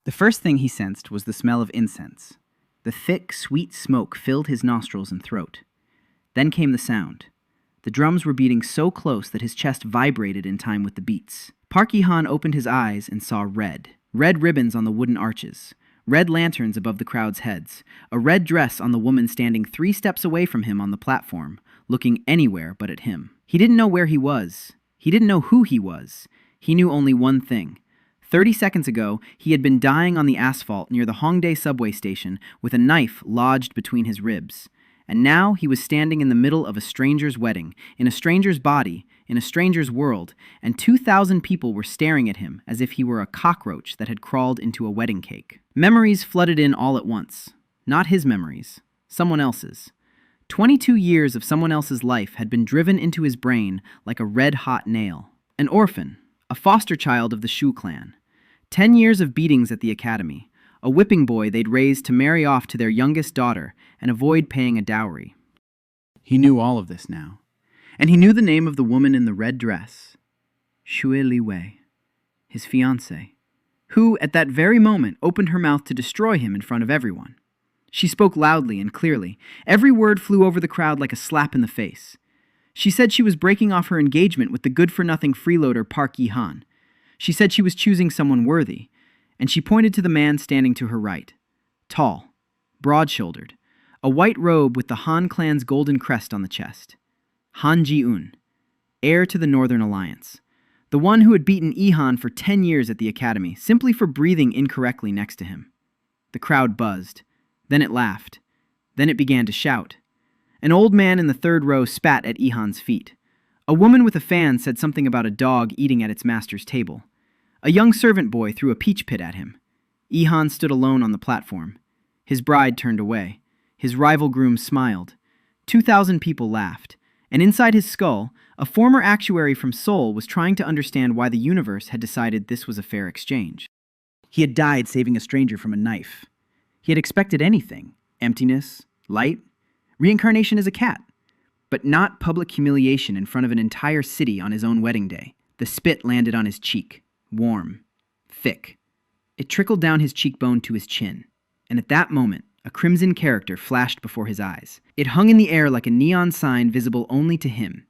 The first thing he sensed was the smell of incense. The thick, sweet smoke filled his nostrils and throat. Then came the sound. The drums were beating so close that his chest vibrated in time with the beats. Park Yi-han opened his eyes and saw red. Red ribbons on the wooden arches. Red lanterns above the crowd's heads. A red dress on the woman standing 3 steps away from him on the platform, looking anywhere but at him. He didn't know where he was. He didn't know who he was. He knew only one thing. 30 seconds ago, he had been dying on the asphalt near the Hongdae subway station with a knife lodged between his ribs. And now he was standing in the middle of a stranger's wedding, in a stranger's body, in a stranger's world, and 2,000 people were staring at him as if he were a cockroach that had crawled into a wedding cake. Memories flooded in all at once. Not his memories, someone else's. 22 years of someone else's life had been driven into his brain like a red-hot nail. An orphan, a foster child of the Shu clan. 10 years of beatings at the academy. A whipping boy they'd raised to marry off to their youngest daughter and avoid paying a dowry. He knew all of this now. And he knew the name of the woman in the red dress. Shui Liwei, his fiancée, who, at that very moment, opened her mouth to destroy him in front of everyone. She spoke loudly and clearly. Every word flew over the crowd like a slap in the face. She said she was breaking off her engagement with the good-for-nothing freeloader Park Yi-han. She said she was choosing someone worthy, and she pointed to the man standing to her right. Tall, broad-shouldered, a white robe with the Han clan's golden crest on the chest. Han Ji-un, heir to the Northern Alliance. The one who had beaten Yi-han for 10 years at the academy, simply for breathing incorrectly next to him. The crowd buzzed. Then it laughed. Then it began to shout. An old man in the third row spat at Yi-han's feet. A woman with a fan said something about a dog eating at its master's table. A young servant boy threw a peach pit at him. Yi-han stood alone on the platform. His bride turned away. His rival groom smiled. 2,000 people laughed. And inside his skull, a former actuary from Seoul was trying to understand why the universe had decided this was a fair exchange. He had died saving a stranger from a knife. He had expected anything. Emptiness, light, reincarnation as a cat. But not public humiliation in front of an entire city on his own wedding day. The spit landed on his cheek. Warm. Thick. It trickled down his cheekbone to his chin. And at that moment, a crimson character flashed before his eyes. It hung in the air like a neon sign visible only to him.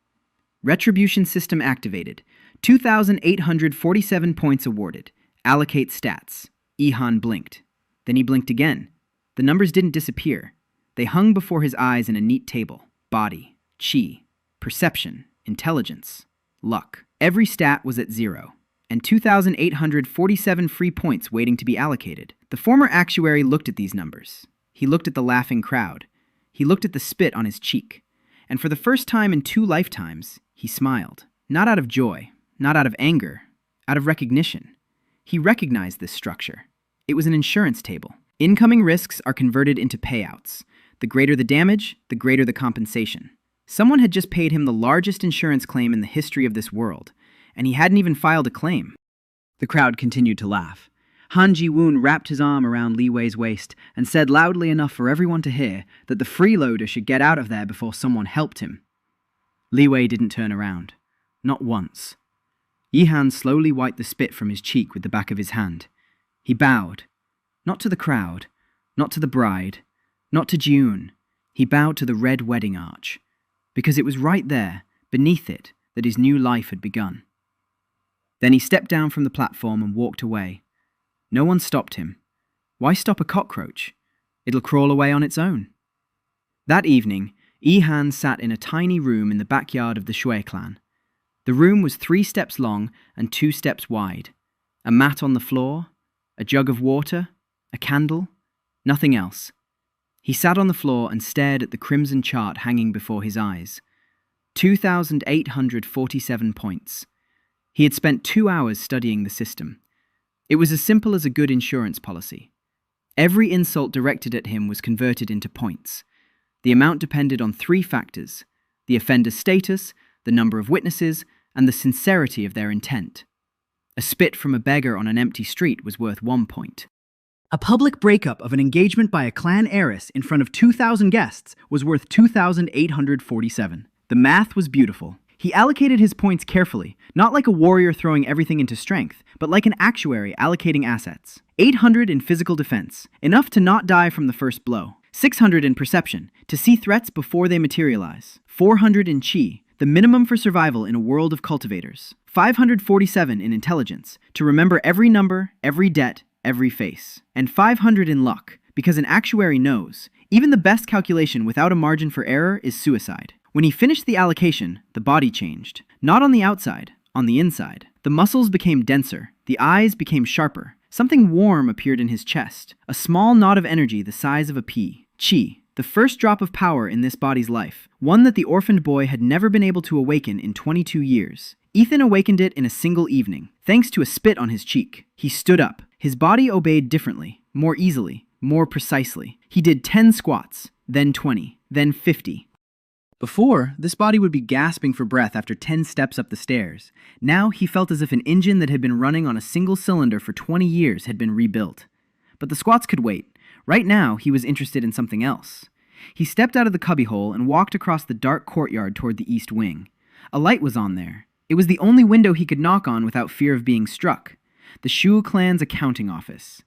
Retribution System activated. 2,847 points awarded. Allocate stats. Yi-han blinked. Then he blinked again. The numbers didn't disappear. They hung before his eyes in a neat table. Body, chi, perception, intelligence, luck. Every stat was at 0. And 2,847 free points waiting to be allocated. The former actuary looked at these numbers. He looked at the laughing crowd. He looked at the spit on his cheek. And for the first time in 2 lifetimes, he smiled. Not out of joy, not out of anger, out of recognition. He recognized this structure. It was an insurance table. Incoming risks are converted into payouts. The greater the damage, the greater the compensation. Someone had just paid him the largest insurance claim in the history of this world, and he hadn't even filed a claim. The crowd continued to laugh. Han Ji-woon wrapped his arm around Li Wei's waist and said loudly enough for everyone to hear that the freeloader should get out of there before someone helped him. Li Wei didn't turn around. Not once. Yi-han slowly wiped the spit from his cheek with the back of his hand. He bowed. Not to the crowd, not to the bride, not to Ji-un. He bowed to the red wedding arch, because it was right there, beneath it, that his new life had begun. Then he stepped down from the platform and walked away. No one stopped him. Why stop a cockroach? It'll crawl away on its own. That evening, Yi-han sat in a tiny room in the backyard of the Shui clan. The room was 3 steps long and 2 steps wide. A mat on the floor, a jug of water, a candle, nothing else. He sat on the floor and stared at the crimson chart hanging before his eyes. 2,847 points. He had spent 2 hours studying the system. It was as simple as a good insurance policy. Every insult directed at him was converted into points. The amount depended on 3 factors: the offender's status, the number of witnesses, and the sincerity of their intent. A spit from a beggar on an empty street was worth 1 point. A public breakup of an engagement by a clan heiress in front of 2,000 guests was worth 2,847. The math was beautiful. He allocated his points carefully, not like a warrior throwing everything into strength, but like an actuary allocating assets. 800 in physical defense, enough to not die from the first blow. 600 in perception, to see threats before they materialize. 400 in chi, the minimum for survival in a world of cultivators. 547 in intelligence, to remember every number, every debt, every face. And 500 in luck, because an actuary knows, even the best calculation without a margin for error is suicide. When he finished the allocation, the body changed. Not on the outside, on the inside. The muscles became denser, the eyes became sharper. Something warm appeared in his chest, a small knot of energy the size of a pea. Chi, the first drop of power in this body's life, one that the orphaned boy had never been able to awaken in 22 years. Ethan awakened it in a single evening, thanks to a spit on his cheek. He stood up. His body obeyed differently, more easily, more precisely. He did 10 squats, then 20, then 50. Before, this body would be gasping for breath after 10 steps up the stairs. Now he felt as if an engine that had been running on a single cylinder for 20 years had been rebuilt. But the squats could wait. Right now, he was interested in something else. He stepped out of the cubbyhole and walked across the dark courtyard toward the east wing. A light was on there. It was the only window he could knock on without fear of being struck. The Shu clan's accounting office.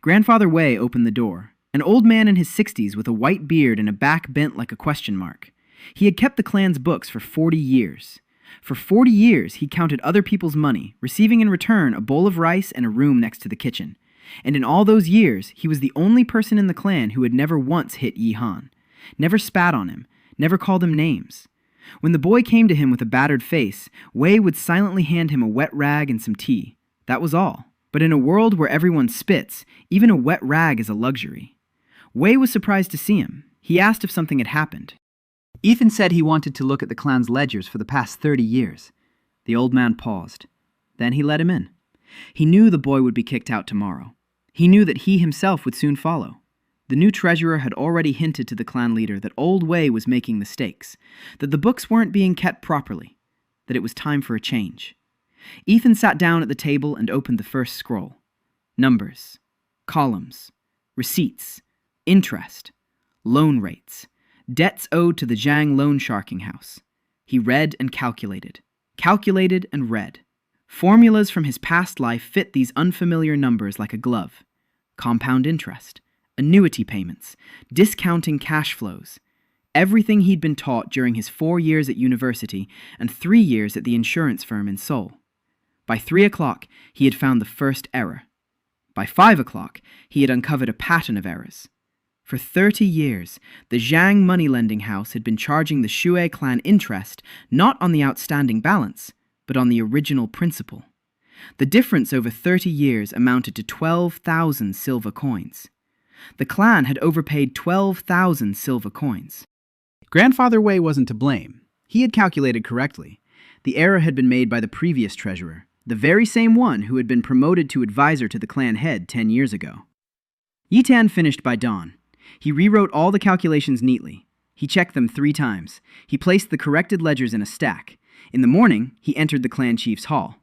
Grandfather Wei opened the door. An old man in his 60s with a white beard and a back bent like a question mark. He had kept the clan's books for 40 years. For 40 years, he counted other people's money, receiving in return a bowl of rice and a room next to the kitchen. And in all those years, he was the only person in the clan who had never once hit Yi Han, never spat on him, never called him names. When the boy came to him with a battered face, Wei would silently hand him a wet rag and some tea. That was all. But in a world where everyone spits, even a wet rag is a luxury. Wei was surprised to see him. He asked if something had happened. Ethan said he wanted to look at the clan's ledgers for the past 30 years. The old man paused. Then he let him in. He knew the boy would be kicked out tomorrow. He knew that he himself would soon follow. The new treasurer had already hinted to the clan leader that old Wei was making mistakes, that the books weren't being kept properly, that it was time for a change. Ethan sat down at the table and opened the first scroll. Numbers, columns, receipts, interest, loan rates, debts owed to the Zhang loan sharking house. He read and calculated and read. Formulas from his past life fit these unfamiliar numbers like a glove. Compound interest, annuity payments, discounting cash flows. Everything he'd been taught during his 4 years at university and 3 years at the insurance firm in Seoul. By 3 o'clock, he had found the first error. By 5 o'clock, he had uncovered a pattern of errors. For 30 years, the Zhang money-lending house had been charging the Shui clan interest not on the outstanding balance, but on the original principal. The difference over 30 years amounted to 12,000 silver coins. The clan had overpaid 12,000 silver coins. Grandfather Wei wasn't to blame. He had calculated correctly. The error had been made by the previous treasurer, the very same one who had been promoted to advisor to the clan head 10 years ago. Yitan finished by dawn. He rewrote all the calculations neatly. He checked them 3 times. He placed the corrected ledgers in a stack. In the morning, he entered the clan chief's hall.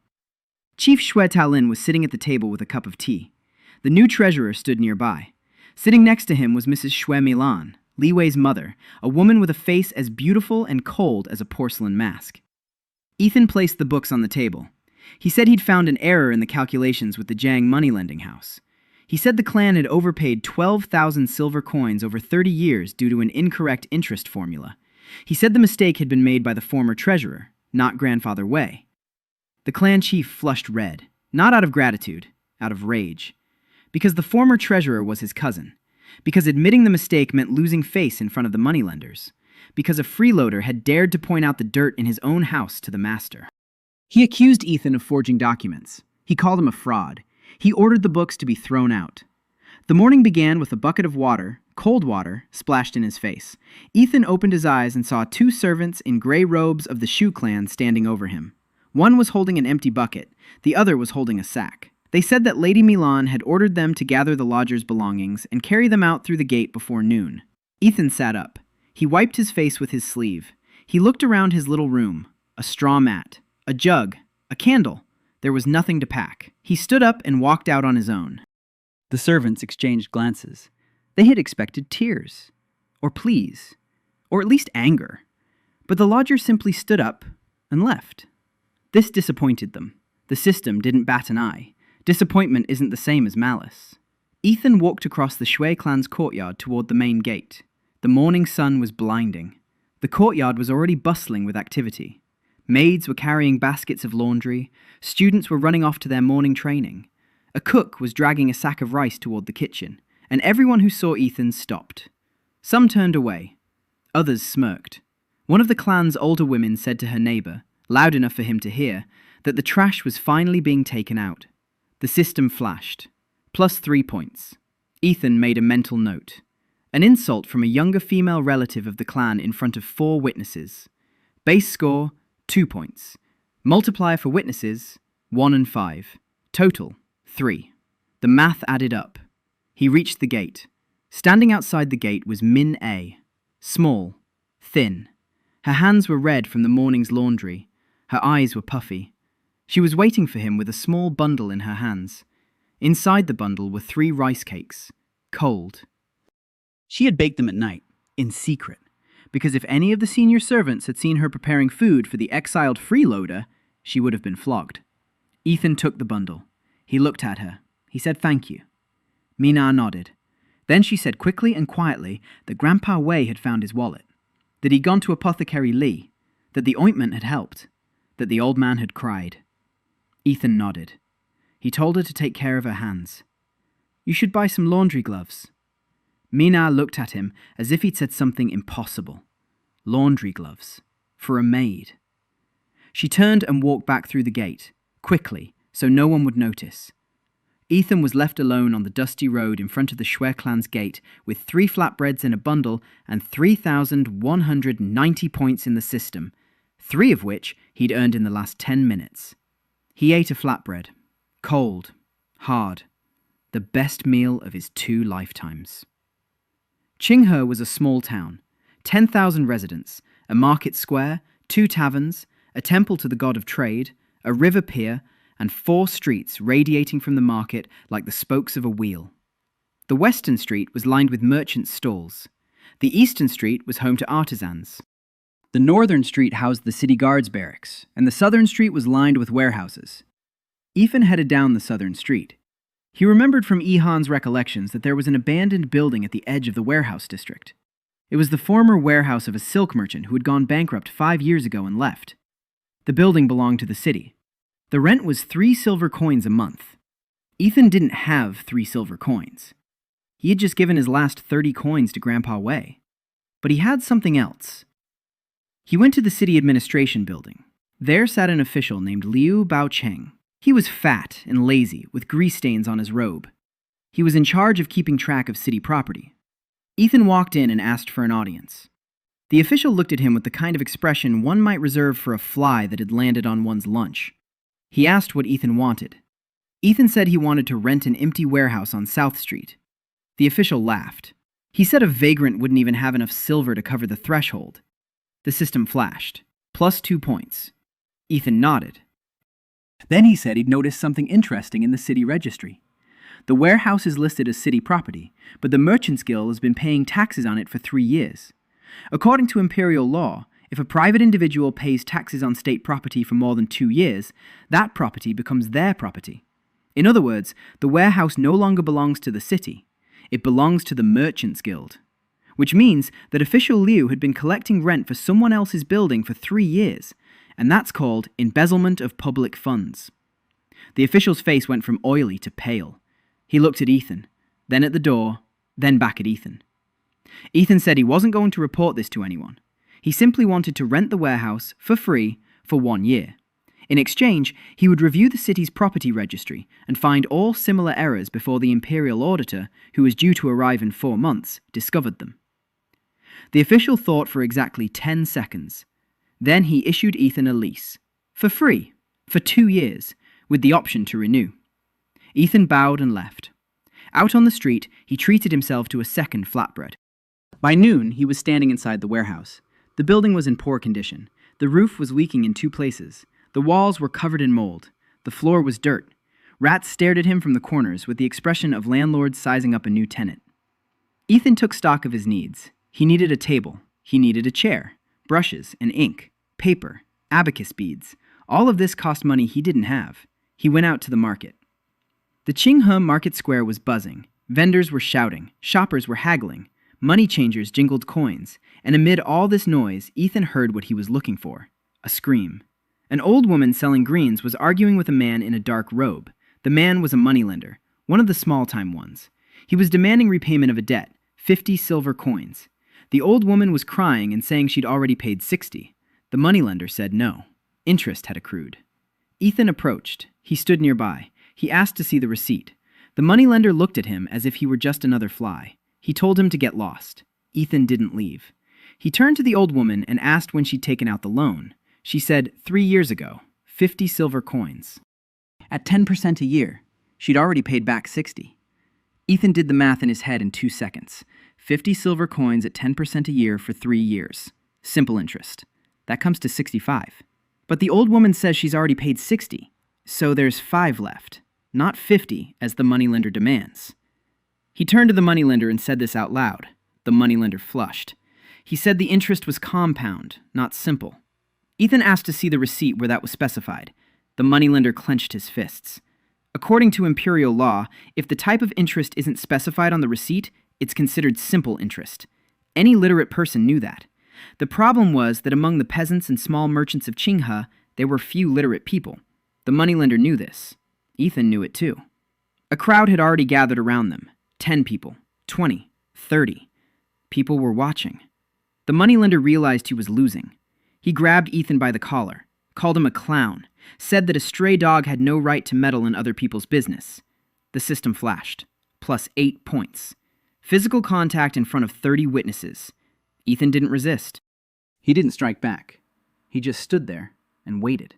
Chief Xue Taolin was sitting at the table with a cup of tea. The new treasurer stood nearby. Sitting next to him was Mrs. Xue Milan, Li Wei's mother, a woman with a face as beautiful and cold as a porcelain mask. Ethan placed the books on the table. He said he'd found an error in the calculations with the Zhang money-lending house. He said the clan had overpaid 12,000 silver coins over 30 years due to an incorrect interest formula. He said the mistake had been made by the former treasurer, not Grandfather Wei. The clan chief flushed red, not out of gratitude, out of rage. Because the former treasurer was his cousin. Because admitting the mistake meant losing face in front of the moneylenders. Because a freeloader had dared to point out the dirt in his own house to the master. He accused Ethan of forging documents. He called him a fraud. He ordered the books to be thrown out. The morning began with a bucket of water, cold water, splashed in his face. Ethan opened his eyes and saw 2 servants in gray robes of the Shu clan standing over him. One was holding an empty bucket, the other was holding a sack. They said that Lady Milan had ordered them to gather the lodgers' belongings and carry them out through the gate before noon. Ethan sat up. He wiped his face with his sleeve. He looked around his little room. A straw mat, a jug, a candle. There was nothing to pack. He stood up and walked out on his own. The servants exchanged glances. They had expected tears, or pleas, or at least anger. But the lodger simply stood up, and left. This disappointed them. The system didn't bat an eye. Disappointment isn't the same as malice. Ethan walked across the Shui clan's courtyard toward the main gate. The morning sun was blinding. The courtyard was already bustling with activity. Maids were carrying baskets of laundry. Students were running off to their morning training. A cook was dragging a sack of rice toward the kitchen, and everyone who saw Ethan stopped. Some turned away. Others smirked. One of the clan's older women said to her neighbor, loud enough for him to hear, that the trash was finally being taken out. The system flashed. +3 points. Ethan made a mental note. An insult from a younger female relative of the clan in front of 4 witnesses. Base score, 2 points. Multiplier for witnesses, 1 and 5. Total, 3. The math added up. He reached the gate. Standing outside the gate was Min A. Small, thin. Her hands were red from the morning's laundry. Her eyes were puffy. She was waiting for him with a small bundle in her hands. Inside the bundle were 3 rice cakes, cold. She had baked them at night, in secret, because if any of the senior servants had seen her preparing food for the exiled freeloader, she would have been flogged. Ethan took the bundle. He looked at her. He said thank you. Mina nodded. Then she said quickly and quietly that Grandpa Wei had found his wallet, that he'd gone to Apothecary Lee, that the ointment had helped, that the old man had cried. Ethan nodded. He told her to take care of her hands. You should buy some laundry gloves. Mina looked at him as if he'd said something impossible. Laundry gloves. For a maid. She turned and walked back through the gate, quickly, so no one would notice. Ethan was left alone on the dusty road in front of the Shui clan's gate with 3 flatbreads in a bundle and 3,190 points in the system, 3 of which he'd earned in the last 10 minutes. He ate a flatbread. Cold. Hard. The best meal of his 2 lifetimes. Qinghe was a small town. 10,000 residents, a market square, 2 taverns, a temple to the god of trade, a river pier, and 4 streets radiating from the market like the spokes of a wheel. The western street was lined with merchants' stalls. The eastern street was home to artisans. The northern street housed the city guards barracks, and the southern street was lined with warehouses. Ethan headed down the southern street. He remembered from Ehan's recollections that there was an abandoned building at the edge of the warehouse district. It was the former warehouse of a silk merchant who had gone bankrupt 5 years ago and left. The building belonged to the city. The rent was 3 silver coins a month. Ethan didn't have 3 silver coins. He had just given his last 30 coins to Grandpa Wei. But he had something else. He went to the city administration building. There sat an official named Liu Baocheng. He was fat and lazy, with grease stains on his robe. He was in charge of keeping track of city property. Ethan walked in and asked for an audience. The official looked at him with the kind of expression one might reserve for a fly that had landed on one's lunch. He asked what Ethan wanted. Ethan said he wanted to rent an empty warehouse on South Street. The official laughed. He said a vagrant wouldn't even have enough silver to cover the threshold. The system flashed. +2 points. Ethan nodded. Then he said he'd noticed something interesting in the city registry. The warehouse is listed as city property, but the Merchants Guild has been paying taxes on it for 3 years. According to imperial law, if a private individual pays taxes on state property for more than 2 years, that property becomes their property. In other words, the warehouse no longer belongs to the city. It belongs to the Merchants Guild. Which means that official Liu had been collecting rent for someone else's building for 3 years, and that's called embezzlement of public funds. The official's face went from oily to pale. He looked at Ethan, then at the door, then back at Ethan. Ethan said he wasn't going to report this to anyone. He simply wanted to rent the warehouse for free for 1 year. In exchange, he would review the city's property registry and find all similar errors before the imperial auditor, who was due to arrive in 4 months, discovered them. The official thought for exactly 10 seconds. Then he issued Ethan a lease, for free, for 2 years, with the option to renew. Ethan bowed and left. Out on the street, he treated himself to a second flatbread. By noon, he was standing inside the warehouse. The building was in poor condition. The roof was leaking in 2 places. The walls were covered in mold. The floor was dirt. Rats stared at him from the corners with the expression of landlords sizing up a new tenant. Ethan took stock of his needs. He needed a table. He needed a chair, brushes and ink, paper, abacus beads. All of this cost money he didn't have. He went out to the market. The Qinghe market square was buzzing. Vendors were shouting. Shoppers were haggling. Money changers jingled coins. And amid all this noise, Ethan heard what he was looking for. A scream. An old woman selling greens was arguing with a man in a dark robe. The man was a moneylender, one of the small-time ones. He was demanding repayment of a debt, 50 silver coins. The old woman was crying and saying she'd already paid 60. The moneylender said no. Interest had accrued. Ethan approached. He stood nearby. He asked to see the receipt. The moneylender looked at him as if he were just another fly. He told him to get lost. Ethan didn't leave. He turned to the old woman and asked when she'd taken out the loan. She said 3 years ago, 50 silver coins. At 10% a year, she'd already paid back 60. Ethan did the math in his head in 2 seconds. 50 silver coins at 10% a year for 3 years. Simple interest. That comes to 65. But the old woman says she's already paid 60, so there's 5 left, not 50 as the moneylender demands. He turned to the moneylender and said this out loud. The moneylender flushed. He said the interest was compound, not simple. Ethan asked to see the receipt where that was specified. The moneylender clenched his fists. According to imperial law, if the type of interest isn't specified on the receipt, it's considered simple interest. Any literate person knew that. The problem was that among the peasants and small merchants of Qinghe, there were few literate people. The moneylender knew this. Ethan knew it too. A crowd had already gathered around them. 10 people, 20, 30. People were watching. The moneylender realized he was losing. He grabbed Ethan by the collar, called him a clown, said that a stray dog had no right to meddle in other people's business. The system flashed. Plus 8 points. Physical contact in front of 30 witnesses. Ethan didn't resist. He didn't strike back. He just stood there and waited.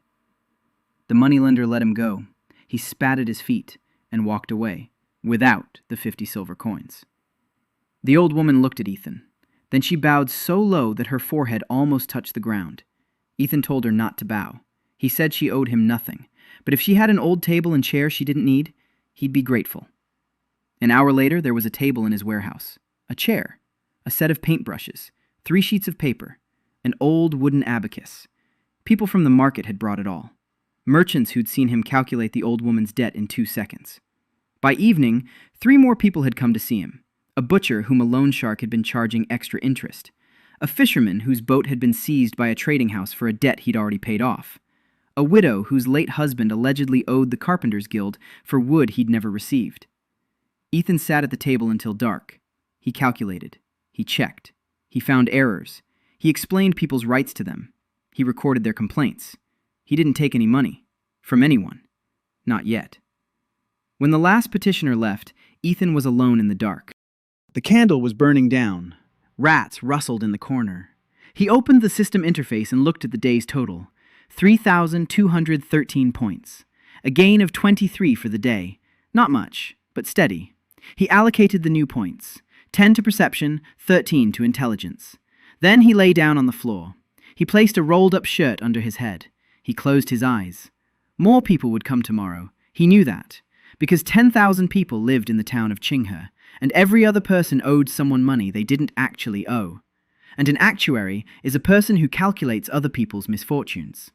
The moneylender let him go. He spat at his feet and walked away, without the 50 silver coins. The old woman looked at Ethan. Then she bowed so low that her forehead almost touched the ground. Ethan told her not to bow. He said she owed him nothing, but if she had an old table and chair she didn't need, he'd be grateful. An hour later, there was a table in his warehouse, a chair, a set of paintbrushes, 3 sheets of paper, an old wooden abacus. People from the market had brought it all. Merchants who'd seen him calculate the old woman's debt in 2 seconds. By evening, 3 more people had come to see him. A butcher whom a loan shark had been charging extra interest. A fisherman whose boat had been seized by a trading house for a debt he'd already paid off. A widow whose late husband allegedly owed the Carpenters Guild for wood he'd never received. Ethan sat at the table until dark. He calculated. He checked. He found errors. He explained people's rights to them. He recorded their complaints. He didn't take any money. From anyone. Not yet. When the last petitioner left, Ethan was alone in the dark. The candle was burning down. Rats rustled in the corner. He opened the system interface and looked at the day's total. 3,213 points. A gain of 23 for the day. Not much, but steady. He allocated the new points. 10 to perception, 13 to intelligence. Then he lay down on the floor. He placed a rolled-up shirt under his head. He closed his eyes. More people would come tomorrow. He knew that. Because 10,000 people lived in the town of Qinghe, and every other person owed someone money they didn't actually owe. And an actuary is a person who calculates other people's misfortunes.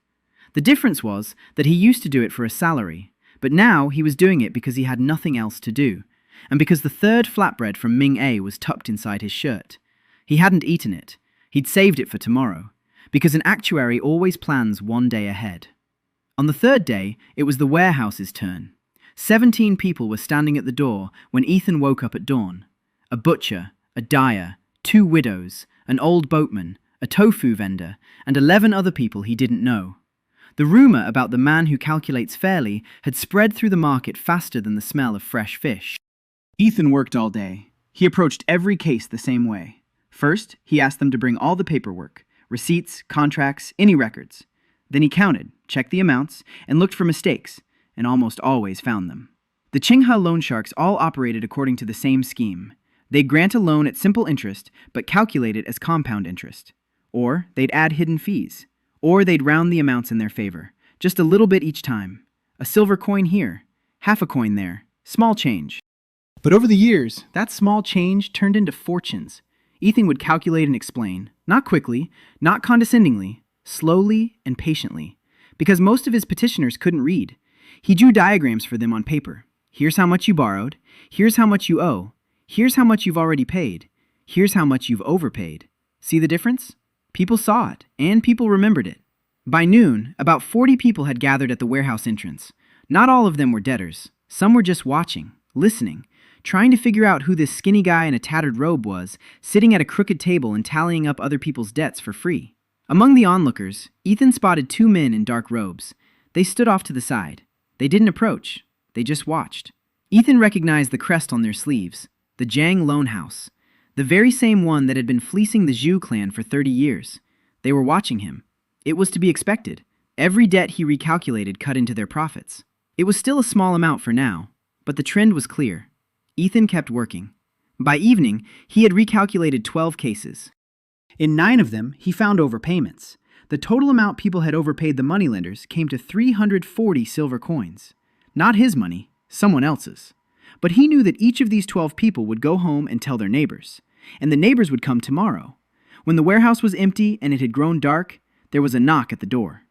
The difference was that he used to do it for a salary, but now he was doing it because he had nothing else to do, and because the 3rd flatbread from Ming A was tucked inside his shirt. He hadn't eaten it. He'd saved it for tomorrow, because an actuary always plans 1 day ahead. On the 3rd day, it was the warehouse's turn. 17 people were standing at the door when Ethan woke up at dawn. A butcher, a dyer, 2 widows, an old boatman, a tofu vendor, and 11 other people he didn't know. The rumor about the man who calculates fairly had spread through the market faster than the smell of fresh fish. Ethan worked all day. He approached every case the same way. First, he asked them to bring all the paperwork, receipts, contracts, any records. Then he counted, checked the amounts, and looked for mistakes, and almost always found them. The Qinghe loan sharks all operated according to the same scheme. They'd grant a loan at simple interest, but calculate it as compound interest. Or they'd add hidden fees. Or they'd round the amounts in their favor, just a little bit each time. A silver coin here, half a coin there, small change. But over the years, that small change turned into fortunes. Ethan would calculate and explain, not quickly, not condescendingly, slowly and patiently, because most of his petitioners couldn't read. He drew diagrams for them on paper. Here's how much you borrowed. Here's how much you owe. Here's how much you've already paid. Here's how much you've overpaid. See the difference? People saw it, and people remembered it. By noon, about 40 people had gathered at the warehouse entrance. Not all of them were debtors. Some were just watching, listening, trying to figure out who this skinny guy in a tattered robe was, sitting at a crooked table and tallying up other people's debts for free. Among the onlookers, Ethan spotted two men in dark robes. They stood off to the side. They didn't approach. They just watched. Ethan recognized the crest on their sleeves, the Jiang Loan House, the very same one that had been fleecing the Zhu clan for 30 years. They were watching him. It was to be expected. Every debt he recalculated cut into their profits. It was still a small amount for now, but the trend was clear. Ethan kept working. By evening, he had recalculated 12 cases. In 9 of them, he found overpayments. The total amount people had overpaid the moneylenders came to 340 silver coins. Not his money, someone else's. But he knew that each of these 12 people would go home and tell their neighbors. And the neighbors would come tomorrow. When the warehouse was empty and it had grown dark, there was a knock at the door.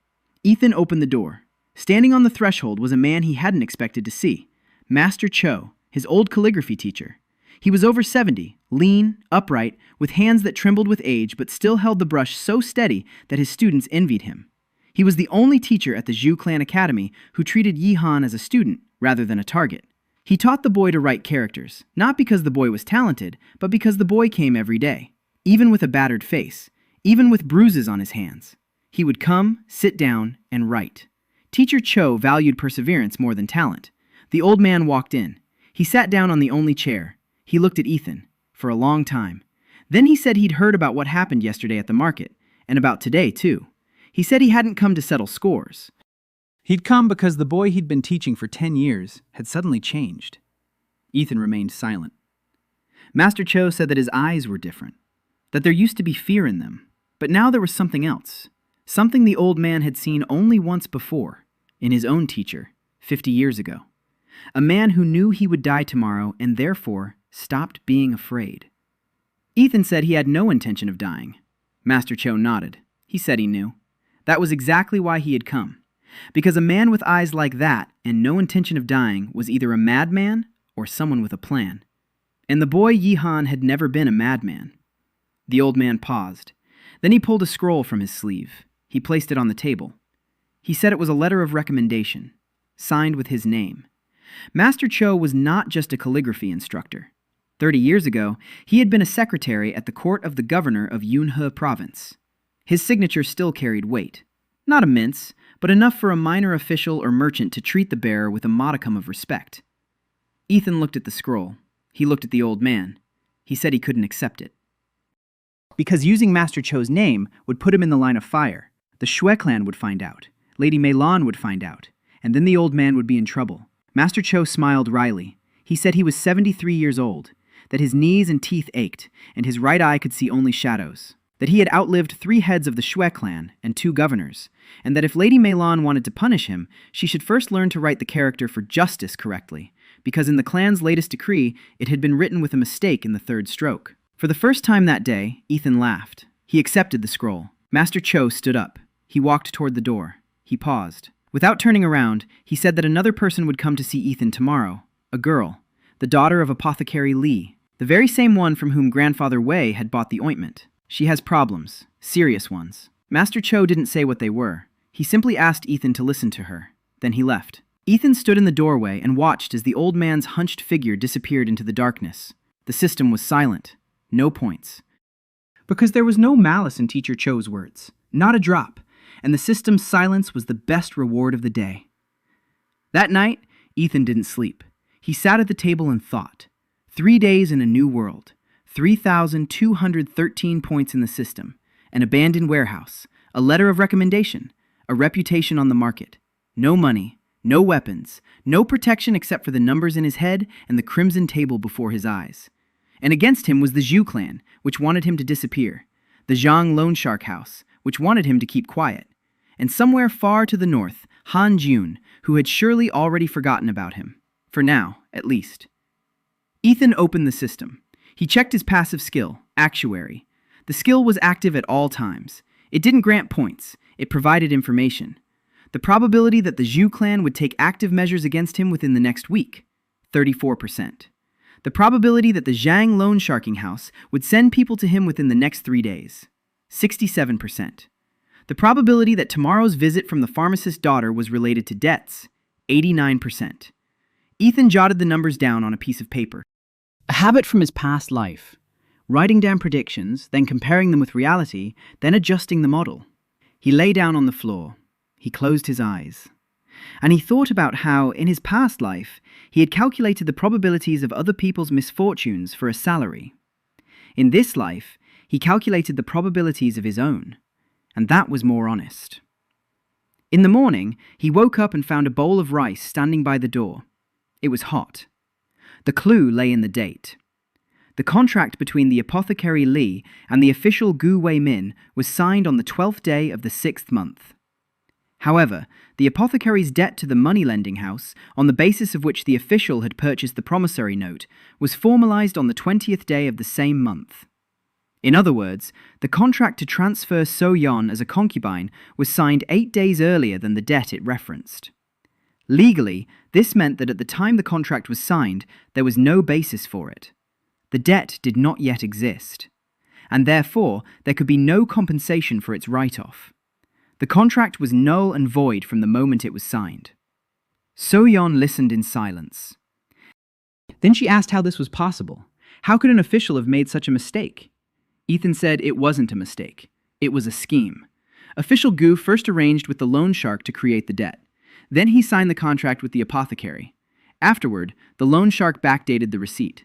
Ethan opened the door. Standing on the threshold was a man he hadn't expected to see. Master Cho, his old calligraphy teacher. He was over 70, lean, upright, with hands that trembled with age but still held the brush so steady that his students envied him. He was the only teacher at the Zhu Clan Academy who treated Yi Han as a student rather than a target. He taught the boy to write characters, not because the boy was talented, but because the boy came every day, even with a battered face, even with bruises on his hands. He would come, sit down, and write. Teacher Cho valued perseverance more than talent. The old man walked in. He sat down on the only chair. He looked at Ethan for a long time. Then he said he'd heard about what happened yesterday at the market, and about today, too. He said he hadn't come to settle scores. He'd come because the boy he'd been teaching for 10 years had suddenly changed. Ethan remained silent. Master Cho said that his eyes were different, that there used to be fear in them, but now there was something else, something the old man had seen only once before, in his own teacher, 50 years ago. A man who knew he would die tomorrow and therefore stopped being afraid. Ethan said he had no intention of dying. Master Cho nodded. He said he knew. That was exactly why he had come. Because a man with eyes like that and no intention of dying was either a madman or someone with a plan. And the boy Yi Han had never been a madman. The old man paused. Then he pulled a scroll from his sleeve. He placed it on the table. He said it was a letter of recommendation, signed with his name. Master Cho was not just a calligraphy instructor. 30 years ago, he had been a secretary at the court of the governor of Yunhe province. His signature still carried weight. Not immense, but enough for a minor official or merchant to treat the bearer with a modicum of respect. Ethan looked at the scroll. He looked at the old man. He said he couldn't accept it. Because using Master Cho's name would put him in the line of fire. The Shui clan would find out. Lady Meilon would find out. And then the old man would be in trouble. Master Cho smiled wryly. He said he was 73 years old, that his knees and teeth ached, and his right eye could see only shadows, that he had outlived 3 heads of the Shui clan and 2 governors, and that if Lady Meilon wanted to punish him, she should first learn to write the character for justice correctly, because in the clan's latest decree, it had been written with a mistake in the 3rd stroke. For the first time that day, Ethan laughed. He accepted the scroll. Master Cho stood up. He walked toward the door. He paused. Without turning around, he said that another person would come to see Ethan tomorrow. A girl, the daughter of Apothecary Li, the very same one from whom Grandfather Wei had bought the ointment. She has problems, serious ones. Master Cho didn't say what they were. He simply asked Ethan to listen to her. Then he left. Ethan stood in the doorway and watched as the old man's hunched figure disappeared into the darkness. The system was silent. No points. Because there was no malice in Teacher Cho's words. Not a drop. And the system's silence was the best reward of the day. That night, Ethan didn't sleep. He sat at the table and thought. 3 days in a new world. 3,213 points in the system. An abandoned warehouse. A letter of recommendation. A reputation on the market. No money. No weapons. No protection except for the numbers in his head and the crimson table before his eyes. And against him was the Zhu clan, which wanted him to disappear. The Zhang Loan Shark House, which wanted him to keep quiet. And somewhere far to the north, Han Jun, who had surely already forgotten about him. For now, at least. Ethan opened the system. He checked his passive skill, Actuary. The skill was active at all times. It didn't grant points, it provided information. The probability that the Zhu clan would take active measures against him within the next week, 34%. The probability that the Zhang loan sharking house would send people to him within the next 3 days, 67%. The probability that tomorrow's visit from the pharmacist's daughter was related to debts, 89%. Ethan jotted the numbers down on a piece of paper. A habit from his past life. Writing down predictions, then comparing them with reality, then adjusting the model. He lay down on the floor. He closed his eyes. And he thought about how, in his past life, he had calculated the probabilities of other people's misfortunes for a salary. In this life, he calculated the probabilities of his own, and that was more honest. In the morning, he woke up and found a bowl of rice standing by the door. It was hot. The clue lay in the date. The contract between the apothecary Li and the official Gu Wei Min was signed on the 12th day of the 6th month. However, the apothecary's debt to the money-lending house, on the basis of which the official had purchased the promissory note, was formalized on the 20th day of the same month. In other words, the contract to transfer So-yeon as a concubine was signed 8 days earlier than the debt it referenced. Legally, this meant that at the time the contract was signed, there was no basis for it. The debt did not yet exist, and therefore there could be no compensation for its write-off. The contract was null and void from the moment it was signed. So-yeon listened in silence. Then she asked how this was possible. How could an official have made such a mistake? Ethan said it wasn't a mistake. It was a scheme. Official Gu first arranged with the loan shark to create the debt. Then he signed the contract with the apothecary. Afterward, the loan shark backdated the receipt.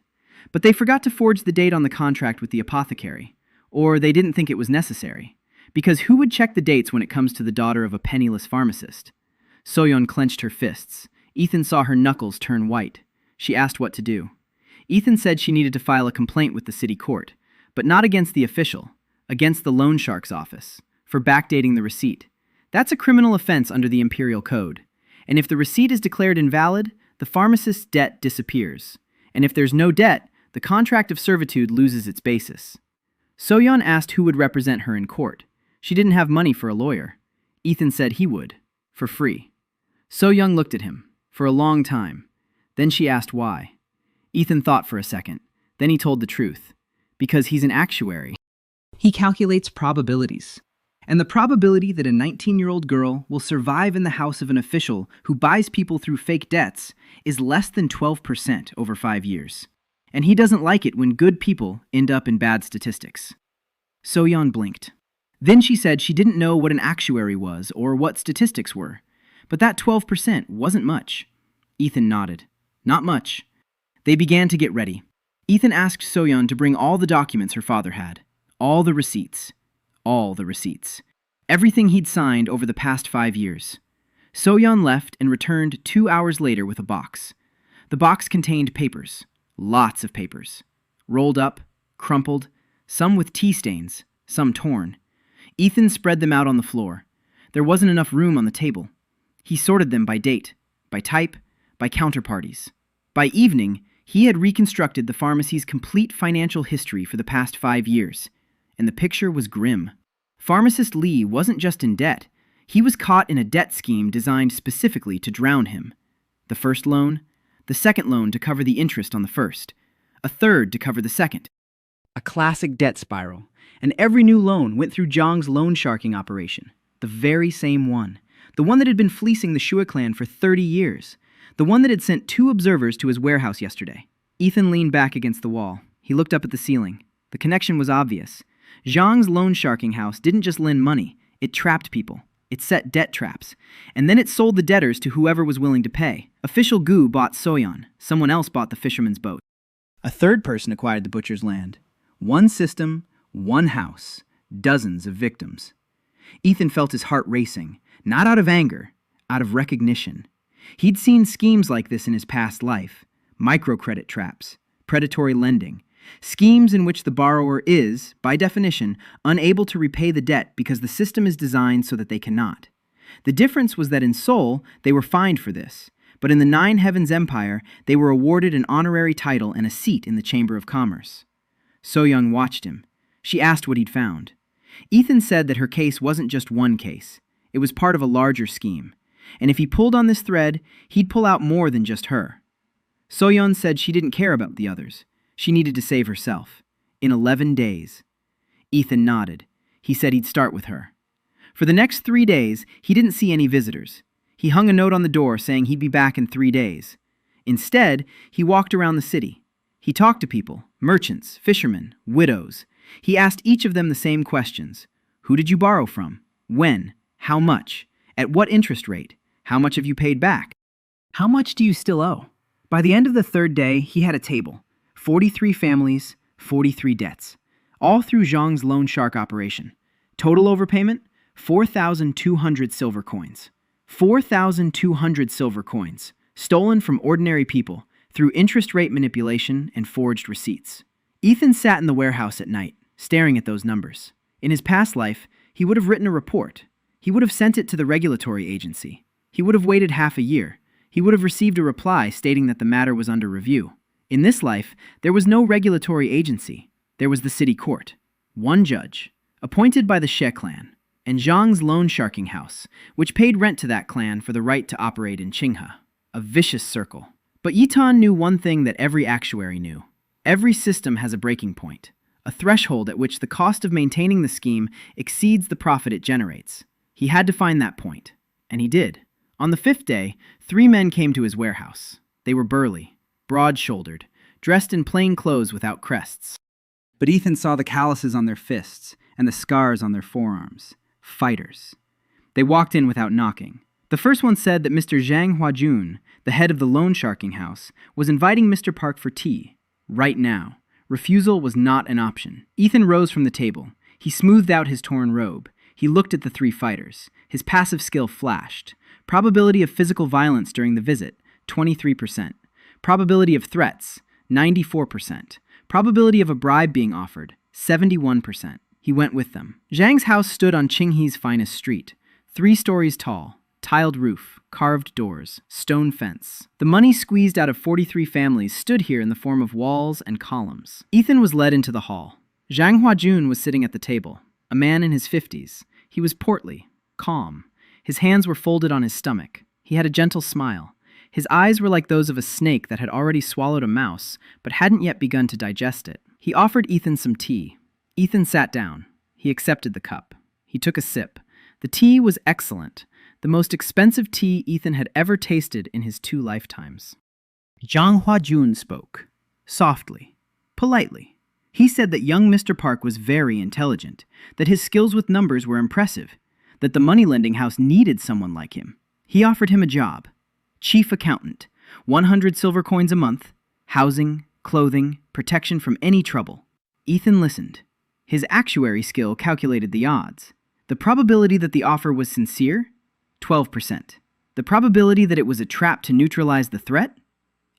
But they forgot to forge the date on the contract with the apothecary. Or they didn't think it was necessary. Because who would check the dates when it comes to the daughter of a penniless pharmacist? So-yeon clenched her fists. Ethan saw her knuckles turn white. She asked what to do. Ethan said she needed to file a complaint with the city court, but not against the official, against the loan shark's office, for backdating the receipt. That's a criminal offense under the Imperial Code. And if the receipt is declared invalid, the pharmacist's debt disappears. And if there's no debt, the contract of servitude loses its basis. So-yeon asked who would represent her in court. She didn't have money for a lawyer. Ethan said he would, for free. So-yeon looked at him, for a long time. Then she asked why. Ethan thought for a second. Then he told the truth. Because he's an actuary. He calculates probabilities. And the probability that a 19-year-old girl will survive in the house of an official who buys people through fake debts is less than 12% over 5 years. And he doesn't like it when good people end up in bad statistics. So-yeon blinked. Then she said she didn't know what an actuary was or what statistics were. But that 12% wasn't much. Ethan nodded. Not much. They began to get ready. Ethan asked So-yeon to bring all the documents her father had. All the receipts. All the receipts. Everything he'd signed over the past 5 years. So-yeon left and returned 2 hours later with a box. The box contained papers. Lots of papers. Rolled up, crumpled, some with tea stains, some torn. Ethan spread them out on the floor. There wasn't enough room on the table. He sorted them by date, by type, by counterparties. By evening, he had reconstructed the pharmacy's complete financial history for the past 5 years, and the picture was grim. Pharmacist Li wasn't just in debt. He was caught in a debt scheme designed specifically to drown him. The first loan, the second loan to cover the interest on the first, a third to cover the second. A classic debt spiral, and every new loan went through Zhang's loan sharking operation, the very same one, the one that had been fleecing the Shua clan for 30 years, the one that had sent 2 observers to his warehouse yesterday. Ethan leaned back against the wall. He looked up at the ceiling. The connection was obvious. Zhang's loan sharking house didn't just lend money, it trapped people. It set debt traps. And then it sold the debtors to whoever was willing to pay. Official Gu bought So-yeon. Someone else bought the fisherman's boat. A third person acquired the butcher's land. One system, one house, dozens of victims. Ethan felt his heart racing, not out of anger, out of recognition. He'd seen schemes like this in his past life. Microcredit traps, predatory lending, schemes in which the borrower is, by definition, unable to repay the debt because the system is designed so that they cannot. The difference was that in Seoul, they were fined for this, but in the Nine Heavens Empire, they were awarded an honorary title and a seat in the Chamber of Commerce. So-yeon watched him. She asked what he'd found. Ethan said that her case wasn't just one case. It was part of a larger scheme. And if he pulled on this thread, he'd pull out more than just her. Soyeon said she didn't care about the others. She needed to save herself. In 11 days. Ethan nodded. He said he'd start with her. For the next 3 days, he didn't see any visitors. He hung a note on the door saying he'd be back in 3 days. Instead, he walked around the city. He talked to people, merchants, fishermen, widows. He asked each of them the same questions. Who did you borrow from? When? How much? At what interest rate? How much have you paid back? How much do you still owe? By the end of the 3rd day, he had a table. 43 families, 43 debts. All through Zhang's loan shark operation. Total overpayment? 4,200 silver coins. 4,200 silver coins, stolen from ordinary people through interest rate manipulation and forged receipts. Ethan sat in the warehouse at night, staring at those numbers. In his past life, he would have written a report. He would have sent it to the regulatory agency. He would have waited half a year. He would have received a reply stating that the matter was under review. In this life, there was no regulatory agency. There was the city court. One judge, appointed by the She clan, and Zhang's loan sharking house, which paid rent to that clan for the right to operate in Qinghe. A vicious circle. But Yitan knew one thing that every actuary knew. Every system has a breaking point, a threshold at which the cost of maintaining the scheme exceeds the profit it generates. He had to find that point, and he did. On the 5th day, 3 men came to his warehouse. They were burly, broad-shouldered, dressed in plain clothes without crests. But Ethan saw the calluses on their fists and the scars on their forearms. Fighters. They walked in without knocking. The first one said that Mr. Zhang Huajun, the head of the loan sharking house, was inviting Mr. Park for tea. Right now. Refusal was not an option. Ethan rose from the table. He smoothed out his torn robe. He looked at the 3 fighters. His passive skill flashed. Probability of physical violence during the visit, 23%. Probability of threats, 94%. Probability of a bribe being offered, 71%. He went with them. Zhang's house stood on Qinghe's finest street. 3 stories tall. Tiled roof, carved doors, stone fence. The money squeezed out of 43 families stood here in the form of walls and columns. Ethan was led into the hall. Zhang Huajun was sitting at the table, a man in his 50s. He was portly, calm. His hands were folded on his stomach. He had a gentle smile. His eyes were like those of a snake that had already swallowed a mouse, but hadn't yet begun to digest it. He offered Ethan some tea. Ethan sat down. He accepted the cup. He took a sip. The tea was excellent. The most expensive tea Ethan had ever tasted in his 2 lifetimes. Zhang Huajun spoke, softly, politely. He said that young Mr. Park was very intelligent, that his skills with numbers were impressive, that the money-lending house needed someone like him. He offered him a job, chief accountant, 100 silver coins a month, housing, clothing, protection from any trouble. Ethan listened. His actuary skill calculated the odds. The probability that the offer was sincere? 12%. The probability that it was a trap to neutralize the threat?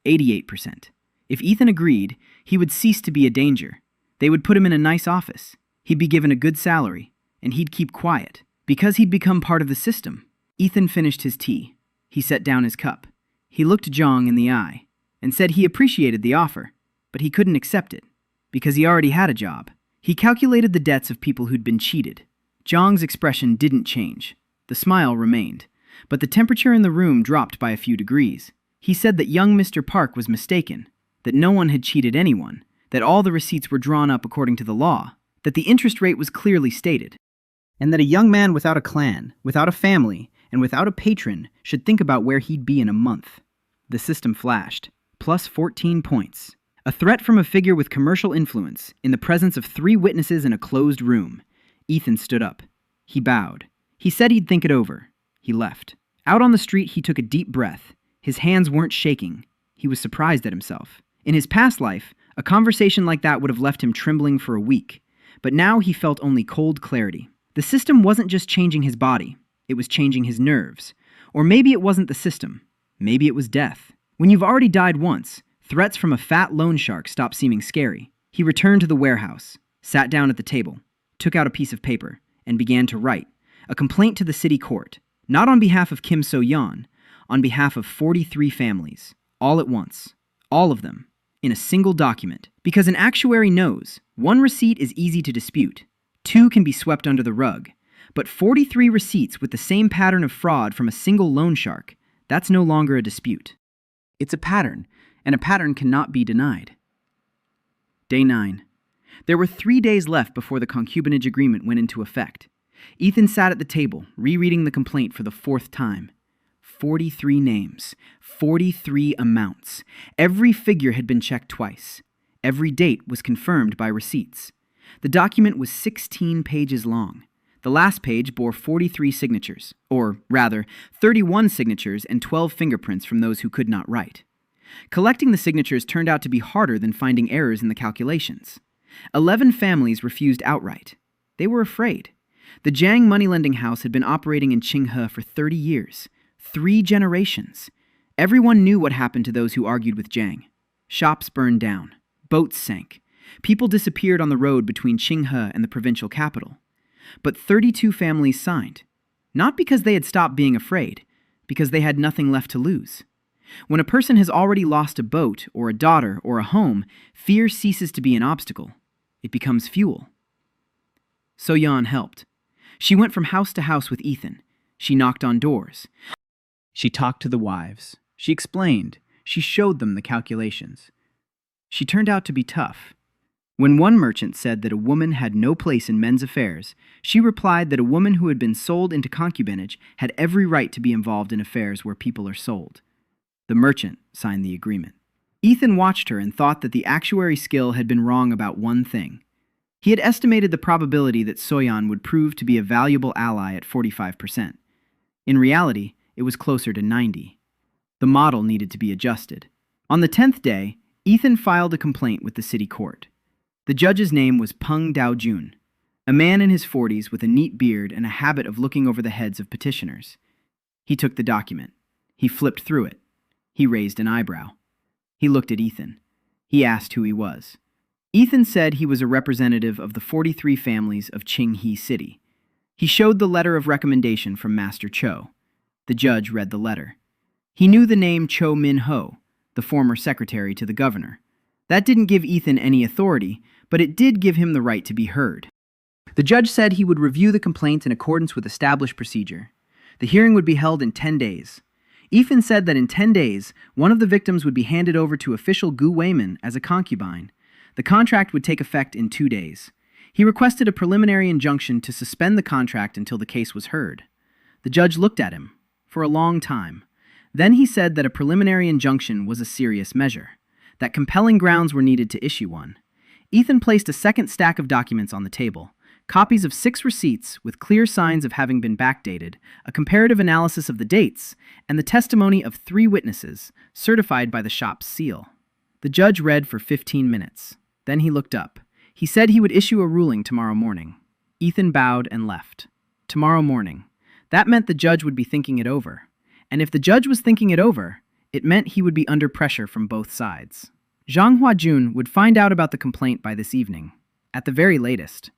88%. If Ethan agreed, he would cease to be a danger. They would put him in a nice office. He'd be given a good salary, and he'd keep quiet. Because he'd become part of the system. Ethan finished his tea. He set down his cup. He looked Zhang in the eye and said he appreciated the offer, but he couldn't accept it because he already had a job. He calculated the debts of people who'd been cheated. Zhang's expression didn't change. The smile remained, but the temperature in the room dropped by a few degrees. He said that young Mr. Park was mistaken, that no one had cheated anyone, that all the receipts were drawn up according to the law, that the interest rate was clearly stated, and that a young man without a clan, without a family, and without a patron should think about where he'd be in a month. The system flashed. Plus 14 points. A threat from a figure with commercial influence in the presence of 3 witnesses in a closed room. Ethan stood up. He bowed. He said he'd think it over. He left. Out on the street, he took a deep breath. His hands weren't shaking. He was surprised at himself. In his past life, a conversation like that would have left him trembling for a week. But now he felt only cold clarity. The system wasn't just changing his body. It was changing his nerves. Or maybe it wasn't the system. Maybe it was death. When you've already died once, threats from a fat loan shark stop seeming scary. He returned to the warehouse, sat down at the table, took out a piece of paper, and began to write. A complaint to the city court. Not on behalf of Kim So-yeon, on behalf of 43 families. All at once. All of them. In a single document. Because an actuary knows, 1 receipt is easy to dispute. 2 can be swept under the rug. But 43 receipts with the same pattern of fraud from a single loan shark, that's no longer a dispute. It's a pattern, and a pattern cannot be denied. Day 9. There were 3 days left before the concubinage agreement went into effect. Ethan sat at the table, rereading the complaint for the 4th time. 43 names, 43 amounts. Every figure had been checked twice. Every date was confirmed by receipts. The document was 16 pages long. The last page bore 43 signatures, or rather, 31 signatures and 12 fingerprints from those who could not write. Collecting the signatures turned out to be harder than finding errors in the calculations. 11 families refused outright. They were afraid. The Jiang moneylending house had been operating in Qinghe for 30 years, 3 generations. Everyone knew what happened to those who argued with Jiang. Shops burned down. Boats sank. People disappeared on the road between Qinghe and the provincial capital. But 32 families signed. Not because they had stopped being afraid, because they had nothing left to lose. When a person has already lost a boat, or a daughter, or a home, fear ceases to be an obstacle. It becomes fuel. So-yeon helped. She went from house to house with Ethan. She knocked on doors. She talked to the wives. She explained. She showed them the calculations. She turned out to be tough. When one merchant said that a woman had no place in men's affairs, she replied that a woman who had been sold into concubinage had every right to be involved in affairs where people are sold. The merchant signed the agreement. Ethan watched her and thought that the actuary skill had been wrong about one thing. He had estimated the probability that So-yeon would prove to be a valuable ally at 45%. In reality, it was closer to 90%. The model needed to be adjusted. On the 10th day, Ethan filed a complaint with the city court. The judge's name was Peng Dao-jun, a man in his 40s with a neat beard and a habit of looking over the heads of petitioners. He took the document. He flipped through it. He raised an eyebrow. He looked at Ethan. He asked who he was. Ethan said he was a representative of the 43 families of Qinghe City. He showed the letter of recommendation from Master Cho. The judge read the letter. He knew the name Cho Min-ho, the former secretary to the governor. That didn't give Ethan any authority, but it did give him the right to be heard. The judge said he would review the complaint in accordance with established procedure. The hearing would be held in 10 days. Ethan said that in 10 days, one of the victims would be handed over to official Gu Weiman as a concubine. The contract would take effect in 2 days. He requested a preliminary injunction to suspend the contract until the case was heard. The judge looked at him for a long time. Then he said that a preliminary injunction was a serious measure, that compelling grounds were needed to issue one. Ethan placed a second stack of documents on the table, copies of 6 receipts with clear signs of having been backdated, a comparative analysis of the dates, and the testimony of 3 witnesses, certified by the shop's seal. The judge read for 15 minutes. Then he looked up. He said he would issue a ruling tomorrow morning. Ethan bowed and left. Tomorrow morning. That meant the judge would be thinking it over. And if the judge was thinking it over, it meant he would be under pressure from both sides. Zhang Huajun would find out about the complaint by this evening, at the very latest.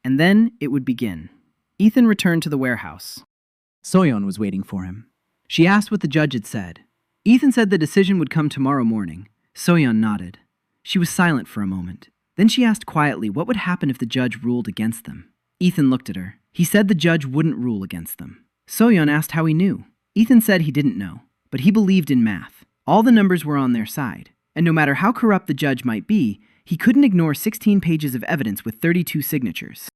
And then it would begin. Ethan returned to the warehouse. So-yeon was waiting for him. She asked what the judge had said. Ethan said the decision would come tomorrow morning. So-yeon nodded. She was silent for a moment. Then she asked quietly what would happen if the judge ruled against them. Ethan looked at her. He said the judge wouldn't rule against them. So-yeon asked how he knew. Ethan said he didn't know, but he believed in math. All the numbers were on their side, and no matter how corrupt the judge might be, he couldn't ignore 16 pages of evidence with 32 signatures.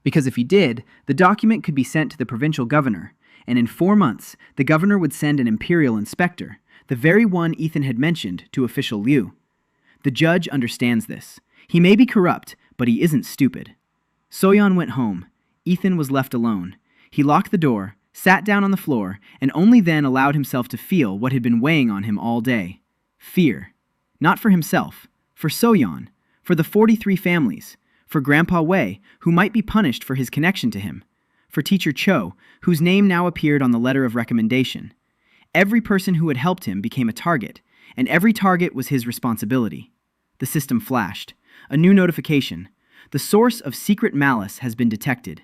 Because if he did, the document could be sent to the provincial governor, and in 4 months, the governor would send an imperial inspector, the very one Ethan had mentioned, to official Liu. The judge understands this. He may be corrupt, but he isn't stupid. So-yeon went home. Ethan was left alone. He locked the door, sat down on the floor, and only then allowed himself to feel what had been weighing on him all day. Fear. Not for himself, for So-yeon, for the 43 families, for Grandpa Wei, who might be punished for his connection to him, for Teacher Cho, whose name now appeared on the letter of recommendation. Every person who had helped him became a target, and every target was his responsibility. The system flashed. A new notification. The source of secret malice has been detected.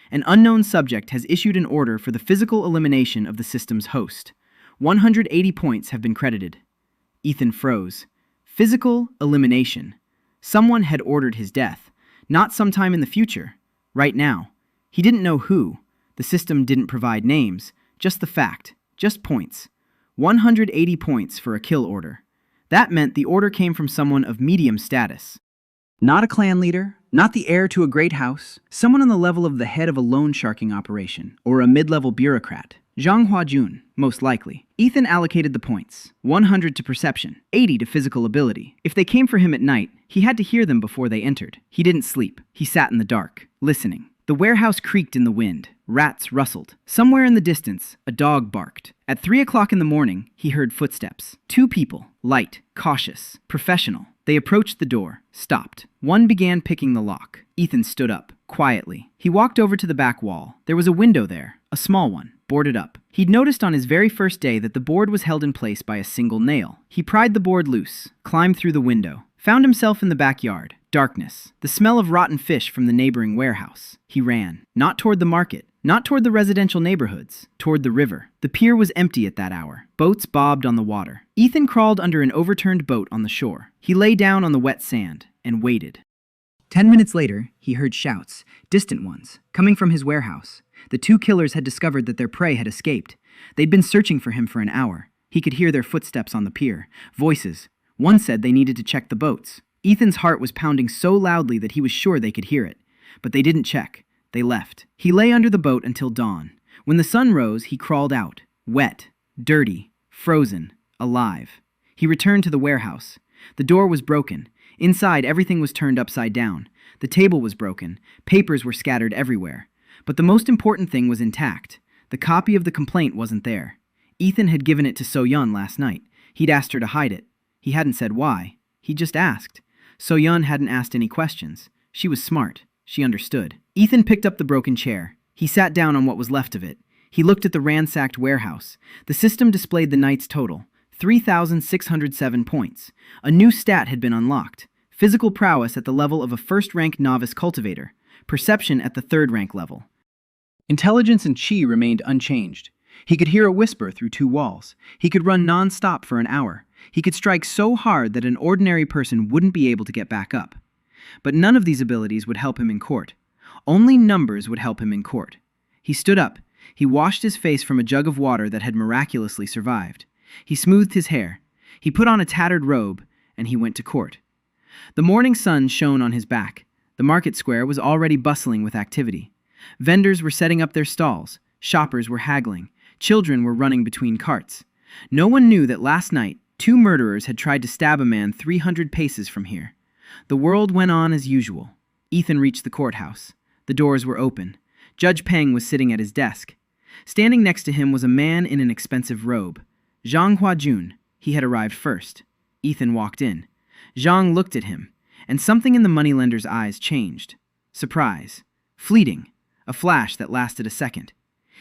An unknown subject has issued an order for the physical elimination of the system's host. 180 points have been credited. Ethan froze. Physical elimination. Someone had ordered his death. Not sometime in the future. Right now. He didn't know who. The system didn't provide names, just the fact, just points. 180 points for a kill order. That meant the order came from someone of medium status. Not a clan leader, not the heir to a great house, someone on the level of the head of a loan sharking operation, or a mid-level bureaucrat. Zhang Huajun, most likely. Ethan allocated the points. 100 to perception, 80 to physical ability. If they came for him at night, he had to hear them before they entered. He didn't sleep. He sat in the dark, listening. The warehouse creaked in the wind. Rats rustled. Somewhere in the distance, a dog barked. At 3 o'clock in the morning, he heard footsteps. 2 people, light, cautious, professional. They approached the door, stopped. One began picking the lock. Ethan stood up, quietly. He walked over to the back wall. There was a window there, a small one, boarded up. He'd noticed on his very first day that the board was held in place by a single nail. He pried the board loose, climbed through the window, found himself in the backyard. Darkness. The smell of rotten fish from the neighboring warehouse. He ran. Not toward the market. Not toward the residential neighborhoods. Toward the river. The pier was empty at that hour. Boats bobbed on the water. Ethan crawled under an overturned boat on the shore. He lay down on the wet sand and waited. 10 minutes later, he heard shouts, distant ones, coming from his warehouse. The 2 killers had discovered that their prey had escaped. They'd been searching for him for an hour. He could hear their footsteps on the pier. Voices. One said they needed to check the boats. Ethan's heart was pounding so loudly that he was sure they could hear it. But they didn't check. They left. He lay under the boat until dawn. When the sun rose, he crawled out. Wet, dirty, frozen, alive. He returned to the warehouse. The door was broken. Inside, everything was turned upside down. The table was broken. Papers were scattered everywhere. But the most important thing was intact. The copy of the complaint wasn't there. Ethan had given it to So-Yun last night. He'd asked her to hide it. He hadn't said why. He just asked. So-Yun hadn't asked any questions. She was smart. She understood. Ethan picked up the broken chair. He sat down on what was left of it. He looked at the ransacked warehouse. The system displayed the night's total. 3,607 points. A new stat had been unlocked. Physical prowess at the level of a first-rank novice cultivator. Perception at the 3rd rank level. Intelligence and chi remained unchanged. He could hear a whisper through 2 walls. He could run non-stop for an hour. He could strike so hard that an ordinary person wouldn't be able to get back up. But none of these abilities would help him in court. Only numbers would help him in court. He stood up. He washed his face from a jug of water that had miraculously survived. He smoothed his hair. He put on a tattered robe, and he went to court. The morning sun shone on his back. The market square was already bustling with activity. Vendors were setting up their stalls. Shoppers were haggling. Children were running between carts. No one knew that last night, 2 murderers had tried to stab a man 300 paces from here. The world went on as usual. Ethan reached the courthouse. The doors were open. Judge Peng was sitting at his desk. Standing next to him was a man in an expensive robe. Zhang Huajun. He had arrived first. Ethan walked in. Zhang looked at him, and something in the moneylender's eyes changed. Surprise. Fleeting. A flash that lasted a second.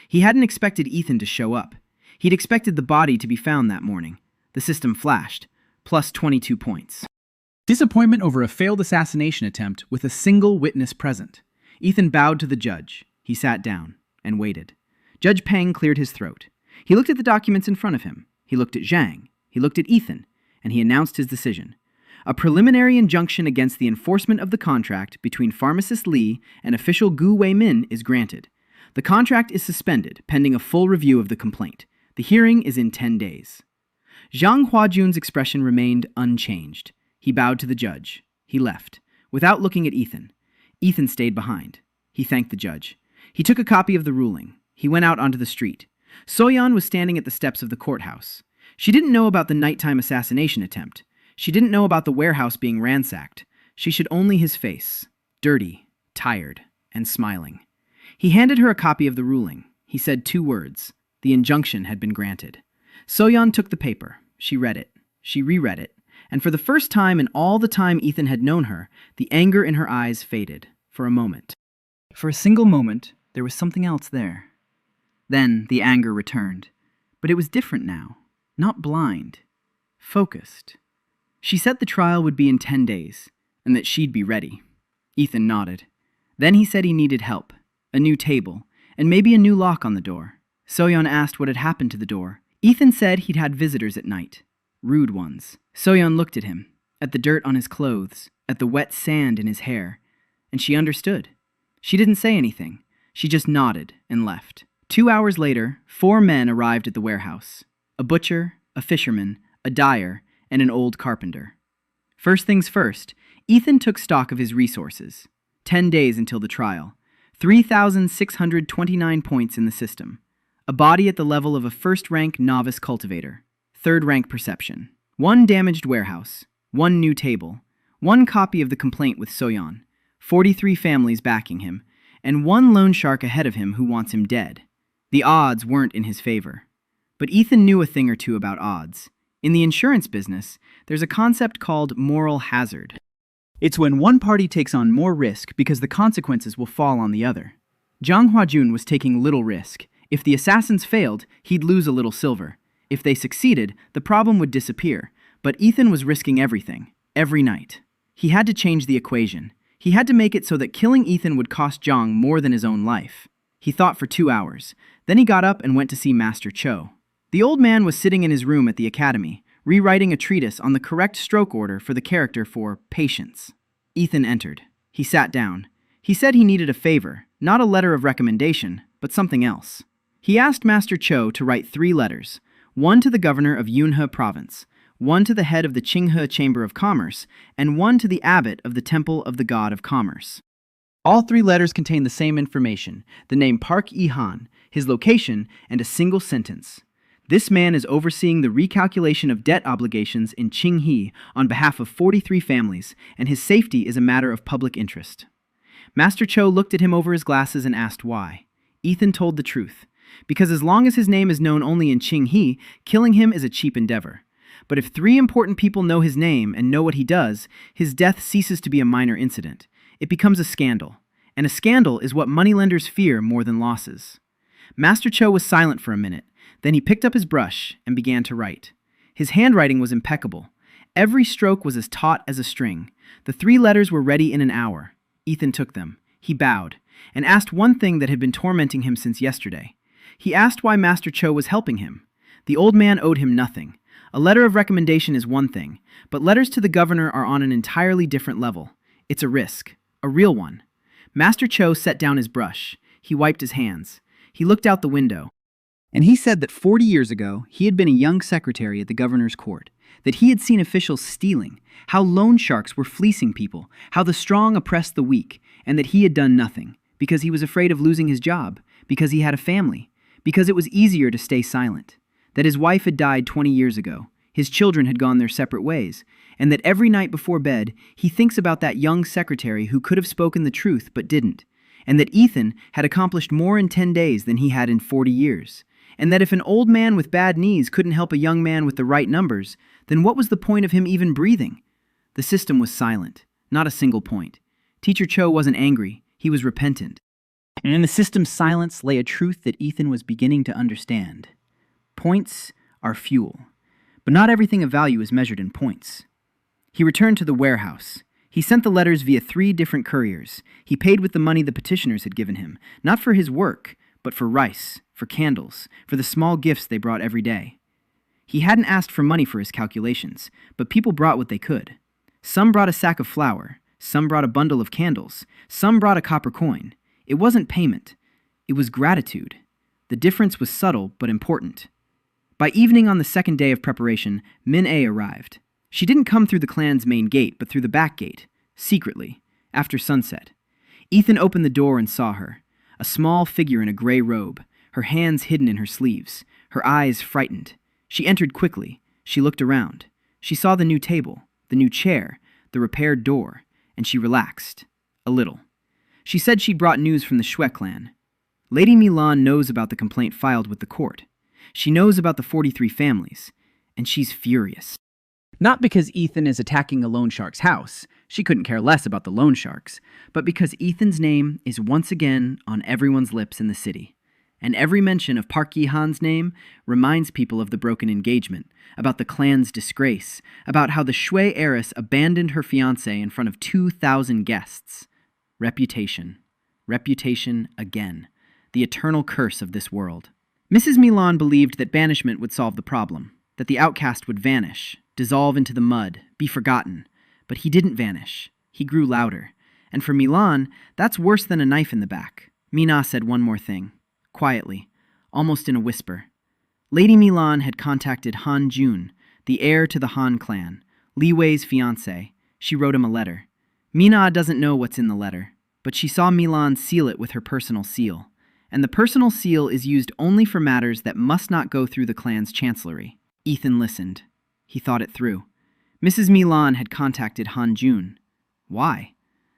He hadn't expected Ethan to show up. He'd expected the body to be found that morning. The system flashed. Plus 22 points. Disappointment over a failed assassination attempt with a single witness present. Ethan bowed to the judge. He sat down and waited. Judge Peng cleared his throat. He looked at the documents in front of him. He looked at Zhang. He looked at Ethan. And he announced his decision. A preliminary injunction against the enforcement of the contract between pharmacist Li and official Gu Wei-min is granted. The contract is suspended pending a full review of the complaint. The hearing is in 10 days. Zhang Huajun's expression remained unchanged. He bowed to the judge. He left, without looking at Ethan. Ethan stayed behind. He thanked the judge. He took a copy of the ruling. He went out onto the street. So-Yun was standing at the steps of the courthouse. She didn't know about the nighttime assassination attempt. She didn't know about the warehouse being ransacked. She should only his face, dirty, tired, and smiling. He handed her a copy of the ruling. He said 2 words. The injunction had been granted. So-Yun took the paper. She read it. She reread it. And for the first time in all the time Ethan had known her, the anger in her eyes faded, for a moment. For a single moment, there was something else there. Then the anger returned. But it was different now. Not blind. Focused. She said the trial would be in 10 days, and that she'd be ready. Ethan nodded. Then he said he needed help, a new table, and maybe a new lock on the door. So-Yun asked what had happened to the door. Ethan said he'd had visitors at night. Rude ones. So-Yun looked at him, at the dirt on his clothes, at the wet sand in his hair, and she understood. She didn't say anything. She just nodded and left. 2 hours later, 4 men arrived at the warehouse. A butcher, a fisherman, a dyer, and an old carpenter. First things first, Ethan took stock of his resources. 10 days until the trial. 3,629 points in the system. A body at the level of a first-rank novice cultivator. Third-rank perception. 1 damaged warehouse. 1 new table. 1 copy of the complaint with Soyeon. 43 families backing him. And 1 loan shark ahead of him who wants him dead. The odds weren't in his favor. But Ethan knew a thing or two about odds. In the insurance business, there's a concept called moral hazard. It's when one party takes on more risk because the consequences will fall on the other. Jang Hwa-jun was taking little risk. If the assassins failed, he'd lose a little silver. If they succeeded, the problem would disappear. But Ethan was risking everything, every night. He had to change the equation. He had to make it so that killing Ethan would cost Jang more than his own life. He thought for 2 hours. Then he got up and went to see Master Cho. The old man was sitting in his room at the academy, rewriting a treatise on the correct stroke order for the character for patience. Ethan entered. He sat down. He said he needed a favor, not a letter of recommendation, but something else. He asked Master Cho to write 3 letters, 1 to the governor of Yunhe province, 1 to the head of the Qinghe Chamber of Commerce, and 1 to the abbot of the Temple of the God of Commerce. All 3 letters contain the same information, the name Park Yi-han, his location, and a single sentence. This man is overseeing the recalculation of debt obligations in Qinghe on behalf of 43 families, and his safety is a matter of public interest. Master Cho looked at him over his glasses and asked why. Ethan told the truth. Because as long as his name is known only in Qinghe, killing him is a cheap endeavor. But if 3 important people know his name and know what he does, his death ceases to be a minor incident. It becomes a scandal. And a scandal is what moneylenders fear more than losses. Master Cho was silent for a minute. Then he picked up his brush and began to write. His handwriting was impeccable. Every stroke was as taut as a string. The 3 letters were ready in an hour. Ethan took them. He bowed, and asked one thing that had been tormenting him since yesterday. He asked why Master Cho was helping him. The old man owed him nothing. A letter of recommendation is one thing, but letters to the governor are on an entirely different level. It's a risk, a real one. Master Cho set down his brush. He wiped his hands. He looked out the window. And he said that 40 years ago, he had been a young secretary at the governor's court, that he had seen officials stealing, how loan sharks were fleecing people, how the strong oppressed the weak, and that he had done nothing, because he was afraid of losing his job, because he had a family, because it was easier to stay silent, that his wife had died 20 years ago, his children had gone their separate ways, and that every night before bed, he thinks about that young secretary who could have spoken the truth but didn't, and that Ethan had accomplished more in 10 days than he had in 40 years. And that if an old man with bad knees couldn't help a young man with the right numbers, then what was the point of him even breathing? The system was silent, not a single point. Teacher Cho wasn't angry, he was repentant. And in the system's silence lay a truth that Ethan was beginning to understand. Points are fuel, but not everything of value is measured in points. He returned to the warehouse. He sent the letters via 3 different couriers. He paid with the money the petitioners had given him, not for his work, but for rice, for candles, for the small gifts they brought every day. He hadn't asked for money for his calculations, but people brought what they could. Some brought a sack of flour, some brought a bundle of candles, some brought a copper coin. It wasn't payment, it was gratitude. The difference was subtle but important. By evening on the 2nd day of preparation, Min-A arrived. She didn't come through the clan's main gate, but through the back gate, secretly, after sunset. Ethan opened the door and saw her. A small figure in a gray robe, her hands hidden in her sleeves, her eyes frightened. She entered quickly. She looked around. She saw the new table, the new chair, the repaired door, and she relaxed. A little. She said she'd brought news from the Shue clan. Lady Milan knows about the complaint filed with the court. She knows about the 43 families, and she's furious. Not because Ethan is attacking a loan shark's house. She couldn't care less about the loan sharks, but because Ethan's name is once again on everyone's lips in the city. And every mention of Park Yi-han's name reminds people of the broken engagement, about the clan's disgrace, about how the Shue heiress abandoned her fiancé in front of 2,000 guests. Reputation. Reputation again. The eternal curse of this world. Mrs. Milan believed that banishment would solve the problem, that the outcast would vanish, dissolve into the mud, be forgotten. But he didn't vanish. He grew louder. And for Milan, that's worse than a knife in the back. Mina said one more thing, quietly, almost in a whisper. Lady Milan had contacted Han Jun, the heir to the Han clan, Li Wei's fiancé. She wrote him a letter. Mina doesn't know what's in the letter, but she saw Milan seal it with her personal seal. And the personal seal is used only for matters that must not go through the clan's chancellery. Ethan listened. He thought it through. Mrs. Milan had contacted Han Jun. Why?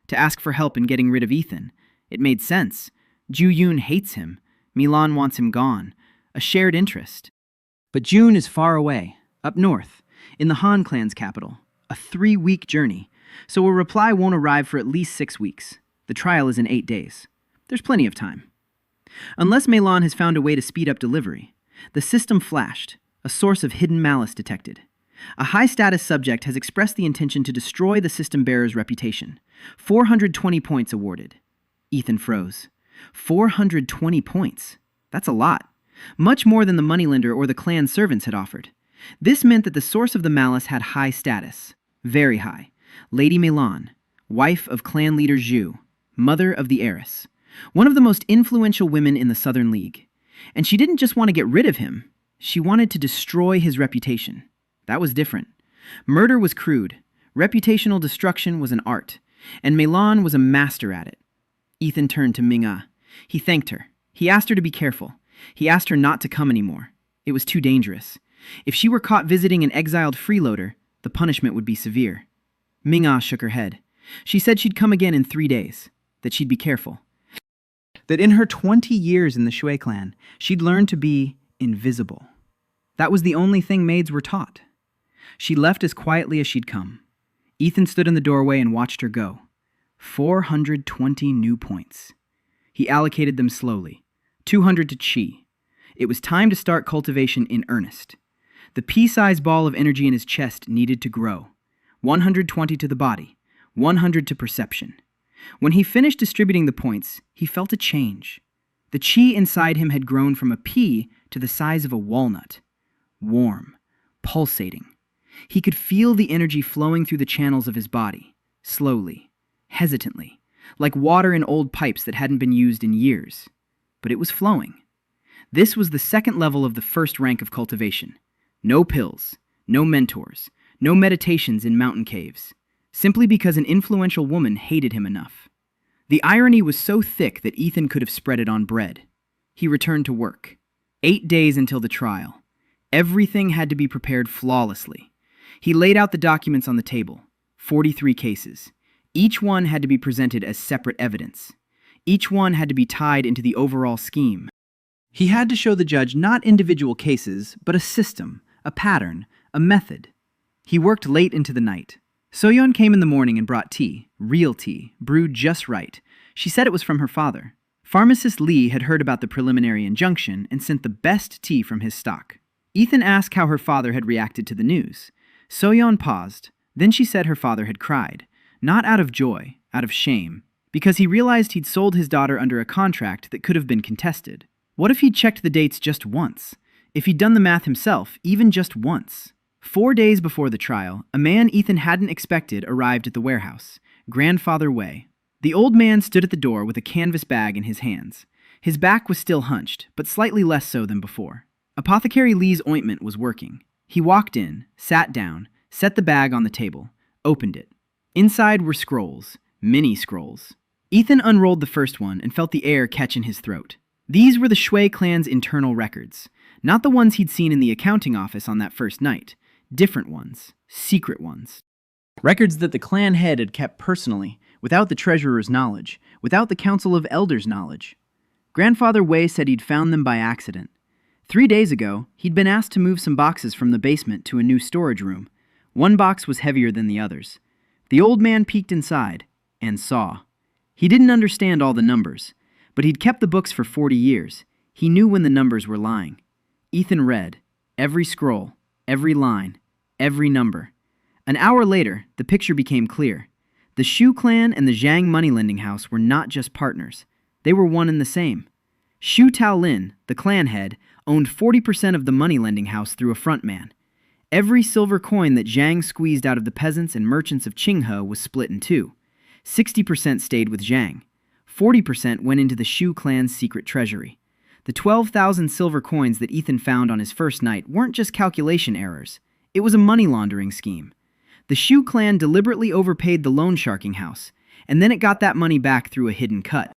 To ask for help in getting rid of Ethan. It made sense. Ju Yun hates him. Milan wants him gone. A shared interest. But June is far away, up north, in the Han clan's capital. A 3-week journey, so a reply won't arrive for at least 6 weeks. The trial is in 8 days. There's plenty of time. Unless Milan has found a way to speed up delivery. The system flashed, a source of hidden malice detected. A high-status subject has expressed the intention to destroy the system bearer's reputation. 420 points awarded. Ethan froze. 420 points. That's a lot. Much more than the moneylender or the clan servants had offered. This meant that the source of the malice had high status. Very high. Lady Milan, wife of clan leader Zhu, mother of the heiress. One of the most influential women in the Southern League. And she didn't just want to get rid of him. She wanted to destroy his reputation. That was different. Murder was crude. Reputational destruction was an art. And Milan was a master at it. Ethan turned to Manga. He thanked her. He asked her to be careful. He asked her not to come anymore. It was too dangerous. If she were caught visiting an exiled freeloader, the punishment would be severe. Ming-Ah shook her head. She said she'd come again in 3 days, that she'd be careful. That in her 20 years in the Shui clan, she'd learned to be invisible. That was the only thing maids were taught. She left as quietly as she'd come. Ethan stood in the doorway and watched her go. 420 new points. He allocated them slowly. 200 to Chi. It was time to start cultivation in earnest. The pea-sized ball of energy in his chest needed to grow. 120 to the body. 100 to perception. When he finished distributing the points, he felt a change. The chi inside him had grown from a pea to the size of a walnut. Warm. Pulsating. He could feel the energy flowing through the channels of his body. Slowly. Hesitantly. Like water in old pipes that hadn't been used in years. But it was flowing. This was the second level of the first rank of cultivation. No pills, no mentors, no meditations in mountain caves, simply because an influential woman hated him enough. The irony was so thick that Ethan could have spread it on bread. He returned to work. 8 days until the trial. Everything had to be prepared flawlessly. He laid out the documents on the table. 43 cases. Each one had to be presented as separate evidence. Each one had to be tied into the overall scheme. He had to show the judge not individual cases, but a system, a pattern, a method. He worked late into the night. Soyeon came in the morning and brought tea, real tea, brewed just right. She said it was from her father. Pharmacist Lee had heard about the preliminary injunction and sent the best tea from his stock. Ethan asked how her father had reacted to the news. Soyeon paused. Then she said her father had cried, not out of joy, out of shame, because he realized he'd sold his daughter under a contract that could have been contested. What if he'd checked the dates just once? If he'd done the math himself, even just once? 4 days before the trial, a man Ethan hadn't expected arrived at the warehouse, Grandfather Wei. The old man stood at the door with a canvas bag in his hands. His back was still hunched, but slightly less so than before. Apothecary Lee's ointment was working. He walked in, sat down, set the bag on the table, opened it. Inside were scrolls, mini scrolls. Ethan unrolled the first one and felt the air catch in his throat. These were the Shui clan's internal records, not the ones he'd seen in the accounting office on that first night. Different ones, secret ones. Records that the clan head had kept personally, without the treasurer's knowledge, without the council of elders' knowledge. Grandfather Wei said he'd found them by accident. 3 days ago, he'd been asked to move some boxes from the basement to a new storage room. One box was heavier than the others. The old man peeked inside, and saw. He didn't understand all the numbers, but he'd kept the books for 40 years. He knew when the numbers were lying. Ethan read, every scroll, every line, every number. An hour later, the picture became clear. The Shu clan and the Zhang moneylending house were not just partners. They were one and the same. Shu Taolin, the clan head, owned 40% of the moneylending house through a frontman. Every silver coin that Zhang squeezed out of the peasants and merchants of Qinghe was split in two. 60% stayed with Zhang. 40% went into the Shu clan's secret treasury. The 12,000 silver coins that Ethan found on his first night weren't just calculation errors. It was a money laundering scheme. The Shu clan deliberately overpaid the loan sharking house, and then it got that money back through a hidden cut.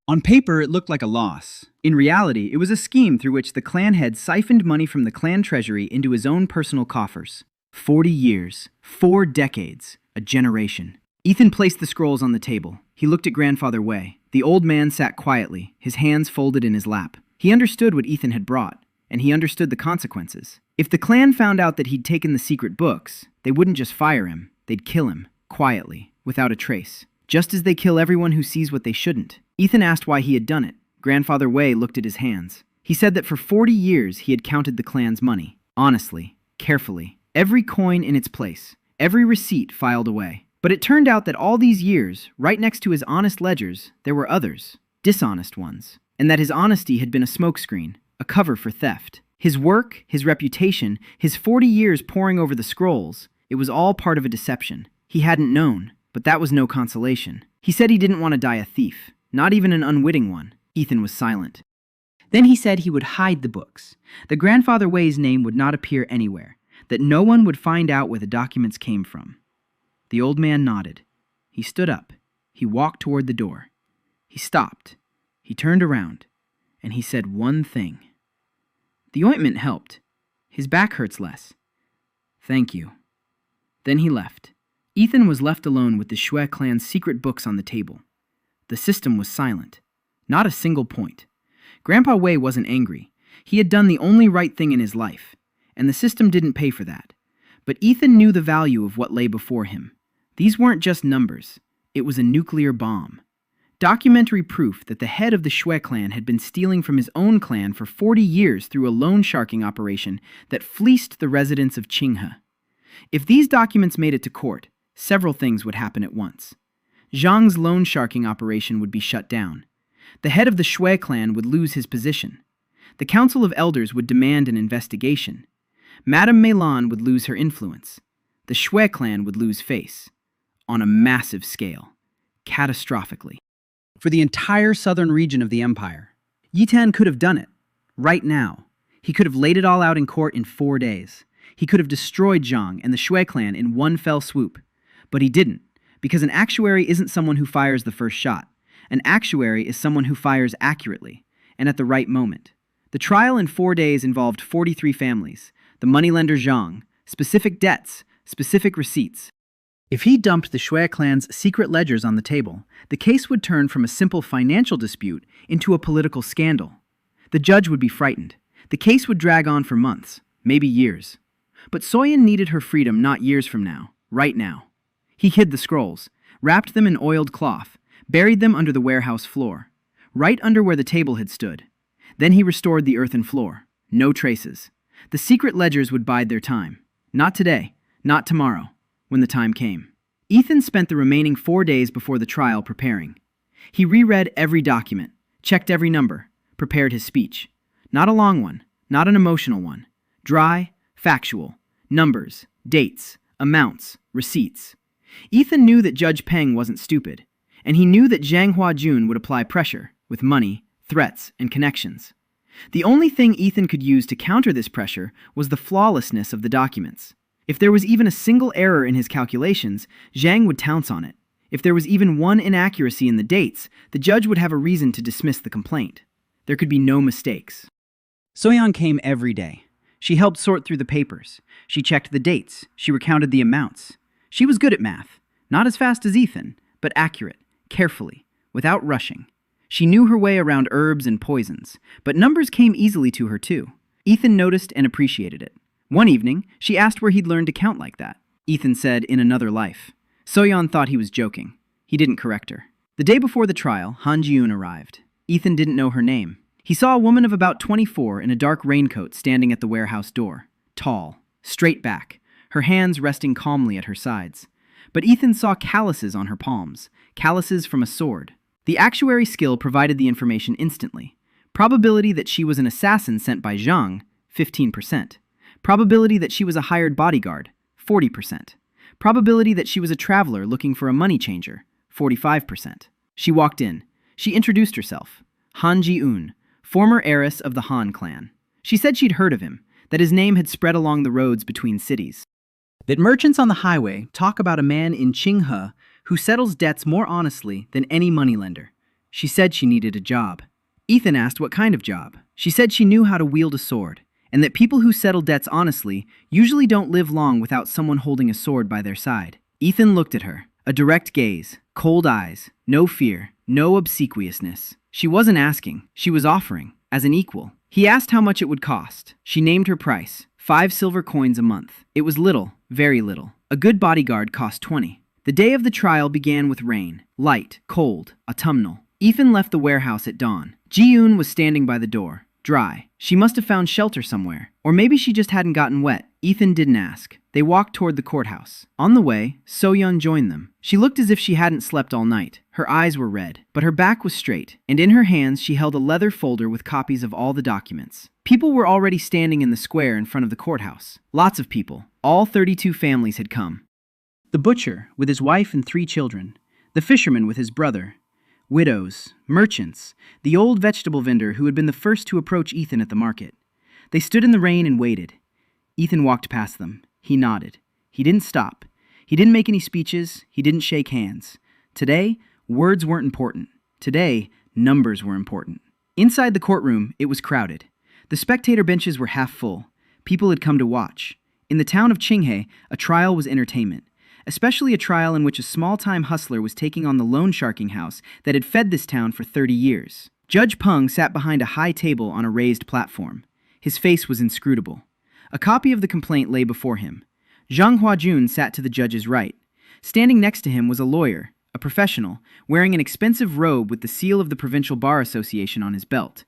On paper, it looked like a loss. In reality, it was a scheme through which the clan head siphoned money from the clan treasury into his own personal coffers. 40 years, 4 decades, a generation. Ethan placed the scrolls on the table. He looked at Grandfather Wei. The old man sat quietly, his hands folded in his lap. He understood what Ethan had brought, and he understood the consequences. If the clan found out that he'd taken the secret books, they wouldn't just fire him, they'd kill him, quietly, without a trace. Just as they kill everyone who sees what they shouldn't. Ethan asked why he had done it. Grandfather Wei looked at his hands. He said that for 40 years he had counted the clan's money. Honestly, carefully. Every coin in its place. Every receipt filed away. But it turned out that all these years, right next to his honest ledgers, there were others. Dishonest ones. And that his honesty had been a smokescreen. A cover for theft. His work, his reputation, his 40 years poring over the scrolls, it was all part of a deception. He hadn't known, but that was no consolation. He said he didn't want to die a thief, not even an unwitting one. Ethan was silent. Then he said he would hide the books. That Grandfather Wei's name would not appear anywhere, that no one would find out where the documents came from. The old man nodded. He stood up. He walked toward the door. He stopped. He turned around, and he said one thing. The ointment helped. His back hurts less. Thank you. Then he left. Ethan was left alone with the Shui clan's secret books on the table. The system was silent. Not a single point. Grandpa Wei wasn't angry. He had done the only right thing in his life, and the system didn't pay for that. But Ethan knew the value of what lay before him. These weren't just numbers. It was a nuclear bomb. Documentary proof that the head of the Shui clan had been stealing from his own clan for 40 years through a loan sharking operation that fleeced the residents of Qinghe. If these documents made it to court, several things would happen at once. Zhang's loan sharking operation would be shut down. The head of the Shui clan would lose his position. The Council of Elders would demand an investigation. Madame Melan would lose her influence. The Shui clan would lose face. On a massive scale. Catastrophically. For the entire southern region of the empire. Yitan could have done it. Right now. He could have laid it all out in court in 4 days. He could have destroyed Zhang and the Shui clan in one fell swoop. But he didn't, because an actuary isn't someone who fires the first shot. An actuary is someone who fires accurately, and at the right moment. The trial in 4 days involved 43 families, the moneylender Zhang, specific debts, specific receipts. If he dumped the Shui clan's secret ledgers on the table, the case would turn from a simple financial dispute into a political scandal. The judge would be frightened. The case would drag on for months, maybe years. But Soyan needed her freedom not years from now, right now. He hid the scrolls, wrapped them in oiled cloth, buried them under the warehouse floor, right under where the table had stood. Then he restored the earthen floor. No traces. The secret ledgers would bide their time. Not today, not tomorrow, when the time came. Ethan spent the remaining 4 days before the trial preparing. He reread every document, checked every number, prepared his speech. Not a long one, not an emotional one. Dry, factual, numbers, dates, amounts, receipts. Ethan knew that Judge Peng wasn't stupid, and he knew that Zhang Huajun would apply pressure, with money, threats, and connections. The only thing Ethan could use to counter this pressure was the flawlessness of the documents. If there was even a single error in his calculations, Zhang would pounce on it. If there was even one inaccuracy in the dates, the judge would have a reason to dismiss the complaint. There could be no mistakes. Soyan came every day. She helped sort through the papers. She checked the dates. She recounted the amounts. She was good at math. Not as fast as Ethan, but accurate, carefully, without rushing. She knew her way around herbs and poisons, but numbers came easily to her too. Ethan noticed and appreciated it. One evening, she asked where he'd learned to count like that. Ethan said, in another life. Soyan thought he was joking. He didn't correct her. The day before the trial, Han Jiun arrived. Ethan didn't know her name. He saw a woman of about 24 in a dark raincoat standing at the warehouse door. Tall, straight back, her hands resting calmly at her sides. But Ethan saw calluses on her palms, calluses from a sword. The actuary skill provided the information instantly. Probability that she was an assassin sent by Zhang, 15%. Probability that she was a hired bodyguard, 40%. Probability that she was a traveler looking for a money changer, 45%. She walked in. She introduced herself. Han Ji-un, former heiress of the Han clan. She said she'd heard of him, that his name had spread along the roads between cities. That merchants on the highway talk about a man in Qinghe who settles debts more honestly than any moneylender. She said she needed a job. Ethan asked what kind of job. She said she knew how to wield a sword, and that people who settle debts honestly usually don't live long without someone holding a sword by their side. Ethan looked at her. A direct gaze, cold eyes, no fear, no obsequiousness. She wasn't asking, she was offering, as an equal. He asked how much it would cost. She named her price, 5 silver coins a month. It was little, very little. A good bodyguard cost 20. The day of the trial began with rain, light, cold, autumnal. Ethan left the warehouse at dawn. Ji-un was standing by the door, dry. She must have found shelter somewhere. Or maybe she just hadn't gotten wet. Ethan didn't ask. They walked toward the courthouse. On the way, So-yeon joined them. She looked as if she hadn't slept all night. Her eyes were red, but her back was straight, and in her hands she held a leather folder with copies of all the documents. People were already standing in the square in front of the courthouse. Lots of people. All 32 families had come. The butcher, with his wife and 3 children. The fisherman with his brother. Widows, merchants, the old vegetable vendor who had been the first to approach Ethan at the market. They stood in the rain and waited. Ethan walked past them. He nodded. He didn't stop. He didn't make any speeches. He didn't shake hands. Today, words weren't important. Today, numbers were important. Inside the courtroom, it was crowded. The spectator benches were half full. People had come to watch. In the town of Qinghe, a trial was entertainment, especially a trial in which a small-time hustler was taking on the loan sharking house that had fed this town for 30 years. Judge Peng sat behind a high table on a raised platform. His face was inscrutable. A copy of the complaint lay before him. Zhang Huajun sat to the judge's right. Standing next to him was a lawyer, a professional, wearing an expensive robe with the seal of the Provincial Bar Association on his belt.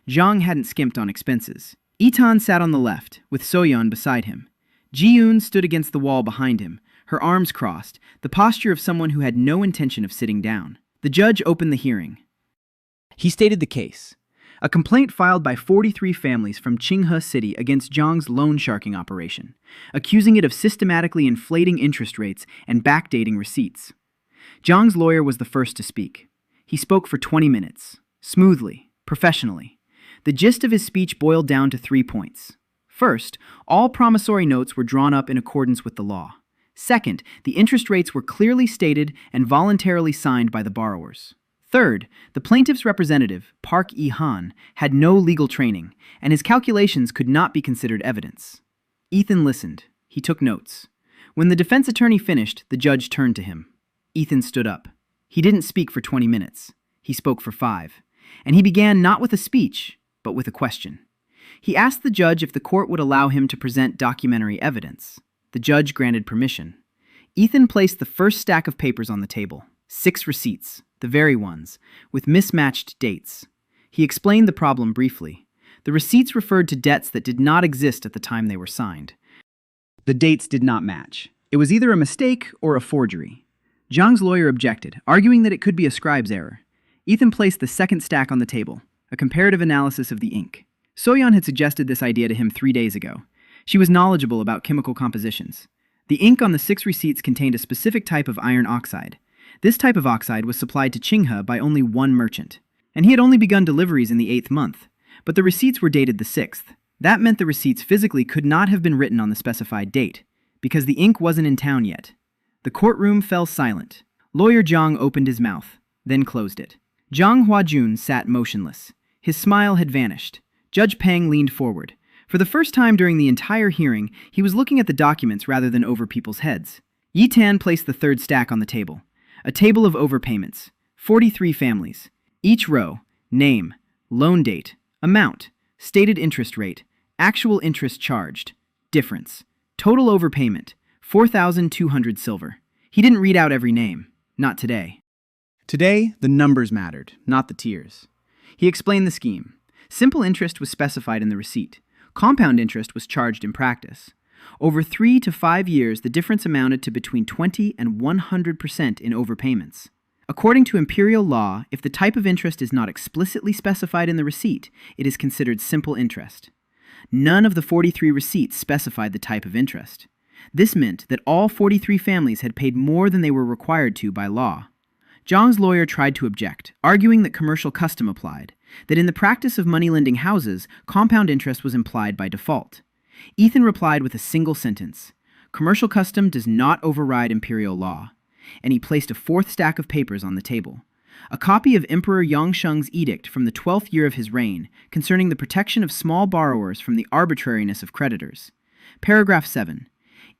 Zhang hadn't skimped on expenses. Itan sat on the left, with So-yeon beside him. Ji-un stood against the wall behind him, her arms crossed, the posture of someone who had no intention of sitting down. The judge opened the hearing. He stated the case. A complaint filed by 43 families from Qinghe City against Zhang's loan sharking operation, accusing it of systematically inflating interest rates and backdating receipts. Zhang's lawyer was the first to speak. He spoke for 20 minutes, smoothly, professionally. The gist of his speech boiled down to 3 points. First, all promissory notes were drawn up in accordance with the law. Second, the interest rates were clearly stated and voluntarily signed by the borrowers. Third, the plaintiff's representative, Park E-han, had no legal training, and his calculations could not be considered evidence. Ethan listened. He took notes. When the defense attorney finished, the judge turned to him. Ethan stood up. He didn't speak for 20 minutes. He spoke for 5. And he began not with a speech, but with a question. He asked the judge if the court would allow him to present documentary evidence. The judge granted permission. Ethan placed the first stack of papers on the table. 6 receipts, the very ones, with mismatched dates. He explained the problem briefly. The receipts referred to debts that did not exist at the time they were signed. The dates did not match. It was either a mistake or a forgery. Zhang's lawyer objected, arguing that it could be a scribe's error. Ethan placed the second stack on the table, a comparative analysis of the ink. So-yeon had suggested this idea to him 3 days ago. She was knowledgeable about chemical compositions. The ink on the 6 receipts contained a specific type of iron oxide. This type of oxide was supplied to Qinghe by only one merchant, and he had only begun deliveries in the 8th month, but the receipts were dated the 6th. That meant the receipts physically could not have been written on the specified date, because the ink wasn't in town yet. The courtroom fell silent. Lawyer Zhang opened his mouth, then closed it. Zhang Huajun sat motionless. His smile had vanished. Judge Peng leaned forward. For the first time during the entire hearing, he was looking at the documents rather than over people's heads. Yitan placed the 3rd stack on the table. A table of overpayments. 43 families. Each row, name, loan date, amount, stated interest rate, actual interest charged, difference. Total overpayment, 4,200 silver. He didn't read out every name. Not today. Today, the numbers mattered, not the tiers. He explained the scheme. Simple interest was specified in the receipt. Compound interest was charged in practice. Over 3 to 5 years, the difference amounted to between 20 and 100% in overpayments. According to imperial law, if the type of interest is not explicitly specified in the receipt, it is considered simple interest. None of the 43 receipts specified the type of interest. This meant that all 43 families had paid more than they were required to by law. Zhang's lawyer tried to object, arguing that commercial custom applied, that in the practice of money-lending houses, compound interest was implied by default. Ethan replied with a single sentence: "Commercial custom does not override imperial law," and he placed a fourth stack of papers on the table. A copy of Emperor Yongsheng's edict from the 12th year of his reign concerning the protection of small borrowers from the arbitrariness of creditors. Paragraph 7.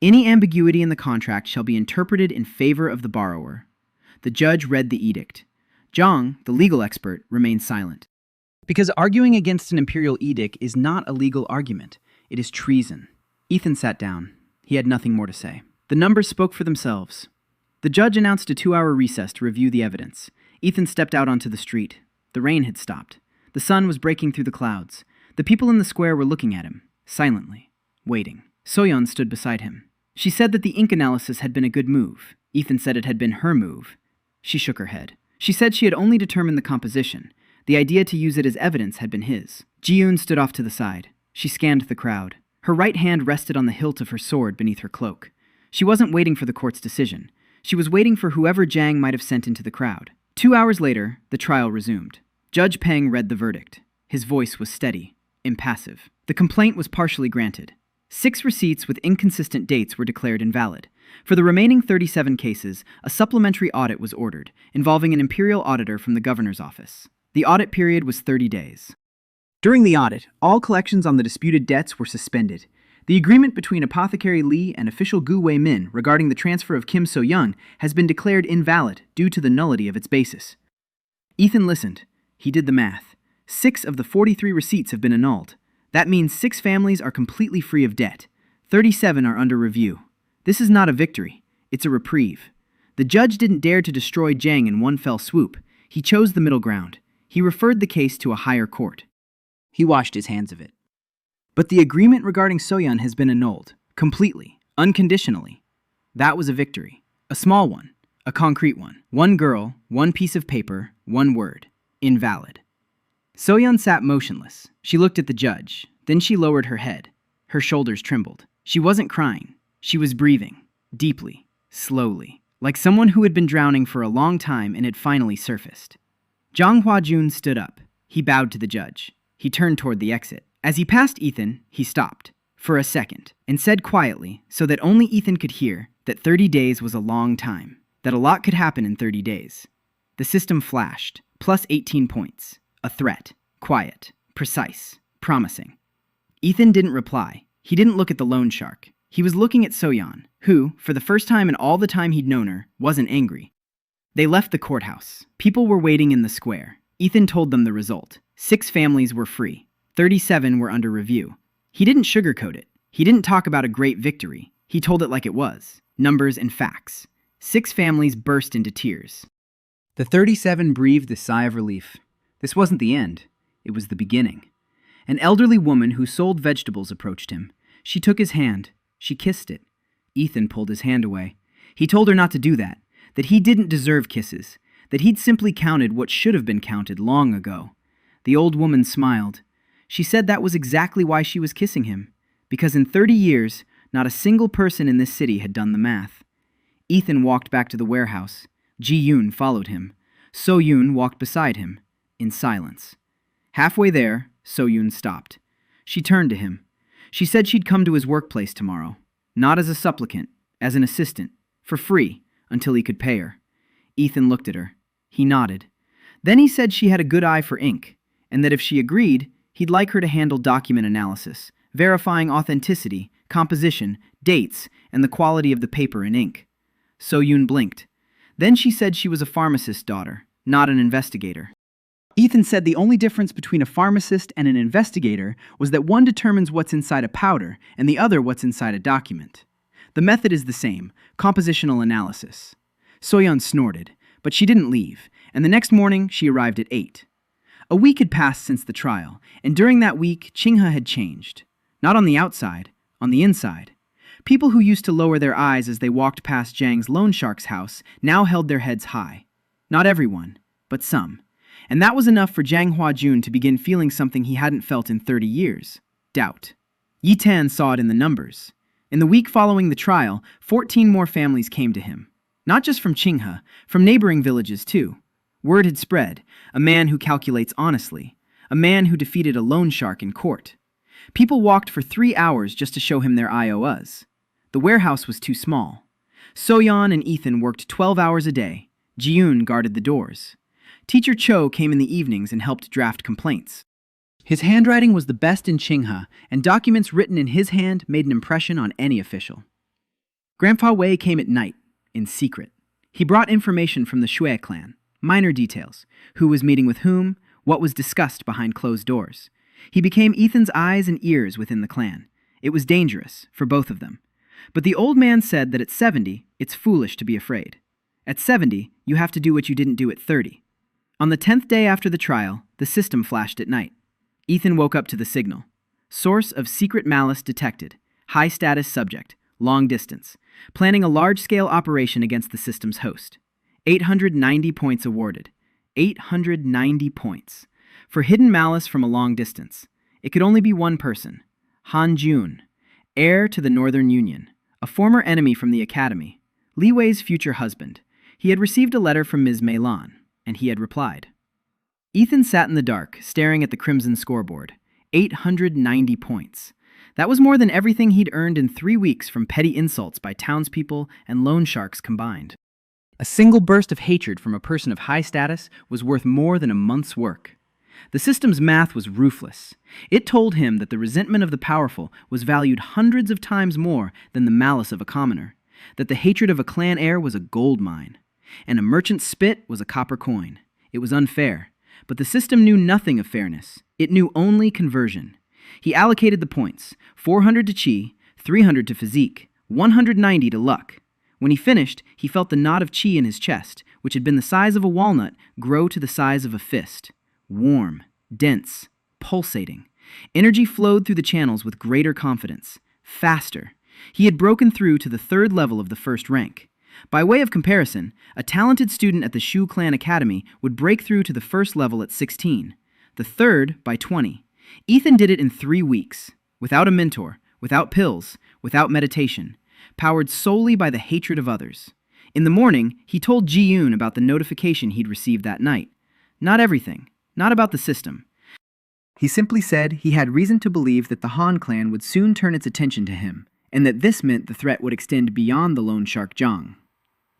Any ambiguity in the contract shall be interpreted in favor of the borrower. The judge read the edict. Zhang, the legal expert, remained silent. Because arguing against an imperial edict is not a legal argument. It is treason. Ethan sat down. He had nothing more to say. The numbers spoke for themselves. The judge announced a 2-hour recess to review the evidence. Ethan stepped out onto the street. The rain had stopped. The sun was breaking through the clouds. The people in the square were looking at him, silently, waiting. Soyeon stood beside him. She said that the ink analysis had been a good move. Ethan said it had been her move. She shook her head. She said she had only determined the composition. The idea to use it as evidence had been his. Ji-yoon stood off to the side. She scanned the crowd. Her right hand rested on the hilt of her sword beneath her cloak. She wasn't waiting for the court's decision. She was waiting for whoever Zhang might have sent into the crowd. 2 hours later, the trial resumed. Judge Peng read the verdict. His voice was steady, impassive. The complaint was partially granted. 6 receipts with inconsistent dates were declared invalid. For the remaining 37 cases, a supplementary audit was ordered, involving an imperial auditor from the governor's office. The audit period was 30 days. During the audit, all collections on the disputed debts were suspended. The agreement between Apothecary Li and official Gu Wei-min regarding the transfer of Kim So-young has been declared invalid due to the nullity of its basis. Ethan listened. He did the math. 6 of the 43 receipts have been annulled. That means 6 families are completely free of debt. 37 are under review. This is not a victory. It's a reprieve. The judge didn't dare to destroy Zhang in one fell swoop. He chose the middle ground. He referred the case to a higher court. He washed his hands of it. But the agreement regarding Soyeon has been annulled, completely, unconditionally. That was a victory. A small one, a concrete one. 1 girl, 1 piece of paper, 1 word. Invalid. Soyeon sat motionless. She looked at the judge. Then she lowered her head. Her shoulders trembled. She wasn't crying. She was breathing, deeply, slowly, like someone who had been drowning for a long time and had finally surfaced. Zhang Huajun stood up. He bowed to the judge. He turned toward the exit. As he passed Ethan, he stopped, for a second, and said quietly, so that only Ethan could hear, that 30 days was a long time, that a lot could happen in 30 days. The system flashed, plus 18 points. A threat, quiet, precise, promising. Ethan didn't reply. He didn't look at the loan shark. He was looking at Soyeon, who, for the first time in all the time he'd known her, wasn't angry. They left the courthouse. People were waiting in the square. Ethan told them the result. 6 families were free. 37 were under review. He didn't sugarcoat it. He didn't talk about a great victory. He told it like it was. Numbers and facts. 6 families burst into tears. The 37 breathed a sigh of relief. This wasn't the end. It was the beginning. An elderly woman who sold vegetables approached him. She took his hand. She kissed it. Ethan pulled his hand away. He told her not to do that he didn't deserve kisses, that he'd simply counted what should have been counted long ago. The old woman smiled. She said that was exactly why she was kissing him, because in 30 years, not a single person in this city had done the math. Ethan walked back to the warehouse. Ji-yoon followed him. So-yoon walked beside him, in silence. Halfway there, So-yoon stopped. She turned to him. She said she'd come to his workplace tomorrow, not as a supplicant, as an assistant, for free, until he could pay her. Ethan looked at her. He nodded. Then he said she had a good eye for ink, and that if she agreed, he'd like her to handle document analysis, verifying authenticity, composition, dates, and the quality of the paper and ink. So-yoon blinked. Then she said she was a pharmacist's daughter, not an investigator. Ethan said the only difference between a pharmacist and an investigator was that one determines what's inside a powder and the other what's inside a document. The method is the same, compositional analysis. Soyeon snorted, but she didn't leave, and the next morning she arrived at 8. A week had passed since the trial, and during that week, Chingha had changed. Not on the outside, on the inside. People who used to lower their eyes as they walked past Zhang's loan shark's house now held their heads high. Not everyone, but some. And that was enough for Zhang Huajun to begin feeling something he hadn't felt in 30 years. Doubt. Yi Tan saw it in the numbers. In the week following the trial, 14 more families came to him. Not just from Qinghe, from neighboring villages too. Word had spread, a man who calculates honestly, a man who defeated a loan shark in court. People walked for 3 hours just to show him their IOUs. The warehouse was too small. Soyeon and Ethan worked 12 hours a day. Jiyoon guarded the doors. Teacher Cho came in the evenings and helped draft complaints. His handwriting was the best in Qinghe, and documents written in his hand made an impression on any official. Grandpa Wei came at night, in secret. He brought information from the Shui clan, minor details, who was meeting with whom, what was discussed behind closed doors. He became Ethan's eyes and ears within the clan. It was dangerous, for both of them. But the old man said that at 70, it's foolish to be afraid. At 70, you have to do what you didn't do at 30. On the 10th day after the trial, the system flashed at night. Ethan woke up to the signal. Source of secret malice detected. High-status subject. Long distance. Planning a large-scale operation against the system's host. 890 points awarded. 890 points. For hidden malice from a long distance. It could only be one person. Han Jun, heir to the Northern Union. A former enemy from the academy. Li Wei's future husband. He had received a letter from Ms. Meilan, and he had replied. Ethan sat in the dark, staring at the crimson scoreboard. 890 points. That was more than everything he'd earned in 3 weeks from petty insults by townspeople and loan sharks combined. A single burst of hatred from a person of high status was worth more than a month's work. The system's math was ruthless. It told him that the resentment of the powerful was valued hundreds of times more than the malice of a commoner, that the hatred of a clan heir was a gold mine, and a merchant's spit was a copper coin. It was unfair. But the system knew nothing of fairness. It knew only conversion. He allocated the points, 400 to chi, 300 to physique, 190 to luck. When he finished, he felt the knot of chi in his chest, which had been the size of a walnut, grow to the size of a fist. Warm, dense, pulsating. Energy flowed through the channels with greater confidence. Faster. He had broken through to the 3rd level of the first rank. By way of comparison, a talented student at the Shu Clan Academy would break through to the 1st level at 16, the 3rd by 20. Ethan did it in 3 weeks, without a mentor, without pills, without meditation, powered solely by the hatred of others. In the morning, he told Ji-yoon about the notification he'd received that night. Not everything, not about the system. He simply said he had reason to believe that the Han clan would soon turn its attention to him, and that this meant the threat would extend beyond the loan shark Zhang.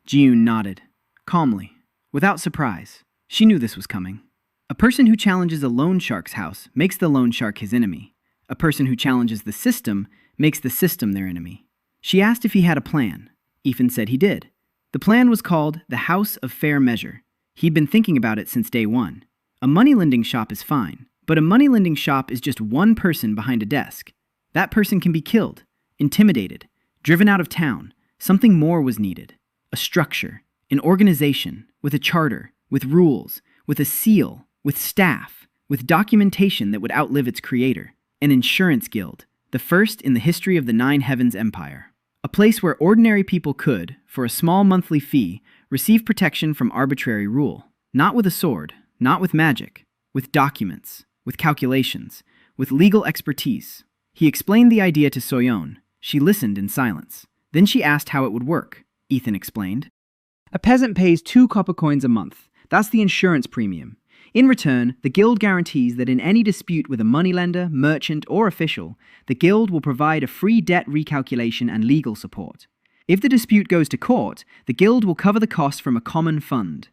Ji-yoon nodded, calmly, without surprise. She knew this was coming. A person who challenges a loan shark's house makes the loan shark his enemy. A person who challenges the system makes the system their enemy. She asked if he had a plan. Ethan said he did. The plan was called the House of Fair Measure. He'd been thinking about it since day one. A money-lending shop is fine, but a money-lending shop is just one person behind a desk. That person can be killed, intimidated, driven out of town. Something more was needed. A structure, an organization, with a charter, with rules, with a seal, with staff, with documentation that would outlive its creator. An insurance guild, the first in the history of the Nine Heavens Empire. A place where ordinary people could, for a small monthly fee, receive protection from arbitrary rule. Not with a sword, not with magic, with documents, with calculations, with legal expertise. He explained the idea to Soyeon. She listened in silence. Then she asked how it would work. Ethan explained. A peasant pays 2 copper coins a month. That's the insurance premium. In return, the guild guarantees that in any dispute with a moneylender, merchant, or official, the guild will provide a free debt recalculation and legal support. If the dispute goes to court, the guild will cover the cost from a common fund.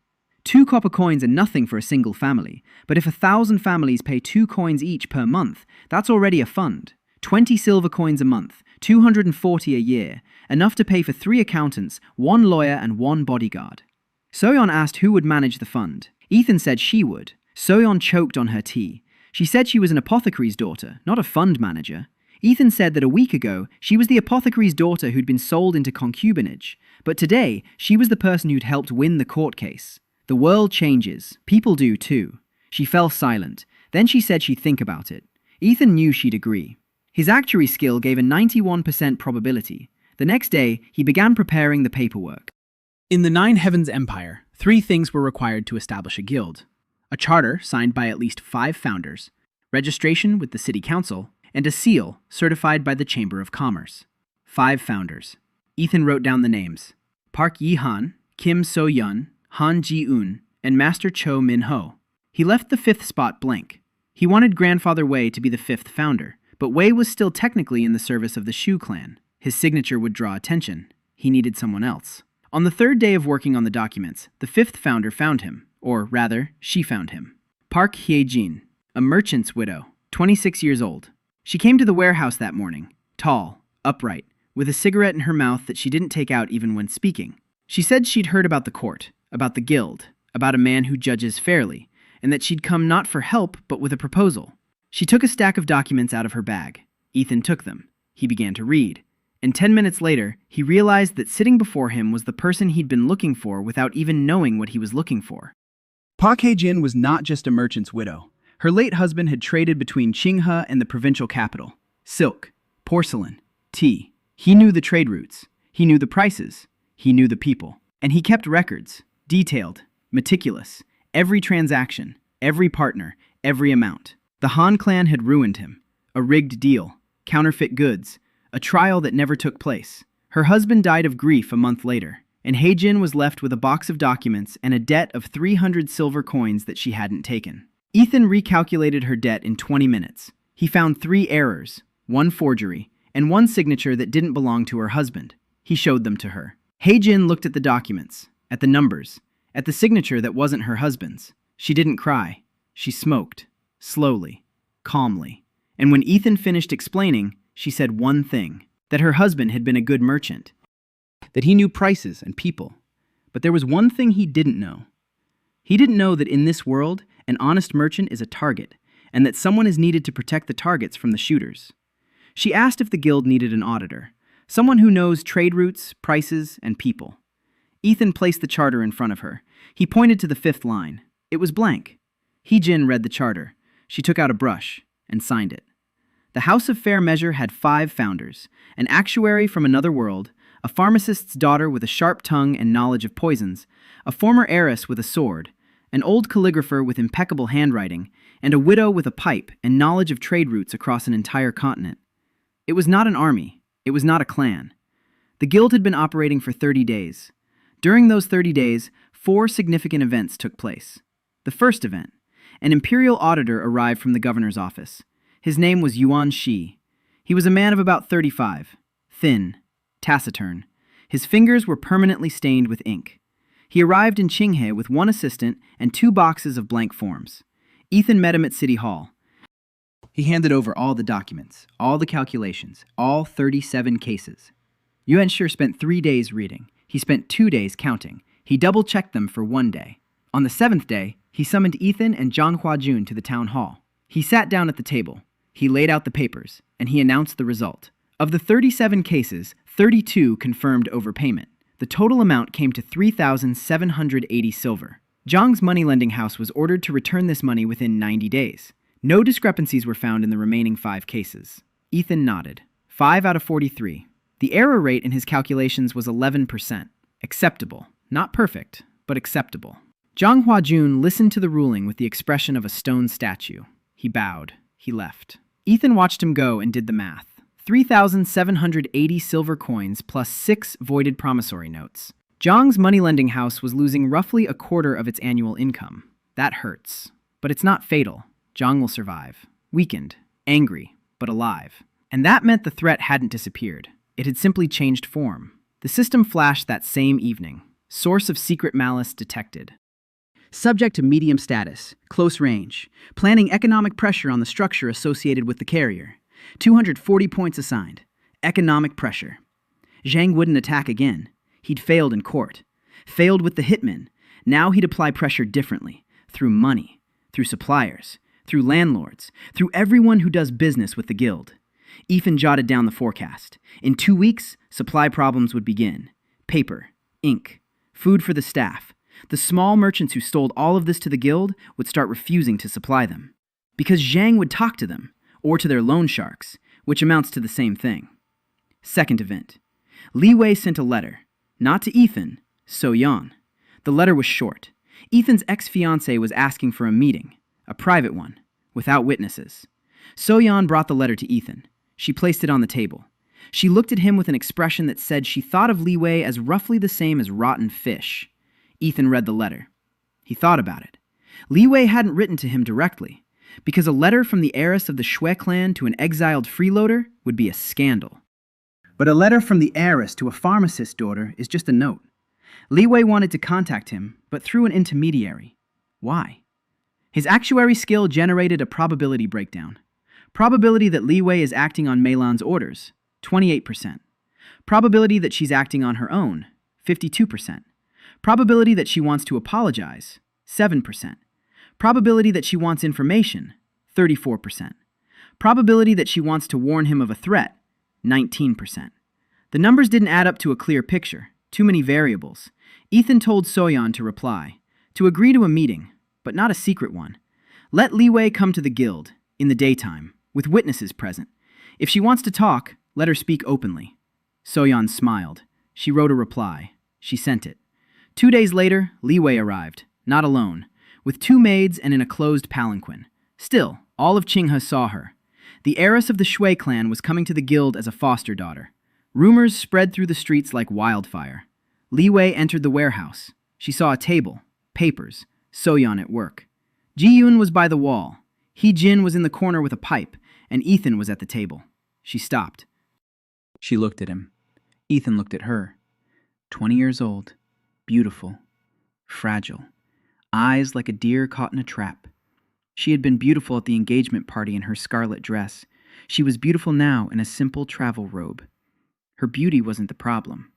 2 copper coins are nothing for a single family, but if 1,000 families pay 2 coins each per month, that's already a fund. 20 silver coins a month, 240 a year, enough to pay for 3 accountants, 1 lawyer, and 1 bodyguard. Soyeon asked who would manage the fund. Ethan said she would. Soyeon choked on her tea. She said she was an apothecary's daughter, not a fund manager. Ethan said that a week ago, she was the apothecary's daughter who'd been sold into concubinage, but today, she was the person who'd helped win the court case. The world changes. People do too. She fell silent. Then she said she'd think about it. Ethan knew she'd agree. His actuary skill gave a 91% probability. The next day, he began preparing the paperwork. In the Nine Heavens Empire, 3 things were required to establish a guild. A charter signed by at least 5 founders, registration with the city council, and a seal certified by the Chamber of Commerce. 5 founders. Ethan wrote down the names. Park Yi-han, Kim So-yeon, Han Ji-eun, and Master Cho Min-ho. He left the fifth spot blank. He wanted Grandfather Wei to be the fifth founder, but Wei was still technically in the service of the Shu clan. His signature would draw attention. He needed someone else. On the third day of working on the documents, the fifth founder found him, or rather, she found him. Park Hye-jin, a merchant's widow, 26 years old. She came to the warehouse that morning, tall, upright, with a cigarette in her mouth that she didn't take out even when speaking. She said she'd heard about the court, about the guild, about a man who judges fairly, and that she'd come not for help but with a proposal. She took a stack of documents out of her bag. Ethan took them. He began to read. And 10 minutes later, he realized that sitting before him was the person he'd been looking for without even knowing what he was looking for. Park Hye-jin was not just a merchant's widow. Her late husband had traded between Qinghe and the provincial capital. Silk, porcelain, tea. He knew the trade routes. He knew the prices. He knew the people. And he kept records, detailed, meticulous. Every transaction, every partner, every amount. The Han clan had ruined him. A rigged deal, counterfeit goods, a trial that never took place. Her husband died of grief a month later, and Hye-jin was left with a box of documents and a debt of 300 silver coins that she hadn't taken. Ethan recalculated her debt in 20 minutes. He found 3 errors, 1 forgery, and 1 signature that didn't belong to her husband. He showed them to her. Hye-jin looked at the documents, at the numbers, at the signature that wasn't her husband's. She didn't cry. She smoked, slowly, calmly. And when Ethan finished explaining, she said one thing, that her husband had been a good merchant, that he knew prices and people. But there was one thing he didn't know. He didn't know that in this world, an honest merchant is a target, and that someone is needed to protect the targets from the shooters. She asked if the guild needed an auditor, someone who knows trade routes, prices, and people. Ethan placed the charter in front of her. He pointed to the 5th line. It was blank. Hye-jin read the charter. She took out a brush and signed it. The House of Fair Measure had 5 founders, an actuary from another world, a pharmacist's daughter with a sharp tongue and knowledge of poisons, a former heiress with a sword, an old calligrapher with impeccable handwriting, and a widow with a pipe and knowledge of trade routes across an entire continent. It was not an army. It was not a clan. The guild had been operating for 30 days. During those 30 days, 4 significant events took place. The first event, an imperial auditor arrived from the governor's office. His name was Yuan Shi. He was a man of about 35, thin, taciturn. His fingers were permanently stained with ink. He arrived in Qinghe with 1 assistant and 2 boxes of blank forms. Ethan met him at City Hall. He handed over all the documents, all the calculations, all 37 cases. Yuan Shi spent 3 days reading. He spent 2 days counting. He double-checked them for 1 day. On the 7th day, he summoned Ethan and Zhang Huajun to the town hall. He sat down at the table. He laid out the papers, and he announced the result. Of the 37 cases, 32 confirmed overpayment. The total amount came to 3,780 silver. Zhang's money-lending house was ordered to return this money within 90 days. No discrepancies were found in the remaining 5 cases. Ethan nodded. 5 out of 43. The error rate in his calculations was 11%. Acceptable. Not perfect, but acceptable. Zhang Huajun listened to the ruling with the expression of a stone statue. He bowed. He left. Ethan watched him go and did the math. 3,780 silver coins plus 6 voided promissory notes. Zhang's money-lending house was losing roughly a quarter of its annual income. That hurts. But it's not fatal. Zhang will survive. Weakened, angry, but alive. And that meant the threat hadn't disappeared. It had simply changed form. The system flashed that same evening. Source of secret malice detected. Subject to medium status, close range, planning economic pressure on the structure associated with the carrier. 240 points assigned. Economic pressure. Zhang wouldn't attack again. He'd failed in court. Failed with the hitmen. Now he'd apply pressure differently. Through money. Through suppliers. Through landlords. Through everyone who does business with the guild. Ethan jotted down the forecast. In 2 weeks, supply problems would begin. Paper. Ink. Food for the staff. The small merchants who sold all of this to the guild would start refusing to supply them. Because Zhang would talk to them. Or to their loan sharks, which amounts to the same thing. Second event. Li Wei sent a letter. Not to Ethan, So-yeon. The letter was short. Ethan's ex-fiancée was asking for a meeting, a private one, without witnesses. So-yeon brought the letter to Ethan. She placed it on the table. She looked at him with an expression that said she thought of Li Wei as roughly the same as rotten fish. Ethan read the letter. He thought about it. Li Wei hadn't written to him directly, because a letter from the heiress of the Shui clan to an exiled freeloader would be a scandal. But a letter from the heiress to a pharmacist's daughter is just a note. Li Wei wanted to contact him, but through an intermediary. Why? His actuary skill generated a probability breakdown. Probability that Li Wei is acting on Meilan's orders, 28%. Probability that she's acting on her own, 52%. Probability that she wants to apologize, 7%. Probability that she wants information, 34%. Probability that she wants to warn him of a threat, 19%. The numbers didn't add up to a clear picture, too many variables. Ethan told Soyeon to reply, to agree to a meeting, but not a secret one. Let Li Wei come to the guild, in the daytime, with witnesses present. If she wants to talk, let her speak openly. Soyeon smiled. She wrote a reply. She sent it. 2 days later, Li Wei arrived, not alone, with 2 maids and in a closed palanquin. Still, all of Qinghe saw her. The heiress of the Shui clan was coming to the guild as a foster daughter. Rumors spread through the streets like wildfire. Li Wei entered the warehouse. She saw a table, papers, Soyeon at work. Ji-yoon was by the wall. Hee-jin was in the corner with a pipe, and Ethan was at the table. She stopped. She looked at him. Ethan looked at her. 20 years old, beautiful, fragile, eyes like a deer caught in a trap. She had been beautiful at the engagement party in her scarlet dress. She was beautiful now in a simple travel robe. Her beauty wasn't the problem.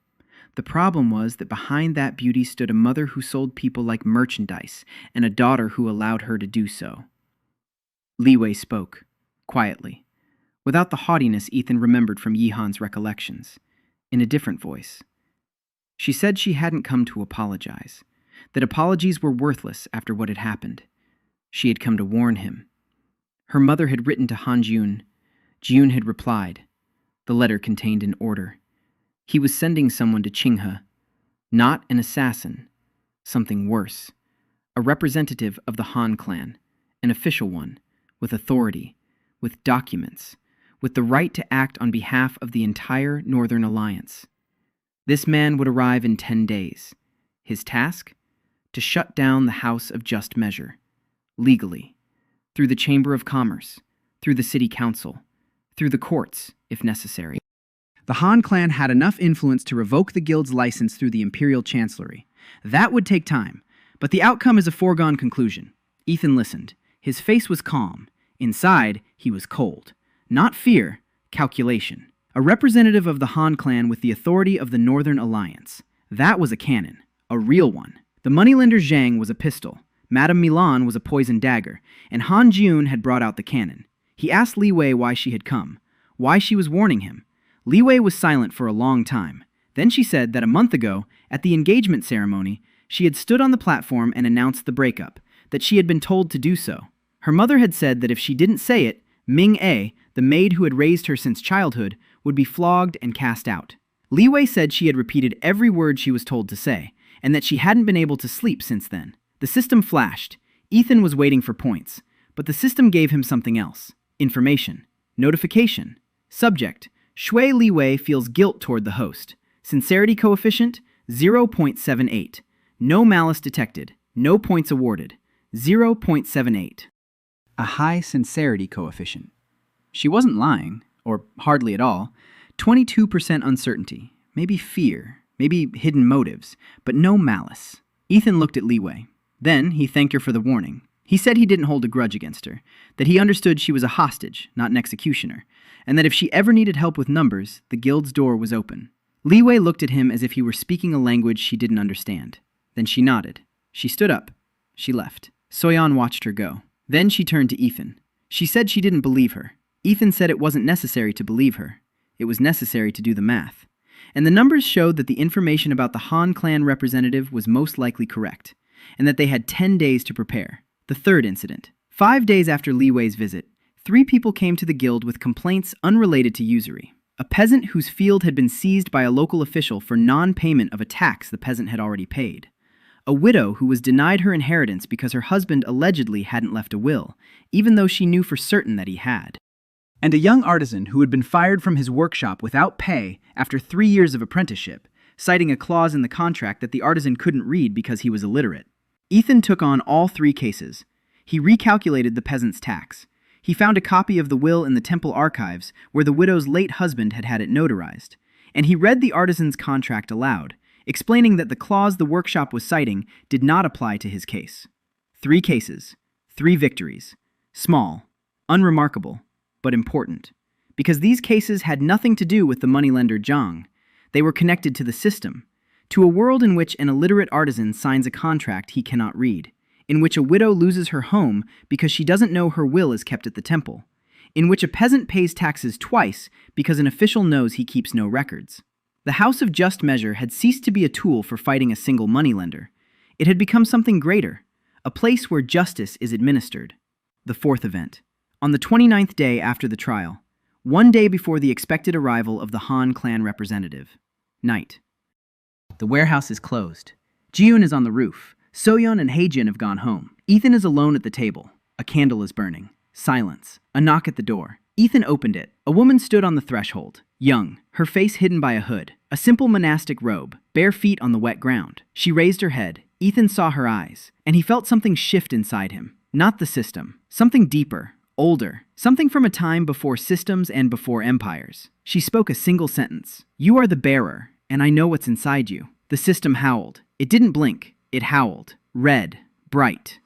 The problem was that behind that beauty stood a mother who sold people like merchandise and a daughter who allowed her to do so. Li Wei spoke, quietly, without the haughtiness Ethan remembered from Yihan's recollections, in a different voice. She said she hadn't come to apologize, that apologies were worthless after what had happened. She had come to warn him. Her mother had written to Han Jun. Jun had replied. The letter contained an order. He was sending someone to Qinghe, not an assassin, something worse, a representative of the Han clan, an official one, with authority, with documents, with the right to act on behalf of the entire Northern Alliance. This man would arrive in 10 days. His task? To shut down the House of Just Measure, legally, through the Chamber of Commerce, through the City Council, through the courts, if necessary. The Han clan had enough influence to revoke the guild's license through the Imperial Chancellery. That would take time, but the outcome is a foregone conclusion. Ethan listened. His face was calm. Inside, he was cold. Not fear, calculation. A representative of the Han clan with the authority of the Northern Alliance. That was a cannon, a real one. The moneylender Zhang was a pistol, Madame Milan was a poison dagger, and Han Jun had brought out the cannon. He asked Li Wei why she had come, why she was warning him. Li Wei was silent for a long time. Then she said that a month ago, at the engagement ceremony, she had stood on the platform and announced the breakup, that she had been told to do so. Her mother had said that if she didn't say it, Ming-A, the maid who had raised her since childhood, would be flogged and cast out. Li Wei said she had repeated every word she was told to say, and that she hadn't been able to sleep since then. The system flashed. Ethan was waiting for points, but the system gave him something else. Information. Notification. Subject. Shui Li Wei feels guilt toward the host. Sincerity coefficient, 0.78. No malice detected. No points awarded. 0.78. A high sincerity coefficient. She wasn't lying, or hardly at all. 22% uncertainty. Maybe fear. Maybe hidden motives. But no malice. Ethan looked at Li Wei. Then he thanked her for the warning. He said he didn't hold a grudge against her, that he understood she was a hostage, not an executioner, and that if she ever needed help with numbers, the guild's door was open. Li Wei looked at him as if he were speaking a language she didn't understand. Then she nodded. She stood up. She left. Soyeon watched her go. Then she turned to Ethan. She said she didn't believe her. Ethan said it wasn't necessary to believe her. It was necessary to do the math. And the numbers showed that the information about the Han clan representative was most likely correct, and that they had 10 days to prepare. The third incident. 5 days after Li Wei's visit, 3 people came to the guild with complaints unrelated to usury. A peasant whose field had been seized by a local official for non-payment of a tax the peasant had already paid. A widow who was denied her inheritance because her husband allegedly hadn't left a will, even though she knew for certain that he had. and a young artisan who had been fired from his workshop without pay after 3 years of apprenticeship, citing a clause in the contract that the artisan couldn't read because he was illiterate. Ethan took on all 3 cases. He recalculated the peasant's tax. He found a copy of the will in the temple archives where the widow's late husband had had it notarized, and he read the artisan's contract aloud, explaining that the clause the workshop was citing did not apply to his case. 3 cases, 3 victories. Small, unremarkable, but important. Because these cases had nothing to do with the moneylender Zhang. They were connected to the system, to a world in which an illiterate artisan signs a contract he cannot read, in which a widow loses her home because she doesn't know her will is kept at the temple, in which a peasant pays taxes twice because an official knows he keeps no records. The House of Just Measure had ceased to be a tool for fighting a single moneylender. It had become something greater, a place where justice is administered. The 4th event. On the 29th day after the trial, 1 day before the expected arrival of the Han clan representative. Night. The warehouse is closed. Jiyoon is on the roof. Soyeon and Haejin have gone home. Ethan is alone at the table. A candle is burning. Silence. A knock at the door. Ethan opened it. A woman stood on the threshold. Young, her face hidden by a hood. A simple monastic robe, bare feet on the wet ground. She raised her head. Ethan saw her eyes, and he felt something shift inside him. Not the system. Something deeper, older. Something from a time before systems and before empires. She spoke a single sentence. "You are the bearer, and I know what's inside you." The system howled. It didn't blink. It howled. Red. Bright.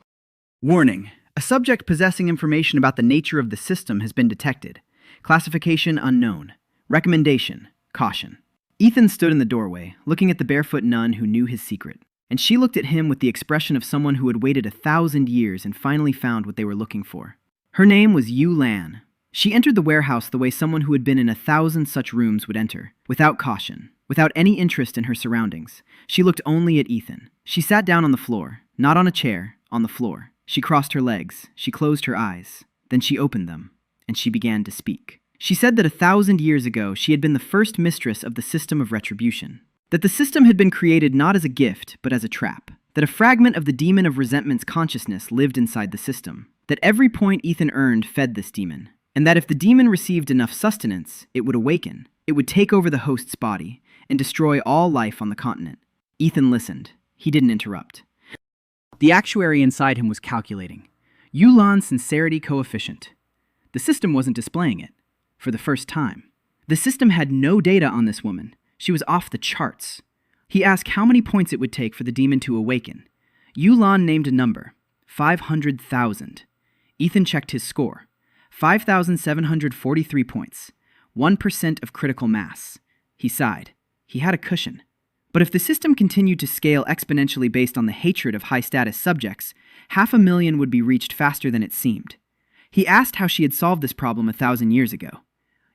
Warning. A subject possessing information about the nature of the system has been detected. Classification unknown. Recommendation. Caution. Ethan stood in the doorway, looking at the barefoot nun who knew his secret. And she looked at him with the expression of someone who had waited 1,000 years and finally found what they were looking for. Her name was Yu Lan. She entered the warehouse the way someone who had been in 1,000 such rooms would enter, without caution, without any interest in her surroundings. She looked only at Ethan. She sat down on the floor, not on a chair, on the floor. She crossed her legs, she closed her eyes, then she opened them, and she began to speak. She said that 1,000 years ago she had been the first mistress of the system of retribution. That the system had been created not as a gift, but as a trap. That a fragment of the demon of resentment's consciousness lived inside the system. That every point Ethan earned fed this demon. And that if the demon received enough sustenance, it would awaken. It would take over the host's body and destroy all life on the continent. Ethan listened. He didn't interrupt. The actuary inside him was calculating. Yulan's sincerity coefficient. The system wasn't displaying it. For the first time. The system had no data on this woman. She was off the charts. He asked how many points it would take for the demon to awaken. Yulan named a number. 500,000. Ethan checked his score. 5,743 points. 1% of critical mass. He sighed. He had a cushion. But if the system continued to scale exponentially based on the hatred of high-status subjects, 500,000 would be reached faster than it seemed. He asked how she had solved this problem 1,000 years ago.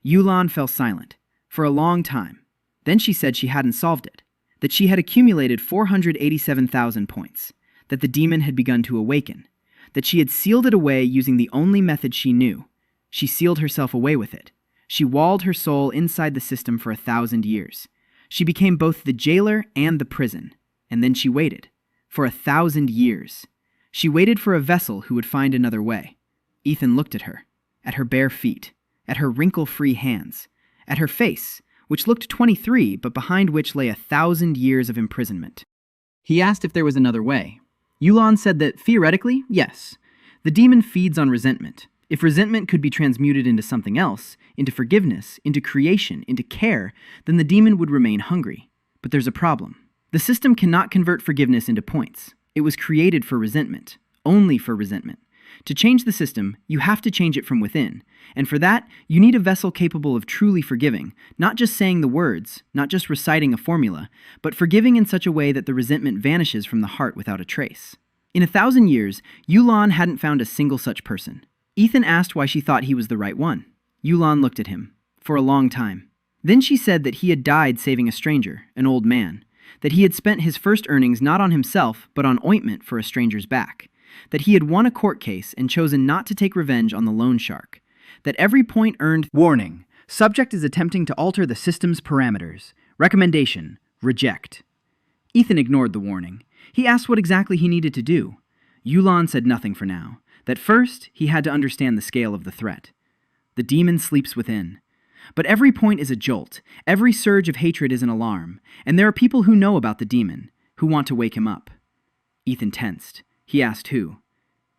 Yulan fell silent. For a long time. Then she said she hadn't solved it. That she had accumulated 487,000 points. That the demon had begun to awaken. That she had sealed it away using the only method she knew. She sealed herself away with it. She walled her soul inside the system for 1,000 years. She became both the jailer and the prison. And then she waited. For 1,000 years. She waited for a vessel who would find another way. Ethan looked at her. At her bare feet. At her wrinkle-free hands. At her face, which looked 23, but behind which lay 1,000 years of imprisonment. He asked if there was another way. Yulan said that, theoretically, yes. The demon feeds on resentment. If resentment could be transmuted into something else, into forgiveness, into creation, into care, then the demon would remain hungry. But there's a problem. The system cannot convert forgiveness into points. It was created for resentment, only for resentment. To change the system, you have to change it from within. And for that, you need a vessel capable of truly forgiving, not just saying the words, not just reciting a formula, but forgiving in such a way that the resentment vanishes from the heart without a trace. In 1,000 years, Yulan hadn't found a single such person. Ethan asked why she thought he was the right one. Yulan looked at him. For a long time. Then she said that he had died saving a stranger, an old man. That he had spent his first earnings not on himself, but on ointment for a stranger's back. That he had won a court case and chosen not to take revenge on the loan shark. That every point earned... Warning. Subject is attempting to alter the system's parameters. Recommendation. Reject. Ethan ignored the warning. He asked what exactly he needed to do. Yulan said nothing for now. That first, he had to understand the scale of the threat. The demon sleeps within. But every point is a jolt, every surge of hatred is an alarm, and there are people who know about the demon, who want to wake him up. Ethan tensed. He asked who.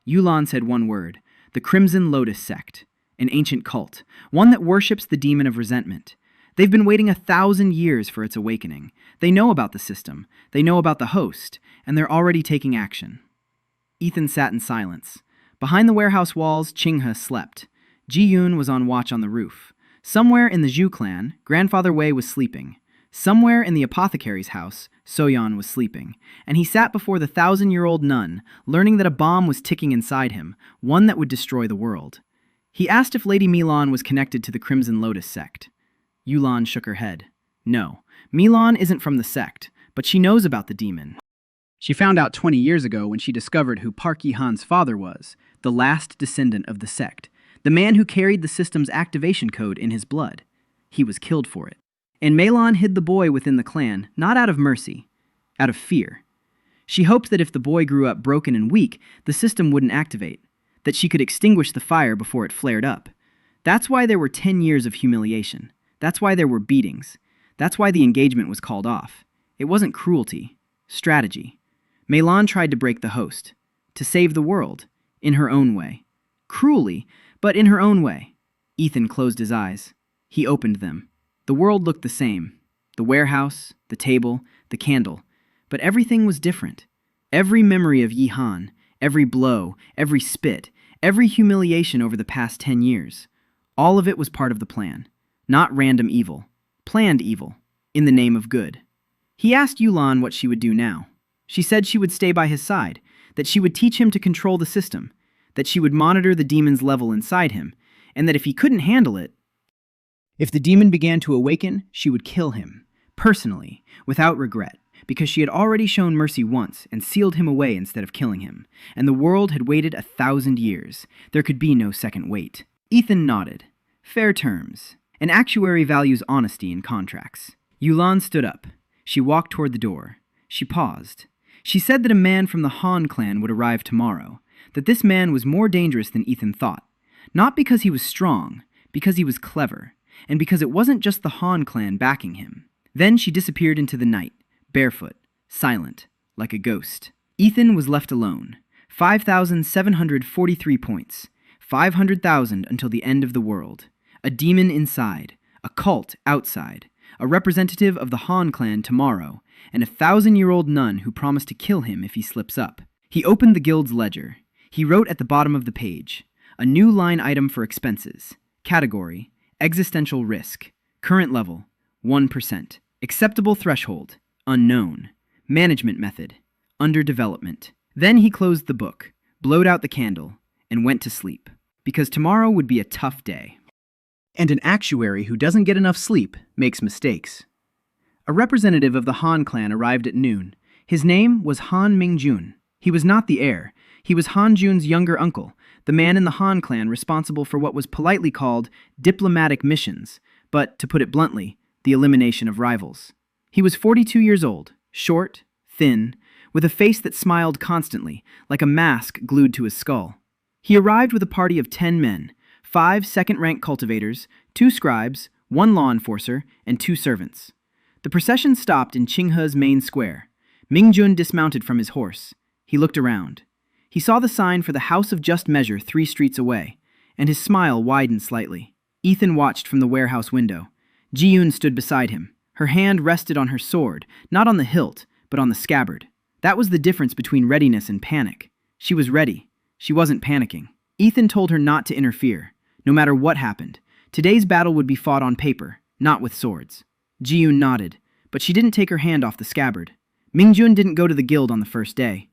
Yulan said one word, the Crimson Lotus Sect, an ancient cult, one that worships the demon of resentment. They've been waiting 1,000 years for its awakening. They know about the system, they know about the host, and they're already taking action. Ethan sat in silence. Behind the warehouse walls, Chinghe slept. Ji-yoon was on watch on the roof. Somewhere in the Zhu clan, Grandfather Wei was sleeping. Somewhere in the apothecary's house, Soyeon was sleeping, and he sat before the 1,000-year-old nun, learning that a bomb was ticking inside him, one that would destroy the world. He asked if Lady Milan was connected to the Crimson Lotus sect. Yulan shook her head. No, Milan isn't from the sect, but she knows about the demon. She found out 20 years ago when she discovered who Park Yi-han's father was, the last descendant of the sect, the man who carried the system's activation code in his blood. He was killed for it. And Milan hid the boy within the clan, not out of mercy, out of fear. She hoped that if the boy grew up broken and weak, the system wouldn't activate, that she could extinguish the fire before it flared up. That's why there were 10 years of humiliation. That's why there were beatings. That's why the engagement was called off. It wasn't cruelty, strategy. Milan tried to break the host, to save the world, in her own way. Cruelly, but in her own way. Ethan closed his eyes. He opened them. The world looked the same. The warehouse, the table, the candle. But everything was different. Every memory of Yi-han, every blow, every spit, every humiliation over the past 10 years. All of it was part of the plan. Not random evil. Planned evil. In the name of good. He asked Yulan what she would do now. She said she would stay by his side, that she would teach him to control the system, that she would monitor the demon's level inside him, and that if he couldn't handle it, if the demon began to awaken, she would kill him, personally, without regret, because she had already shown mercy once and sealed him away instead of killing him, and the world had waited 1,000 years. There could be no second wait. Ethan nodded. Fair terms. An actuary values honesty in contracts. Yulan stood up. She walked toward the door. She paused. She said that a man from the Han clan would arrive tomorrow, that this man was more dangerous than Ethan thought. Not because he was strong, because he was clever, and because it wasn't just the Han clan backing him. Then she disappeared into the night, barefoot, silent, like a ghost. Ethan was left alone. 5,743 points. 500,000 until the end of the world. A demon inside, a cult outside, a representative of the Han clan tomorrow, and a 1,000-year-old nun who promised to kill him if he slips up. He opened the guild's ledger. He wrote at the bottom of the page, a new line item for expenses. Category, existential risk. Current level, 1%. Acceptable threshold, unknown. Management method, under development. Then he closed the book, blowed out the candle, and went to sleep. Because tomorrow would be a tough day. And an actuary who doesn't get enough sleep makes mistakes. A representative of the Han clan arrived at noon. His name was Han Mingjun. He was not the heir. He was Han Jun's younger uncle, the man in the Han clan responsible for what was politely called diplomatic missions, but, to put it bluntly, the elimination of rivals. He was 42 years old, short, thin, with a face that smiled constantly, like a mask glued to his skull. He arrived with a party of 10 men, 5 second-rank cultivators, 2 scribes, 1 law enforcer, and 2 servants. The procession stopped in Chinghe's main square. Mingjun dismounted from his horse. He looked around. He saw the sign for the House of Just Measure 3 streets away, and his smile widened slightly. Ethan watched from the warehouse window. Ji-yoon stood beside him. Her hand rested on her sword, not on the hilt, but on the scabbard. That was the difference between readiness and panic. She was ready. She wasn't panicking. Ethan told her not to interfere. No matter what happened, today's battle would be fought on paper, not with swords. Ji-yoon nodded, but she didn't take her hand off the scabbard. Mingjun didn't go to the guild on the first day.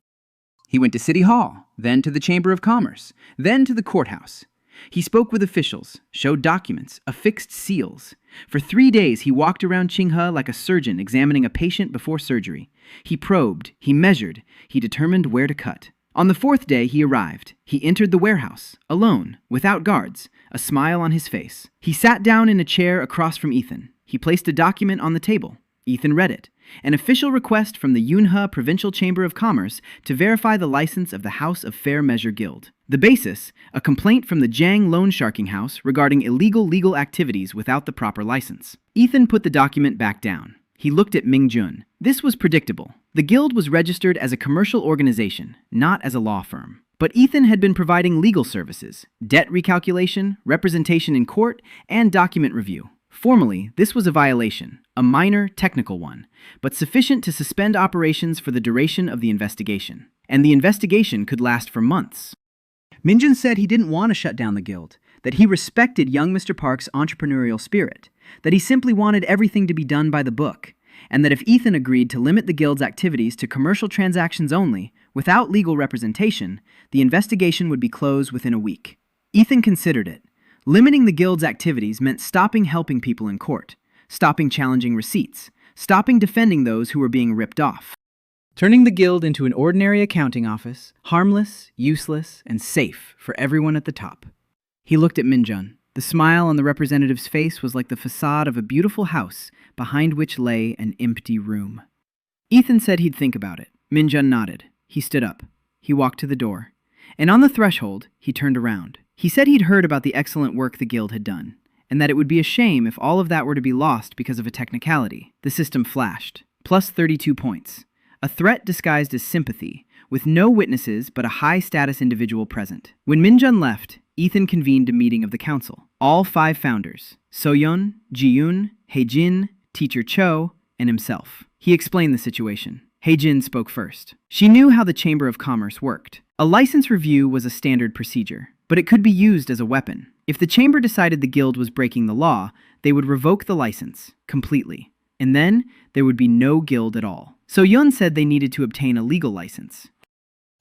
He went to City Hall, then to the Chamber of Commerce, then to the courthouse. He spoke with officials, showed documents, affixed seals. For 3 days he walked around Chinghe like a surgeon examining a patient before surgery. He probed, he measured, he determined where to cut. On the 4th day he arrived. He entered the warehouse, alone, without guards, a smile on his face. He sat down in a chair across from Ethan. He placed a document on the table. Ethan read it. an official request from the Yunhe Provincial Chamber of Commerce to verify the license of the House of Fair Measure Guild. The basis, a complaint from the Jiang Loan Sharking House regarding illegal legal activities without the proper license. Ethan put the document back down. He looked at Mingjun. This was predictable. The guild was registered as a commercial organization, not as a law firm. But Ethan had been providing legal services, debt recalculation, representation in court, and document review. Formally, this was a violation, a minor, technical one, but sufficient to suspend operations for the duration of the investigation. And the investigation could last for months. Minjun said he didn't want to shut down the guild, that he respected young Mr. Park's entrepreneurial spirit, that he simply wanted everything to be done by the book, and that if Ethan agreed to limit the guild's activities to commercial transactions only, without legal representation, the investigation would be closed within a week. Ethan considered it. Limiting the guild's activities meant stopping helping people in court, stopping challenging receipts, stopping defending those who were being ripped off. Turning the guild into an ordinary accounting office, harmless, useless, and safe for everyone at the top. He looked at Minjun. The smile on the representative's face was like the facade of a beautiful house behind which lay an empty room. Ethan said he'd think about it. Minjun nodded. He stood up. He walked to the door. And on the threshold, he turned around. He said he'd heard about the excellent work the guild had done, and that it would be a shame if all of that were to be lost because of a technicality. The system flashed. Plus 32 points. A threat disguised as sympathy, with no witnesses but a high-status individual present. When Minjun left, Ethan convened a meeting of the council. All 5 founders, Soyeon, Ji-yoon, Hae-jin, Teacher Cho, and himself. He explained the situation. Hae-jin spoke first. She knew how the Chamber of Commerce worked. A license review was a standard procedure, but it could be used as a weapon. If the chamber decided the guild was breaking the law, they would revoke the license completely. And then there would be no guild at all. Soyeon said they needed to obtain a legal license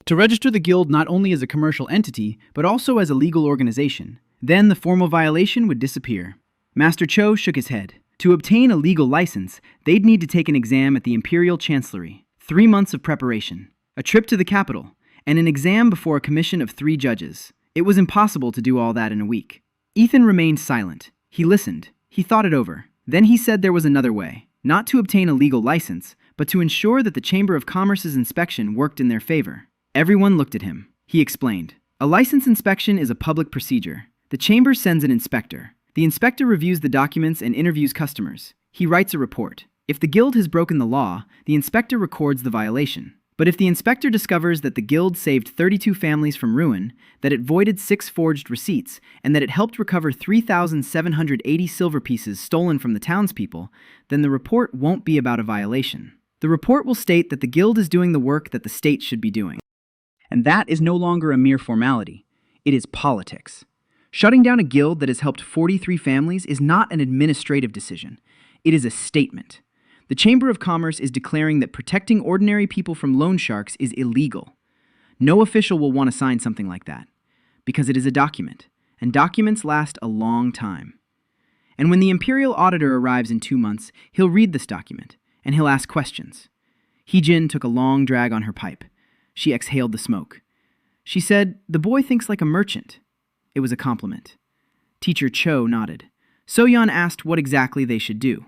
to register the guild not only as a commercial entity, but also as a legal organization. Then the formal violation would disappear. Master Cho shook his head. To obtain a legal license, they'd need to take an exam at the Imperial Chancellery, 3 months of preparation, a trip to the capital, and an exam before a commission of 3 judges. It was impossible to do all that in a week. Ethan remained silent. He listened. He thought it over. Then he said there was another way, not to obtain a legal license, but to ensure that the Chamber of Commerce's inspection worked in their favor. Everyone looked at him. He explained. A license inspection is a public procedure. The chamber sends an inspector. The inspector reviews the documents and interviews customers. He writes a report. If the guild has broken the law, the inspector records the violation. But if the inspector discovers that the guild saved 32 families from ruin, that it voided 6 forged receipts, and that it helped recover 3,780 silver pieces stolen from the townspeople, then the report won't be about a violation. The report will state that the guild is doing the work that the state should be doing. And that is no longer a mere formality. It is politics. Shutting down a guild that has helped 43 families is not an administrative decision. It is a statement. The Chamber of Commerce is declaring that protecting ordinary people from loan sharks is illegal. No official will want to sign something like that, because it is a document, and documents last a long time. And when the Imperial Auditor arrives in 2 months, he'll read this document, and he'll ask questions. Hee-jin took a long drag on her pipe. She exhaled the smoke. She said, "The boy thinks like a merchant." It was a compliment. Teacher Cho nodded. Soyeon asked what exactly they should do.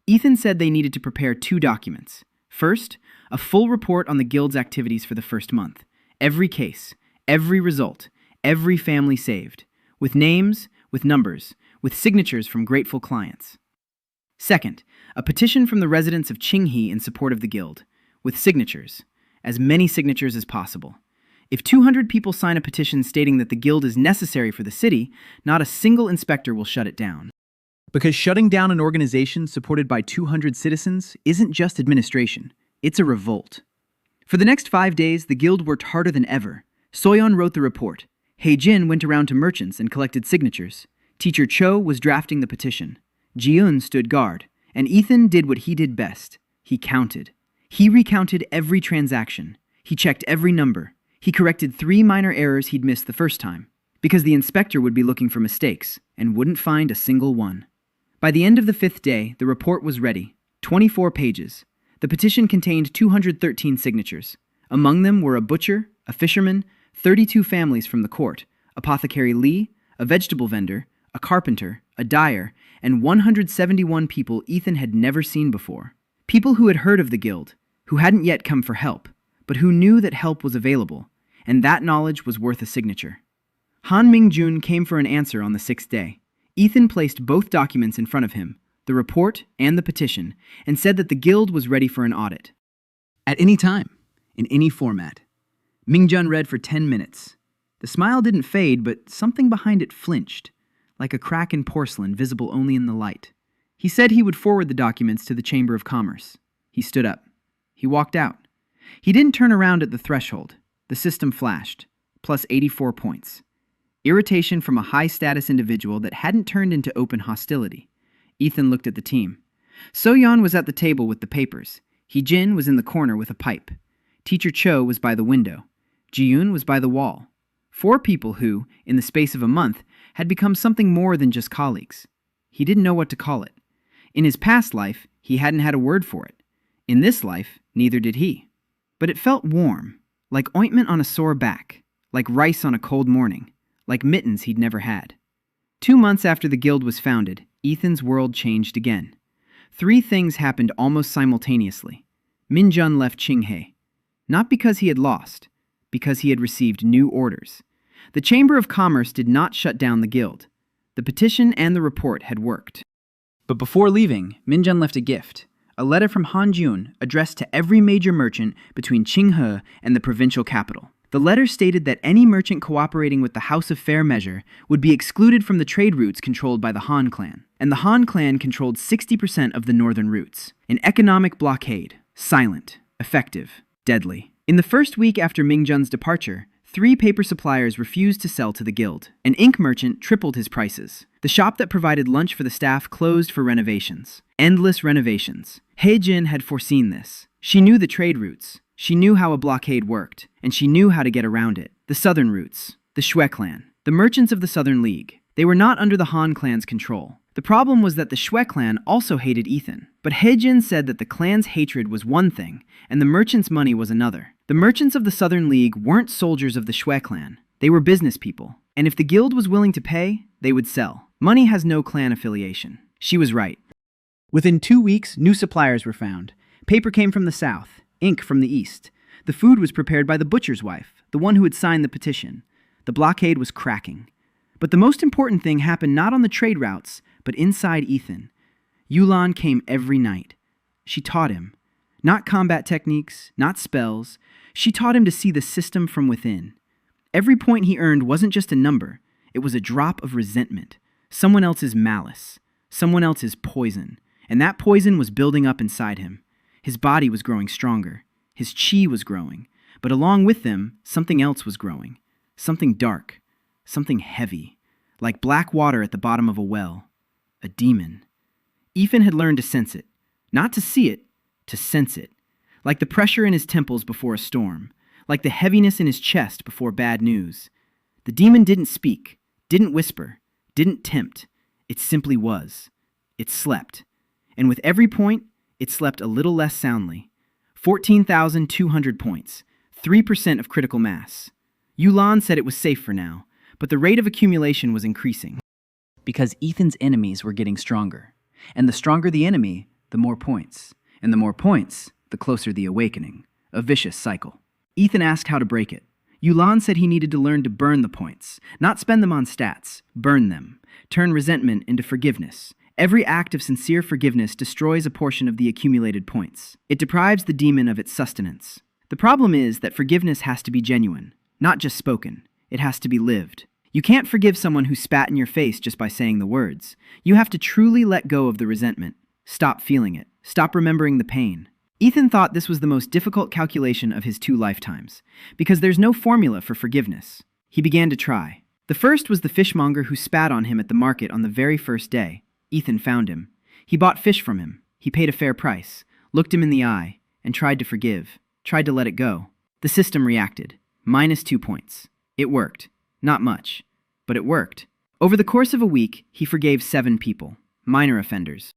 Ethan said they needed to prepare 2 documents. First, a full report on the guild's activities for the first month. Every case, every result, every family saved. With names, with numbers, with signatures from grateful clients. Second, a petition from the residents of Qinghe in support of the guild, with signatures. As many signatures as possible. If 200 people sign a petition stating that the guild is necessary for the city, not a single inspector will shut it down. Because shutting down an organization supported by 200 citizens isn't just administration, it's a revolt. For the next 5 days, the guild worked harder than ever. Soyeon wrote the report. Hae-jin went around to merchants and collected signatures. Teacher Cho was drafting the petition. Ji-yoon stood guard, and Ethan did what he did best. He counted. He recounted every transaction. He checked every number. He corrected 3 minor errors he'd missed the first time, because the inspector would be looking for mistakes and wouldn't find a single one. By the end of the 5th day, the report was ready. 24 pages. The petition contained 213 signatures. Among them were a butcher, a fisherman, 32 families from the court, Apothecary Lee, a vegetable vendor, a carpenter, a dyer, and 171 people Ethan had never seen before. People who had heard of the guild, who hadn't yet come for help, but who knew that help was available, and that knowledge was worth a signature. Han Mingjun came for an answer on the 6th day. Ethan placed both documents in front of him, the report and the petition, and said that the guild was ready for an audit. At any time, in any format. Mingjun read for 10 minutes. The smile didn't fade, but something behind it flinched, like a crack in porcelain visible only in the light. He said he would forward the documents to the Chamber of Commerce. He stood up. He walked out. He didn't turn around at the threshold. The system flashed, plus 84 points. Irritation from a high-status individual that hadn't turned into open hostility. Ethan looked at the team. So-yeon was at the table with the papers. Hee-jin was in the corner with a pipe. Teacher Cho was by the window. Ji-yoon was by the wall. 4 people who, in the space of a month, had become something more than just colleagues. He didn't know what to call it. In his past life, he hadn't had a word for it. In this life, neither did he. But it felt warm, like ointment on a sore back, like rice on a cold morning, like mittens he'd never had. 2 months after the guild was founded, Ethan's world changed again. 3 things happened almost simultaneously. Mingjun left Qinghe. Not because he had lost, because he had received new orders. The Chamber of Commerce did not shut down the guild. The petition and the report had worked. But before leaving, Mingjun left a gift, a letter from Hanjun addressed to every major merchant between Qinghe and the provincial capital. The letter stated that any merchant cooperating with the House of Fair Measure would be excluded from the trade routes controlled by the Han clan, and the Han clan controlled 60% of the northern routes. An economic blockade, silent, effective, deadly. In the first week after Mingjun's departure, 3 paper suppliers refused to sell to the guild. An ink merchant tripled his prices. The shop that provided lunch for the staff closed for renovations. Endless renovations. Hee-jin had foreseen this. She knew the trade routes. She knew how a blockade worked, and she knew how to get around it. The southern routes. The Shui clan. The merchants of the Southern League. They were not under the Han clan's control. The problem was that the Shui clan also hated Ethan. But Hee-jin said that the clan's hatred was one thing, and the merchants' money was another. The merchants of the Southern League weren't soldiers of the Shui clan. They were business people. And if the guild was willing to pay, they would sell. Money has no clan affiliation. She was right. Within 2 weeks, new suppliers were found. Paper came from the south, ink from the east. The food was prepared by the butcher's wife, the one who had signed the petition. The blockade was cracking. But the most important thing happened not on the trade routes, but inside Ethan. Yulan came every night. She taught him. Not combat techniques, not spells. She taught him to see the system from within. Every point he earned wasn't just a number. It was a drop of resentment. Someone else's malice. Someone else's poison. And that poison was building up inside him. His body was growing stronger. His chi was growing. But along with them, something else was growing. Something dark. Something heavy. Like black water at the bottom of a well. A demon. Ethan had learned to sense it. Not to see it, to sense it. Like the pressure in his temples before a storm. Like the heaviness in his chest before bad news. The demon didn't speak, didn't whisper, didn't tempt. It simply was. It slept. And with every point, it slept a little less soundly. 14,200 points. 3% of critical mass. Yulan said it was safe for now, but the rate of accumulation was increasing. Because Ethan's enemies were getting stronger. And the stronger the enemy, the more points. And the more points, the closer the awakening. A vicious cycle. Ethan asked how to break it. Yulan said he needed to learn to burn the points. Not spend them on stats. Burn them. Turn resentment into forgiveness. Every act of sincere forgiveness destroys a portion of the accumulated points. It deprives the demon of its sustenance. The problem is that forgiveness has to be genuine. Not just spoken. It has to be lived. You can't forgive someone who spat in your face just by saying the words. You have to truly let go of the resentment. Stop feeling it. Stop remembering the pain. Ethan thought this was the most difficult calculation of his 2 lifetimes, because there's no formula for forgiveness. He began to try. The first was the fishmonger who spat on him at the market on the very first day. Ethan found him. He bought fish from him. He paid a fair price, looked him in the eye, and tried to forgive, tried to let it go. The system reacted. -2 points. It worked. Not much, but it worked. Over the course of a week, he forgave 7 people, minor offenders.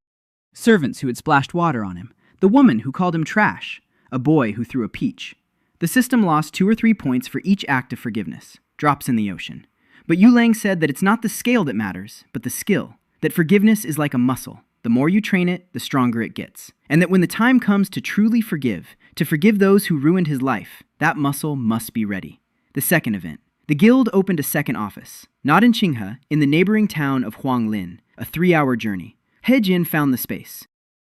Servants who had splashed water on him, the woman who called him trash, a boy who threw a peach. The system lost 2 or 3 points for each act of forgiveness, drops in the ocean. But Yulang said that it's not the scale that matters, but the skill, that forgiveness is like a muscle. The more you train it, the stronger it gets. And that when the time comes to truly forgive, to forgive those who ruined his life, that muscle must be ready. The second event. The guild opened a second office, not in Qinghe, in the neighboring town of Huanglin, a 3-hour journey. He Jin found the space.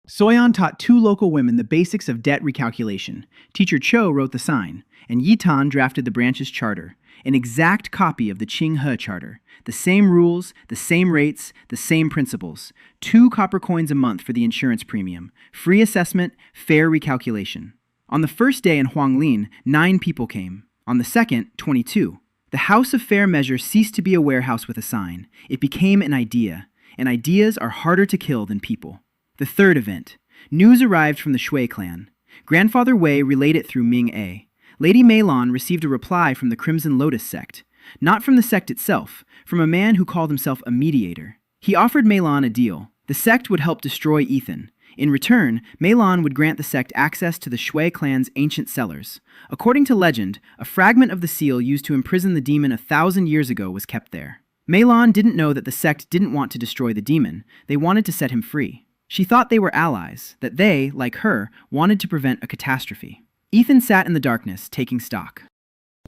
Soyeon taught 2 local women the basics of debt recalculation. Teacher Cho wrote the sign, and Yitan drafted the branch's charter, an exact copy of the Qinghe charter. The same rules, the same rates, the same principles. 2 copper coins a month for the insurance premium. Free assessment, fair recalculation. On the first day in Huanglin, 9 people came. On the second, 22. The House of Fair Measure ceased to be a warehouse with a sign. It became an idea, and ideas are harder to kill than people. The third event. News arrived from the Shui clan. Grandfather Wei relayed it through Ming A. Lady Meilon received a reply from the Crimson Lotus sect. Not from the sect itself, from a man who called himself a mediator. He offered Meilon a deal. The sect would help destroy Ethan. In return, Meilon would grant the sect access to the Shui clan's ancient cellars. According to legend, a fragment of the seal used to imprison the demon 1,000 years ago was kept there. Meilon didn't know that the sect didn't want to destroy the demon. They wanted to set him free. She thought they were allies, that they, like her, wanted to prevent a catastrophe. Ethan sat in the darkness, taking stock.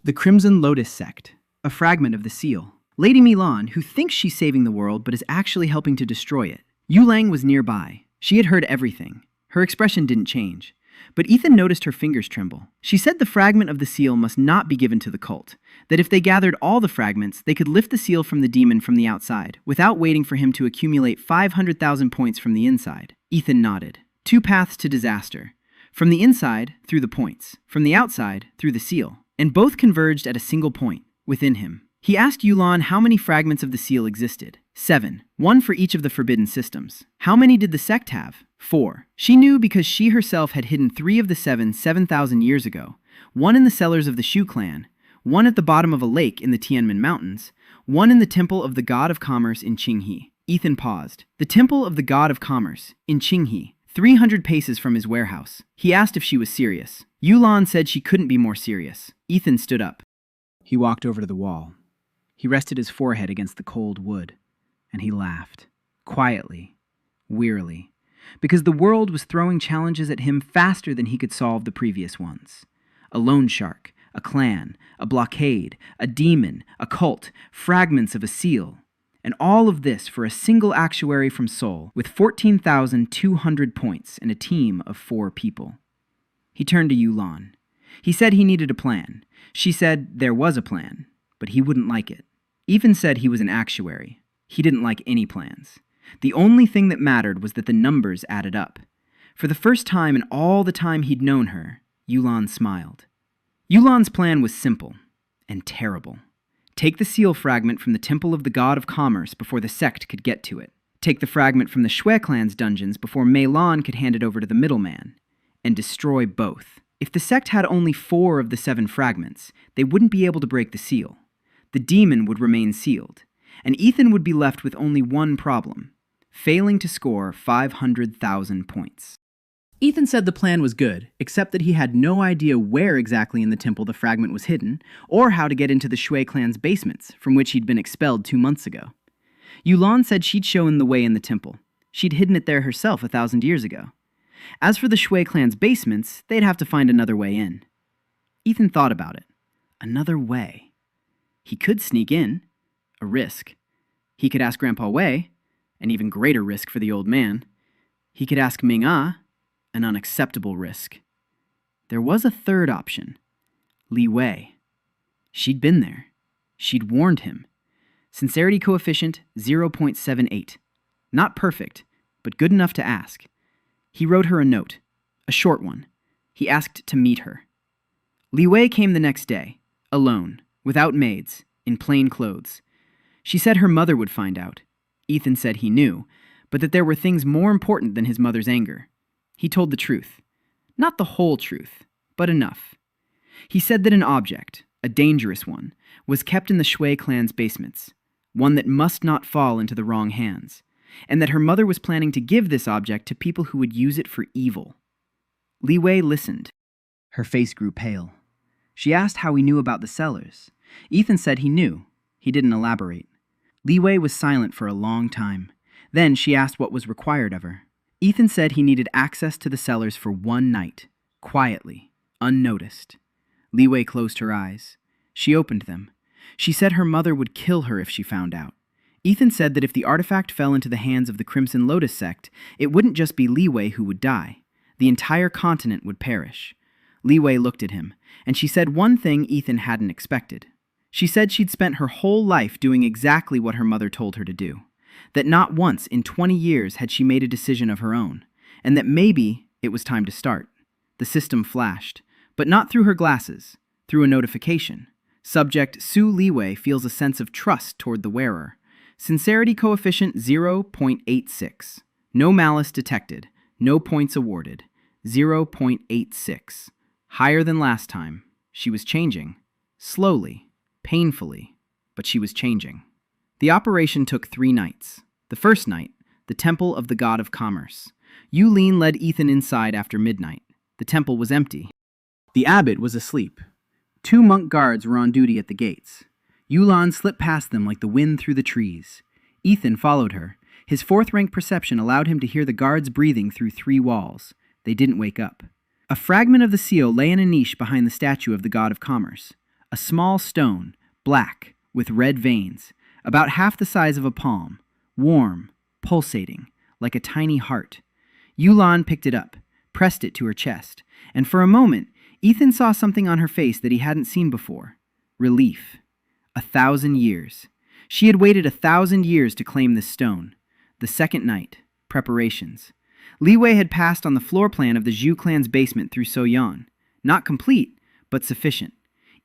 The Crimson Lotus sect, a fragment of the seal. Lady Meilon, who thinks she's saving the world but is actually helping to destroy it. Yulang was nearby. She had heard everything. Her expression didn't change. But Ethan noticed her fingers tremble. She said the fragment of the seal must not be given to the cult, that if they gathered all the fragments, they could lift the seal from the demon from the outside, without waiting for him to accumulate 500,000 points from the inside. Ethan nodded. 2 paths to disaster. From the inside, through the points. From the outside, through the seal. And both converged at a single point, within him. He asked Yulan how many fragments of the seal existed. 7. 1 for each of the forbidden systems. How many did the sect have? 4. She knew because she herself had hidden 3 of the 7,000 years ago. 1 in the cellars of the Shu clan, 1 at the bottom of a lake in the Tianmen Mountains, 1 in the temple of the god of commerce in Qinghe. Ethan paused. The temple of the god of commerce, in Qinghe, 300 paces from his warehouse. He asked if she was serious. Yulan said she couldn't be more serious. Ethan stood up. He walked over to the wall. He rested his forehead against the cold wood, and he laughed, quietly, wearily, because the world was throwing challenges at him faster than he could solve the previous ones. A loan shark, a clan, a blockade, a demon, a cult, fragments of a seal, and all of this for a single actuary from Seoul with 14,200 points and a team of 4 people. He turned to Yulan. He said he needed a plan. She said there was a plan, but he wouldn't like it. Ethan said he was an actuary. He didn't like any plans. The only thing that mattered was that the numbers added up. For the first time in all the time he'd known her, Yulan smiled. Yulan's plan was simple and terrible. Take the seal fragment from the temple of the god of commerce before the sect could get to it. Take the fragment from the Shui clan's dungeons before Meilon could hand it over to the middleman. And destroy both. If the sect had only 4 of the 7 fragments, they wouldn't be able to break the seal. The demon would remain sealed, and Ethan would be left with only one problem: failing to score 500,000 points. Ethan said the plan was good, except that he had no idea where exactly in the temple the fragment was hidden, or how to get into the Shui clan's basements, from which he'd been expelled 2 months ago. Yulan said she'd shown the way in the temple. She'd hidden it there herself 1,000 years ago. As for the Shui clan's basements, they'd have to find another way in. Ethan thought about it. Another way. He could sneak in. A risk. He could ask Grandpa Wei, an even greater risk for the old man. He could ask Ming Ah, an unacceptable risk. There was a third option. Li Wei. She'd been there. She'd warned him. Sincerity coefficient 0.78. Not perfect, but good enough to ask. He wrote her a note, a short one. He asked to meet her. Li Wei came the next day, alone, without maids, in plain clothes. She said her mother would find out. Ethan said he knew, but that there were things more important than his mother's anger. He told the truth. Not the whole truth, but enough. He said that an object, a dangerous one, was kept in the Shui clan's basements, one that must not fall into the wrong hands, and that her mother was planning to give this object to people who would use it for evil. Li Wei listened. Her face grew pale. She asked how he knew about the cellars. Ethan said he knew. He didn't elaborate. Li Wei was silent for a long time. Then she asked what was required of her. Ethan said he needed access to the cellars for one night, quietly, unnoticed. Li Wei closed her eyes. She opened them. She said her mother would kill her if she found out. Ethan said that if the artifact fell into the hands of the Crimson Lotus sect, it wouldn't just be Li Wei who would die. The entire continent would perish. Li Wei looked at him, and she said one thing Ethan hadn't expected. She said she'd spent her whole life doing exactly what her mother told her to do. That not once in 20 years had she made a decision of her own, and that maybe it was time to start. The system flashed, but not through her glasses, through a notification. Subject Su Li Wei feels a sense of trust toward the wearer. Sincerity coefficient 0.86. No malice detected. No points awarded. 0.86. Higher than last time. She was changing. Slowly. Painfully. But she was changing. The operation took 3 nights. The first night, the Temple of the God of Commerce. Yulin led Ethan inside after midnight. The temple was empty. The abbot was asleep. 2 monk guards were on duty at the gates. Yulan slipped past them like the wind through the trees. Ethan followed her. His 4th-rank perception allowed him to hear the guards breathing through 3 walls. They didn't wake up. A fragment of the seal lay in a niche behind the statue of the God of Commerce. A small stone, black, with red veins, about half the size of a palm, warm, pulsating, like a tiny heart. Yulan picked it up, pressed it to her chest, and for a moment, Ethan saw something on her face that he hadn't seen before. Relief. 1,000 years. She had waited 1,000 years to claim this stone. The second night. Preparations. Li Wei had passed on the floor plan of the Zhu clan's basement through Soyan. Not complete, but sufficient.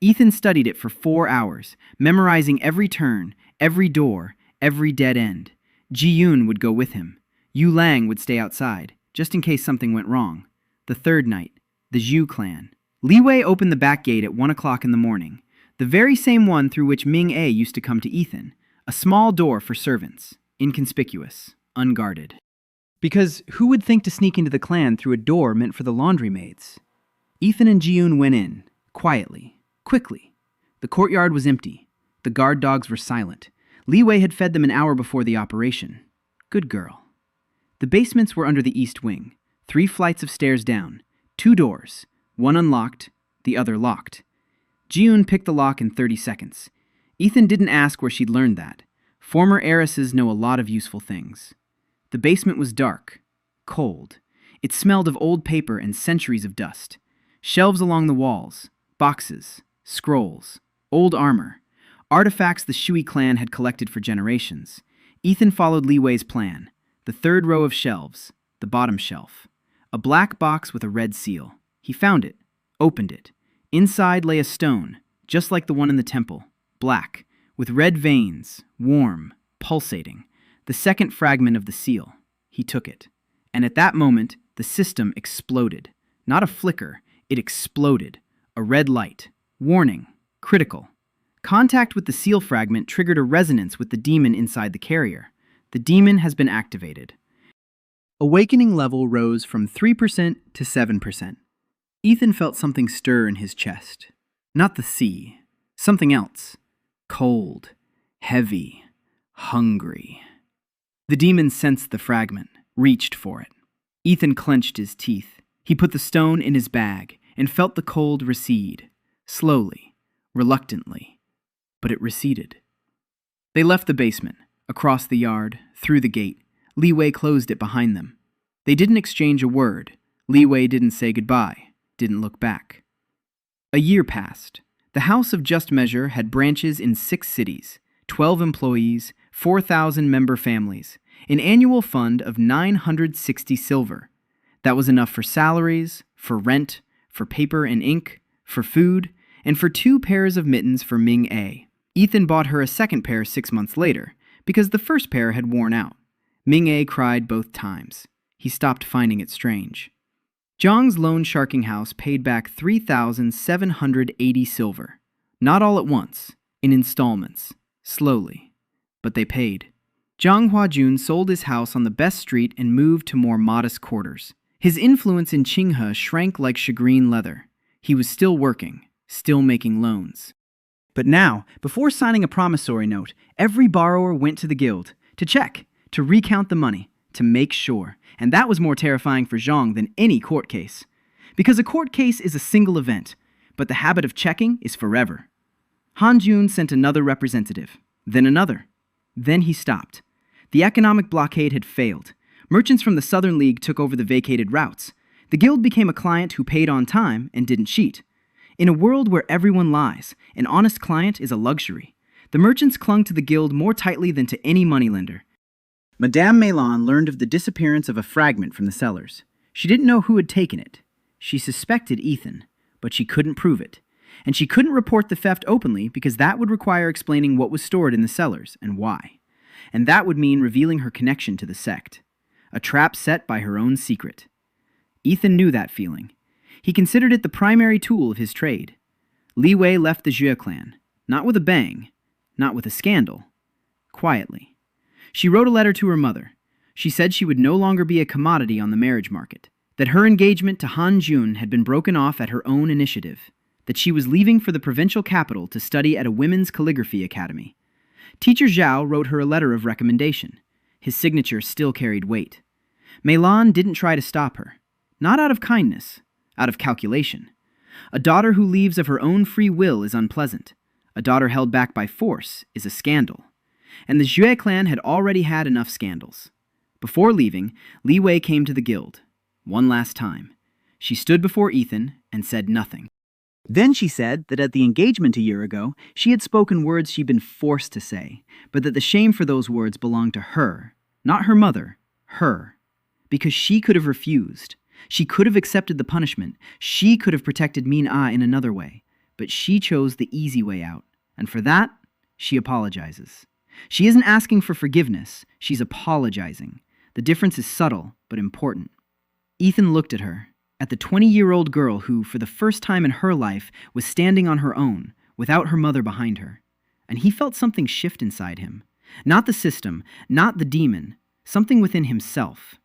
Ethan studied it for 4 hours, memorizing every turn, every door, every dead end. Ji Yun would go with him. Yu Lang would stay outside, just in case something went wrong. The third night. The Zhu clan. Li Wei opened the back gate at 1 o'clock in the morning. The very same one through which Ming A used to come to Ethan. A small door for servants. Inconspicuous. Unguarded. Because who would think to sneak into the clan through a door meant for the laundry maids? Ethan and Ji-yoon went in, quietly, quickly. The courtyard was empty. The guard dogs were silent. Li Wei had fed them an hour before the operation. Good girl. The basements were under the east wing. 3 flights of stairs down. 2 doors. One unlocked, the other locked. Ji-yoon picked the lock in 30 seconds. Ethan didn't ask where she'd learned that. Former heiresses know a lot of useful things. The basement was dark, cold. It smelled of old paper and centuries of dust. Shelves along the walls, boxes, scrolls, old armor, artifacts the Shui clan had collected for generations. Ethan followed Li Wei's plan. The 3rd row of shelves, the bottom shelf. A black box with a red seal. He found it, opened it. Inside lay a stone, just like the one in the temple, black, with red veins, warm, pulsating. The 2nd fragment of the seal. He took it. And at that moment, the system exploded. Not a flicker, it exploded. A red light. Warning. Critical. Contact with the seal fragment triggered a resonance with the demon inside the carrier. The demon has been activated. Awakening level rose from 3% to 7%. Ethan felt something stir in his chest. Not the sea. Something else. Cold. Heavy. Hungry. The demon sensed the fragment, reached for it. Ethan clenched his teeth. He put the stone in his bag and felt the cold recede. Slowly. Reluctantly. But it receded. They left the basement, across the yard, through the gate. Li Wei closed it behind them. They didn't exchange a word. Li Wei didn't say goodbye, didn't look back. A year passed. The House of Just Measure had branches in 6 cities, 12 employees, 4,000 member families, an annual fund of 960 silver. That was enough for salaries, for rent, for paper and ink, for food, and for 2 pairs of mittens for Ming A. Ethan bought her a 2nd pair 6 months later, because the first pair had worn out. Ming A cried both times. He stopped finding it strange. Zhang's loan sharking house paid back 3,780 silver. Not all at once, in installments, slowly. But they paid. Zhang Huajun sold his house on the best street and moved to more modest quarters. His influence in Qinghe shrank like shagreen leather. He was still working, still making loans. But now, before signing a promissory note, every borrower went to the guild to check to recount the money, to make sure. And that was more terrifying for Zhang than any court case. Because a court case is a single event, but the habit of checking is forever. Han Jun sent another representative, then another. Then he stopped. The economic blockade had failed. Merchants from the Southern League took over the vacated routes. The guild became a client who paid on time and didn't cheat. In a world where everyone lies, an honest client is a luxury. The merchants clung to the guild more tightly than to any moneylender. Madame Meilon learned of the disappearance of a fragment from the cellars. She didn't know who had taken it. She suspected Ethan, but she couldn't prove it. And she couldn't report the theft openly because that would require explaining what was stored in the cellars and why. And that would mean revealing her connection to the sect. A trap set by her own secret. Ethan knew that feeling. He considered it the primary tool of his trade. Li Wei left the Jue clan, not with a bang, not with a scandal, quietly. She wrote a letter to her mother. She said she would no longer be a commodity on the marriage market, that her engagement to Han Jun had been broken off at her own initiative, that she was leaving for the provincial capital to study at a women's calligraphy academy. Teacher Zhao wrote her a letter of recommendation. His signature still carried weight. Meilon didn't try to stop her. Not out of kindness, out of calculation. A daughter who leaves of her own free will is unpleasant. A daughter held back by force is a scandal. And the Jue clan had already had enough scandals. Before leaving, Li Wei came to the guild. One last time. She stood before Ethan and said nothing. Then she said that at the engagement a year ago, she had spoken words she'd been forced to say, but that the shame for those words belonged to her, not her mother, her. Because she could have refused. She could have accepted the punishment. She could have protected Min Ah in another way. But she chose the easy way out. And for that, she apologizes. She isn't asking for forgiveness. She's apologizing. The difference is subtle, but important. Ethan looked at her, at the 20-year-old girl who, for the first time in her life, was standing on her own, without her mother behind her. And he felt something shift inside him. Not the system, not the demon, something within himself.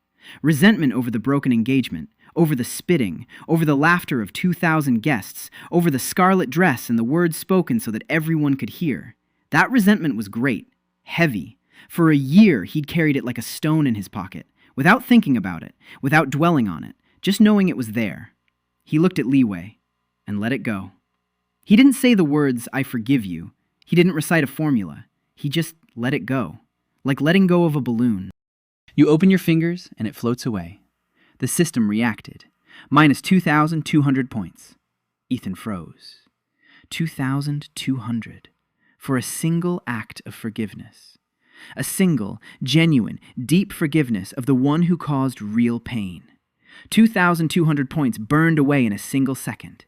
Resentment over the broken engagement, over the spitting, over the laughter of 2,000 guests, over the scarlet dress and the words spoken so that everyone could hear. That resentment was great, heavy. For a year, he'd carried it like a stone in his pocket, without thinking about it, without dwelling on it, just knowing it was there. He looked at Li Wei and let it go. He didn't say the words, "I forgive you." He didn't recite a formula. He just let it go, like letting go of a balloon. You open your fingers and it floats away. The system reacted. Minus 2,200 points. Ethan froze. 2,200 for a single act of forgiveness. A single, genuine, deep forgiveness of the one who caused real pain. 2,200 points burned away in a single second.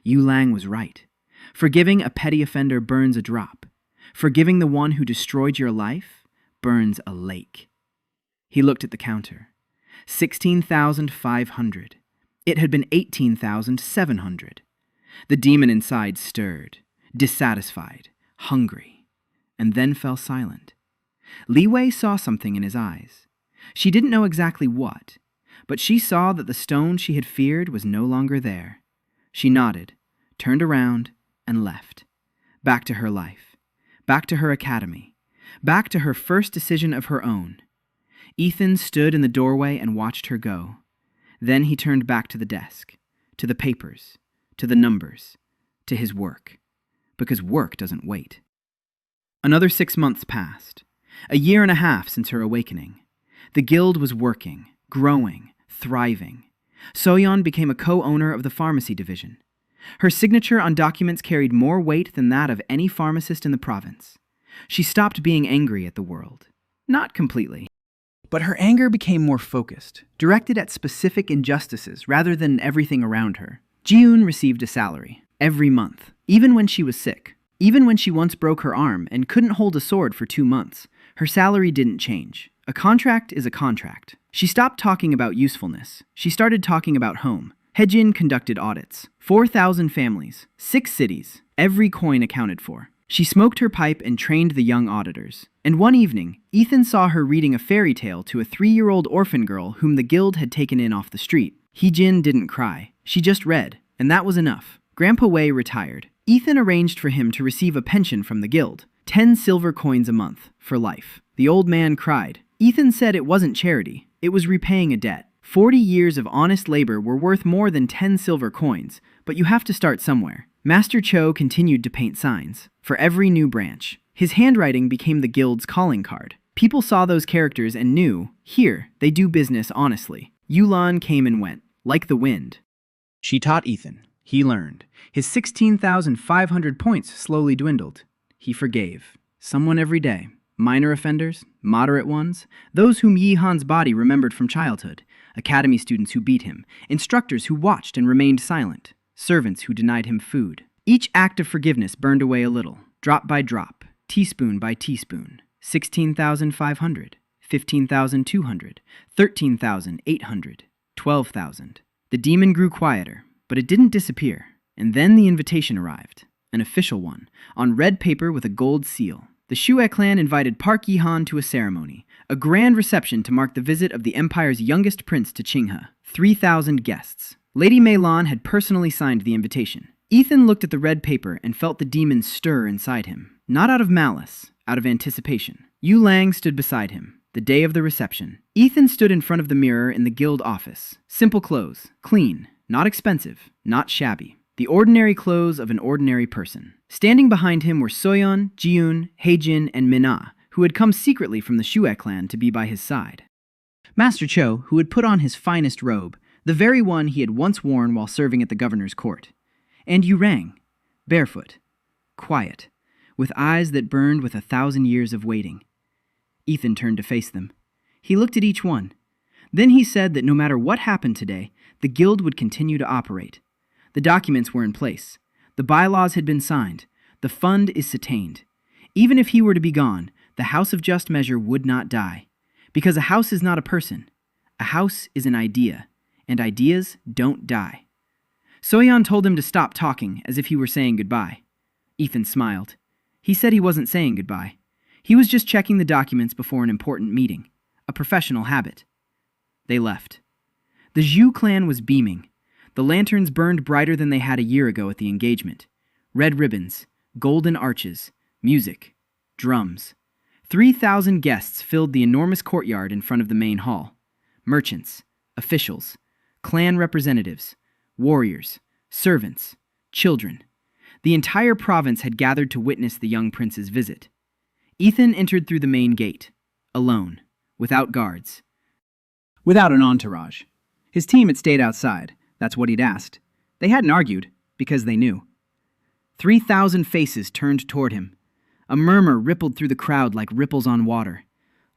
Yu Lang was right. Forgiving a petty offender burns a drop. Forgiving the one who destroyed your life burns a lake. He looked at the counter. 16,500. It had been 18,700. The demon inside stirred, dissatisfied, hungry, and then fell silent. Li Wei saw something in his eyes. She didn't know exactly what, but she saw that the stone she had feared was no longer there. She nodded, turned around, and left. Back to her life. Back to her academy. Back to her first decision of her own. Ethan stood in the doorway and watched her go. Then he turned back to the desk, to the papers, to the numbers, to his work. Because work doesn't wait. Another 6 months passed. A year and a half since her awakening. The guild was working, growing, thriving. Soyeon became a co-owner of the pharmacy division. Her signature on documents carried more weight than that of any pharmacist in the province. She stopped being angry at the world. Not completely. But her anger became more focused, directed at specific injustices rather than everything around her. Ji-eun received a salary, every month, even when she was sick. Even when she once broke her arm and couldn't hold a sword for 2 months, her salary didn't change. A contract is a contract. She stopped talking about usefulness. She started talking about home. Hejin conducted audits. 4,000 families, 6 cities, every coin accounted for. She smoked her pipe and trained the young auditors. And one evening, Ethan saw her reading a fairy tale to a 3-year-old orphan girl whom the guild had taken in off the street. Hejin didn't cry. She just read, and that was enough. Grandpa Wei retired. Ethan arranged for him to receive a pension from the guild, 10 silver coins a month, for life. The old man cried. Ethan said it wasn't charity, it was repaying a debt. 40 years of honest labor were worth more than 10 silver coins, but you have to start somewhere. Master Cho continued to paint signs for every new branch. His handwriting became the guild's calling card. People saw those characters and knew, here, they do business honestly. Yulan came and went, like the wind. She taught Ethan. He learned. His 16,500 points slowly dwindled. He forgave. Someone every day. Minor offenders, moderate ones, those whom Yi Han's body remembered from childhood, academy students who beat him, instructors who watched and remained silent, servants who denied him food. Each act of forgiveness burned away a little, drop by drop, teaspoon by teaspoon. 16,500, 15,200, 13,800, 12,000. The demon grew quieter, but it didn't disappear. And then the invitation arrived, an official one, on red paper with a gold seal. The Shue clan invited Park Yi-han to a ceremony, a grand reception to mark the visit of the empire's youngest prince to Qinghe. 3,000 guests. Lady Mei-lan had personally signed the invitation. Ethan looked at the red paper and felt the demon stir inside him, not out of malice, out of anticipation. Yu Lang stood beside him, the day of the reception. Ethan stood in front of the mirror in the guild office. Simple clothes, clean, not expensive, not shabby. The ordinary clothes of an ordinary person. Standing behind him were Soyeon, Jiun, Heijin, and Mina, who had come secretly from the Shue clan to be by his side. Master Cho, who had put on his finest robe, the very one he had once worn while serving at the governor's court. And Yu Rang, barefoot, quiet, with eyes that burned with 1,000 years of waiting. Ethan turned to face them. He looked at each one. Then he said that no matter what happened today, the guild would continue to operate. The documents were in place. The bylaws had been signed. The fund is sustained. Even if he were to be gone, the House of Just Measure would not die. Because a house is not a person. A house is an idea, and ideas don't die. Soyeon told him to stop talking, as if he were saying goodbye. Ethan smiled. He said he wasn't saying goodbye. He was just checking the documents before an important meeting. A professional habit. They left. The Zhu clan was beaming. The lanterns burned brighter than they had a year ago at the engagement. Red ribbons, golden arches, music, drums. 3,000 guests filled the enormous courtyard in front of the main hall. Merchants, officials, clan representatives, warriors, servants, children. The entire province had gathered to witness the young prince's visit. Ethan entered through the main gate, alone, without guards. Without an entourage. His team had stayed outside. That's what he'd asked. They hadn't argued, because they knew. 3,000 faces turned toward him. A murmur rippled through the crowd like ripples on water.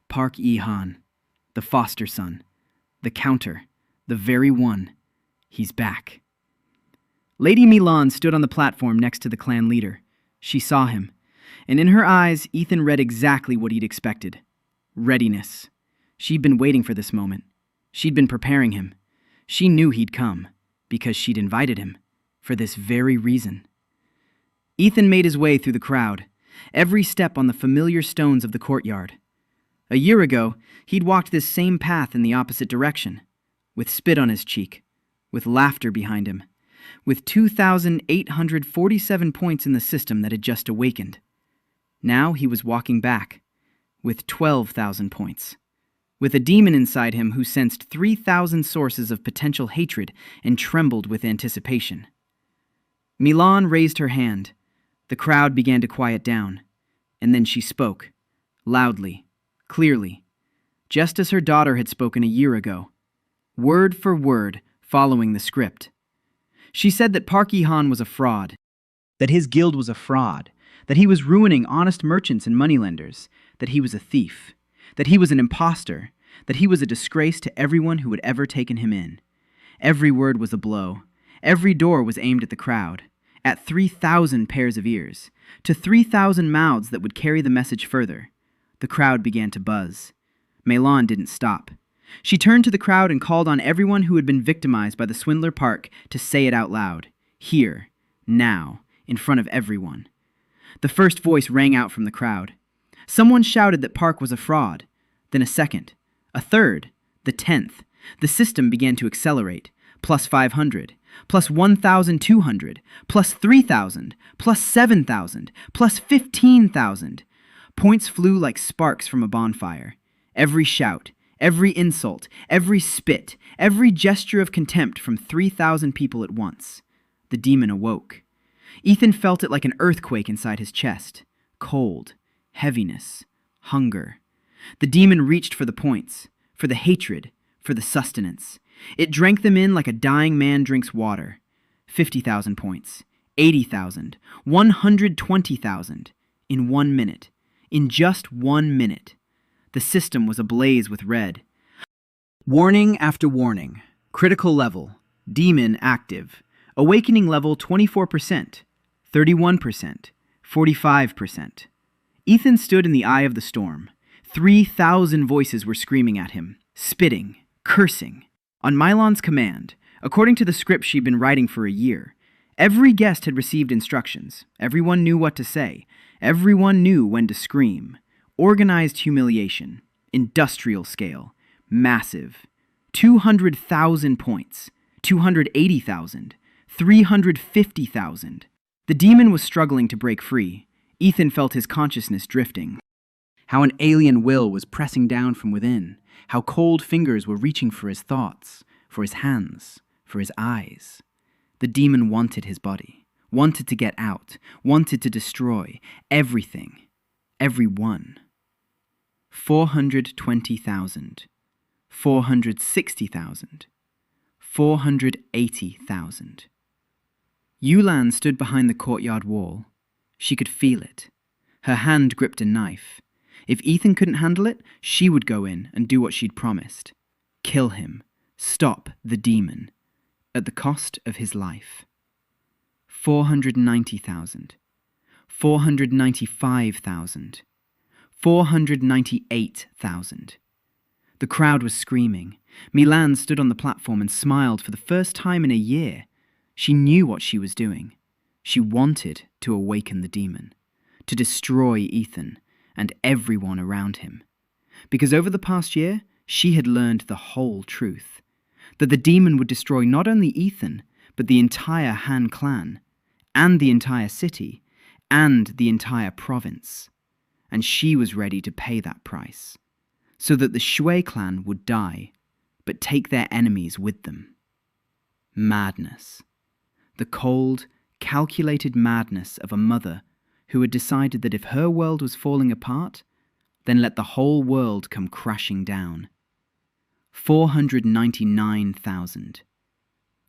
Park Yi-han, the foster son, the counter, the very one. He's back. Lady Milan stood on the platform next to the clan leader. She saw him, and in her eyes, Ethan read exactly what he'd expected. Readiness. She'd been waiting for this moment. She'd been preparing him. She knew he'd come, because she'd invited him, for this very reason. Ethan made his way through the crowd, every step on the familiar stones of the courtyard. A year ago, he'd walked this same path in the opposite direction, with spit on his cheek, with laughter behind him, with 2,847 points in the system that had just awakened. Now he was walking back, with 12,000 points, with a demon inside him who sensed 3,000 sources of potential hatred and trembled with anticipation. Milan raised her hand. The crowd began to quiet down, and then she spoke, loudly, clearly, just as her daughter had spoken a year ago, word for word following the script. She said that Park Yi-han was a fraud, that his guild was a fraud, that he was ruining honest merchants and moneylenders, that he was a thief, that he was an imposter, that he was a disgrace to everyone who had ever taken him in. Every word was a blow. Every door was aimed at the crowd, at 3,000 pairs of ears, to 3,000 mouths that would carry the message further. The crowd began to buzz. Meilon didn't stop. She turned to the crowd and called on everyone who had been victimized by the swindler Park to say it out loud, here, now, in front of everyone. The first voice rang out from the crowd. Someone shouted that Park was a fraud, then a second, a third, the 10th. The system began to accelerate, plus 500, plus 1,200, plus 3,000, plus 7,000, plus 15,000. Points flew like sparks from a bonfire. Every shout, every insult, every spit, every gesture of contempt from 3,000 people at once. The demon awoke. Ethan felt it like an earthquake inside his chest. Cold, heaviness, hunger. The demon reached for the points, for the hatred, for the sustenance. It drank them in like a dying man drinks water. 50,000 points, 80,000, 120,000. In 1 minute. In just 1 minute. The system was ablaze with red. Warning after warning. Critical level. Demon active. Awakening level 24%, 31%, 45%. Ethan stood in the eye of the storm. 3,000 voices were screaming at him, spitting, cursing. On Mylon's command, according to the script she'd been writing for a year, every guest had received instructions. Everyone knew what to say. Everyone knew when to scream. Organized humiliation. Industrial scale. Massive. 200,000 points. 280,000. 350,000. The demon was struggling to break free. Ethan felt his consciousness drifting. How an alien will was pressing down from within. How cold fingers were reaching for his thoughts, for his hands, for his eyes. The demon wanted his body, wanted to get out, wanted to destroy everything, everyone. 420,000, 460,000, 480,000. Yulan stood behind the courtyard wall. She could feel it. Her hand gripped a knife. If Ethan couldn't handle it, she would go in and do what she'd promised. Kill him. Stop the demon. At the cost of his life. 490,000. 495,000. 498,000. The crowd was screaming. Milan stood on the platform and smiled for the first time in a year. She knew what she was doing. She wanted to awaken the demon, to destroy Ethan and everyone around him. Because over the past year, she had learned the whole truth. That the demon would destroy not only Ethan, but the entire Han clan, and the entire city, and the entire province. And she was ready to pay that price, so that the Shui clan would die, but take their enemies with them. Madness. The cold, calculated madness of a mother who had decided that if her world was falling apart, then let the whole world come crashing down. 499,000.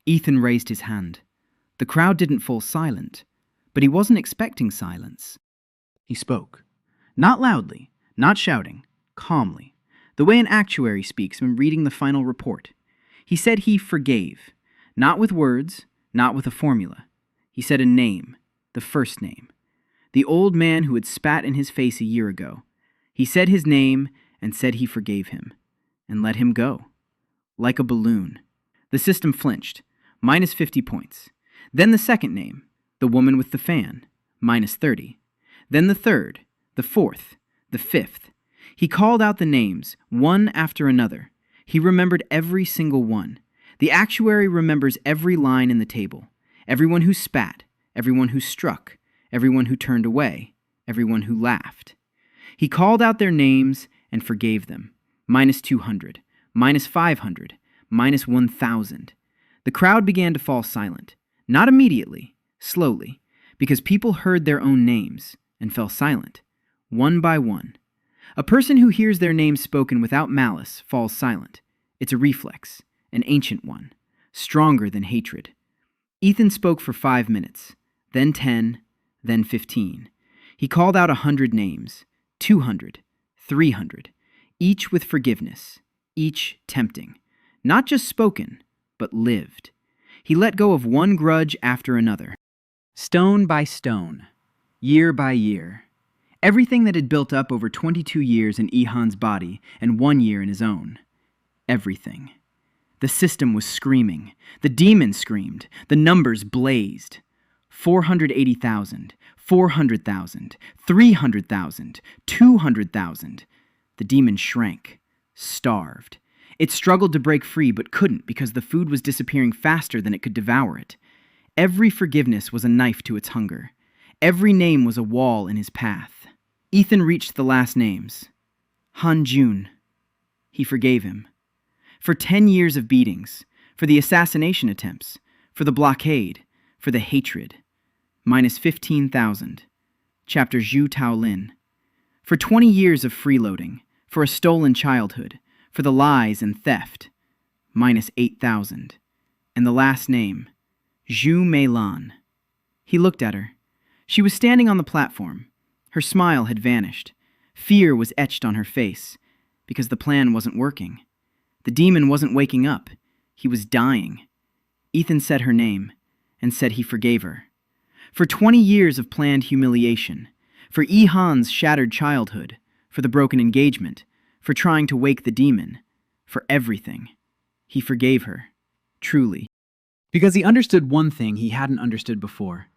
Ethan raised his hand. The crowd didn't fall silent, but he wasn't expecting silence. He spoke. Not loudly, not shouting, calmly, the way an actuary speaks when reading the final report. He said he forgave, not with words, not with a formula. He said a name, the first name. The old man who had spat in his face a year ago. He said his name and said he forgave him, and let him go. Like a balloon. The system flinched, minus 50 points. Then the second name, the woman with the fan, minus 30. Then the third, the fourth, the fifth. He called out the names, one after another. He remembered every single one. The actuary remembers every line in the table. Everyone who spat, everyone who struck, everyone who turned away, everyone who laughed. He called out their names and forgave them. Minus 200, minus 500, minus 1,000. The crowd began to fall silent. Not immediately, slowly, because people heard their own names and fell silent, one by one. A person who hears their name spoken without malice falls silent. It's a reflex, an ancient one, stronger than hatred. Ethan spoke for 5 minutes, then 10, then 15. He called out 100 names, 200, 300, each with forgiveness, each tempting. Not just spoken, but lived. He let go of one grudge after another. Stone by stone, year by year. Everything that had built up over 22 years in Ihan's body and 1 year in his own. Everything. The system was screaming. The demon screamed. The numbers blazed. 480,000, 400,000, 300,000, 200,000. The demon shrank, starved. It struggled to break free but couldn't because the food was disappearing faster than it could devour it. Every forgiveness was a knife to its hunger. Every name was a wall in his path. Ethan reached the last names. Han Jun, He forgave him. For 10 years of beatings, for the assassination attempts, for the blockade, for the hatred. Minus 15,000. Chapter Zhu Tao Lin. For 20 years of freeloading, for a stolen childhood, for the lies and theft. Minus 8,000. And the last name, Zhu Meilan. He looked at her. She was standing on the platform. Her smile had vanished. Fear was etched on her face, because the plan wasn't working. The demon wasn't waking up. He was dying. Ethan said her name, and said he forgave her. For 20 years of planned humiliation, for Han's shattered childhood, for the broken engagement, for trying to wake the demon, for everything. He forgave her, truly. Because he understood one thing he hadn't understood before.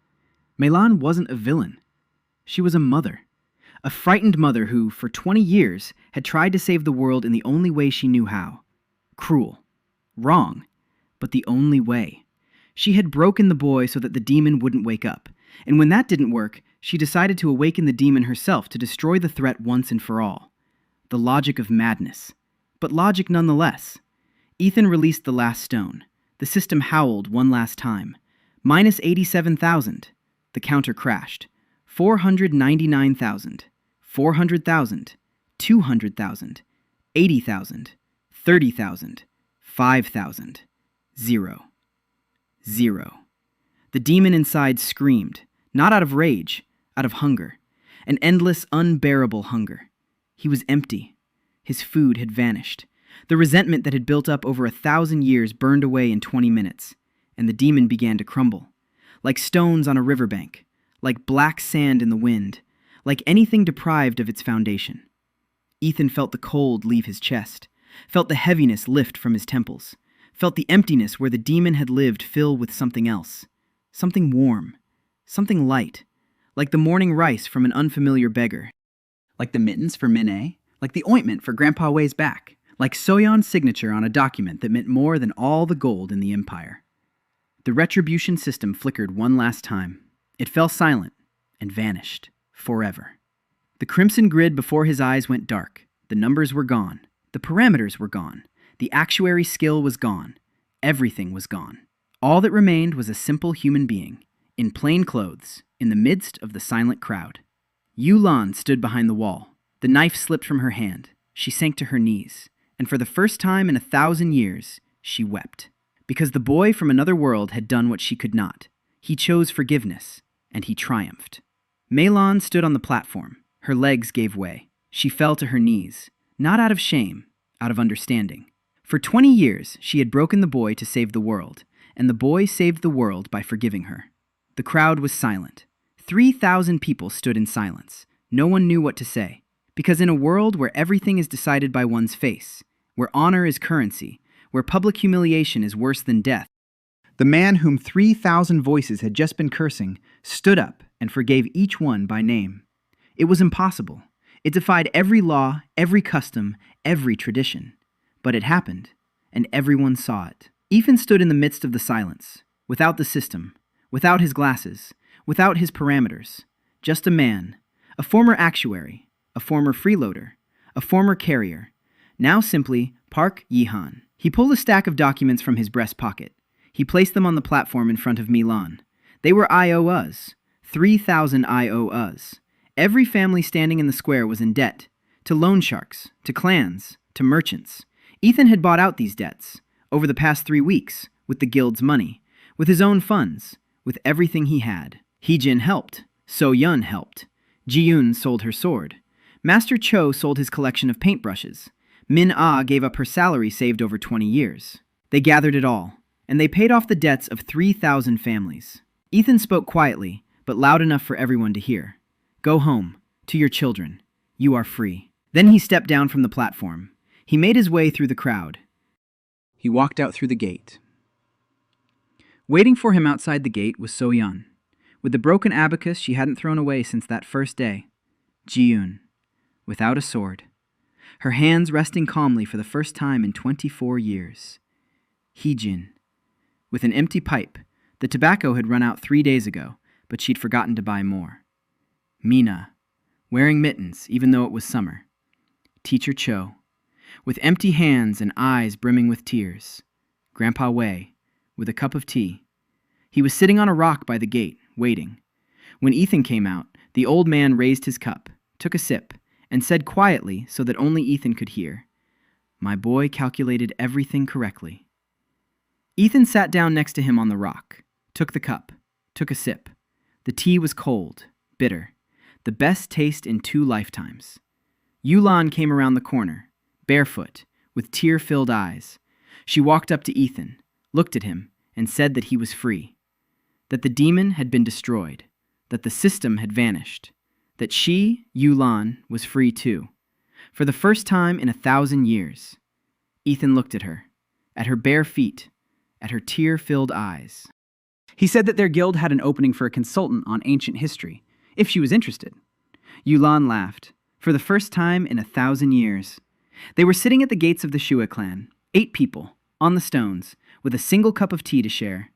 Meilan wasn't a villain. She was a mother. A frightened mother who, for 20 years, had tried to save the world in the only way she knew how. Cruel. Wrong. But the only way. She had broken the boy so that the demon wouldn't wake up, and when that didn't work, she decided to awaken the demon herself to destroy the threat once and for all. The logic of madness. But logic nonetheless. Ethan released the last stone. The system howled one last time. Minus 87,000. The counter crashed. 499,000. 400,000. 200,000. 80,000. 30,000. 5,000. 0. 0. The demon inside screamed, not out of rage, out of hunger. An endless, unbearable hunger. He was empty. His food had vanished. The resentment that had built up over 1,000 years burned away in 20 minutes, and the demon began to crumble. Like stones on a riverbank, like black sand in the wind, like anything deprived of its foundation. Ethan felt the cold leave his chest, felt the heaviness lift from his temples, felt the emptiness where the demon had lived fill with something else, something warm, something light, like the morning rice from an unfamiliar beggar, like the mittens for Minnie, like the ointment for Grandpa Wei's back, like Soyeon's signature on a document that meant more than all the gold in the empire. The Retribution System flickered one last time. It fell silent and vanished forever. The crimson grid before his eyes went dark. The numbers were gone. The parameters were gone. The actuary skill was gone. Everything was gone. All that remained was a simple human being, in plain clothes, in the midst of the silent crowd. Yulan stood behind the wall. The knife slipped from her hand. She sank to her knees, and for the first time in 1,000 years, she wept. Because the boy from another world had done what she could not. He chose forgiveness, and he triumphed. Meilan stood on the platform. Her legs gave way. She fell to her knees, not out of shame, out of understanding. For 20 years, she had broken the boy to save the world, and the boy saved the world by forgiving her. The crowd was silent. 3,000 people stood in silence. No one knew what to say. Because in a world where everything is decided by one's face, where honor is currency, where public humiliation is worse than death, the man whom 3,000 voices had just been cursing stood up and forgave each one by name. It was impossible. It defied every law, every custom, every tradition. But it happened, and everyone saw it. Ethan stood in the midst of the silence, without the system, without his glasses, without his parameters. Just a man, a former actuary, a former freeloader, a former carrier, now simply Park Yihan. He pulled a stack of documents from his breast pocket. He placed them on the platform in front of Milan. They were IOUs, 3,000 IOUs. Every family standing in the square was in debt, to loan sharks, to clans, to merchants. Ethan had bought out these debts, over the past 3 weeks, with the guild's money, with his own funds, with everything he had. Heejin helped. So-yun helped. Ji-yoon sold her sword. Master Cho sold his collection of paintbrushes. Min-ah gave up her salary saved over 20 years. They gathered it all, and they paid off the debts of 3,000 families. Ethan spoke quietly, but loud enough for everyone to hear. Go home, to your children. You are free. Then he stepped down from the platform. He made his way through the crowd. He walked out through the gate. Waiting for him outside the gate was So-yun, with the broken abacus she hadn't thrown away since that first day. Ji-yoon, without a sword, her hands resting calmly for the first time in 24 years. Heejin, with an empty pipe. The tobacco had run out 3 days ago, but she'd forgotten to buy more. Mina, wearing mittens even though it was summer. Teacher Cho. with empty hands and eyes brimming with tears. Grandpa Wei, with a cup of tea. He was sitting on a rock by the gate, waiting. When Ethan came out, the old man raised his cup, took a sip, and said quietly so that only Ethan could hear, "My boy calculated everything correctly." Ethan sat down next to him on the rock, took the cup, took a sip. The tea was cold, bitter, the best taste in 2 lifetimes. Yulan came around the corner, barefoot, with tear-filled eyes. She walked up to Ethan, looked at him, and said that he was free, that the demon had been destroyed, that the system had vanished, that she, Yulan, was free too, for the first time in 1,000 years. Ethan looked at her bare feet, at her tear-filled eyes. He said that their guild had an opening for a consultant on ancient history, if she was interested. Yulan laughed, for the first time in 1,000 years. They were sitting at the gates of the Shua clan, 8 people, on the stones, with a single cup of tea to share.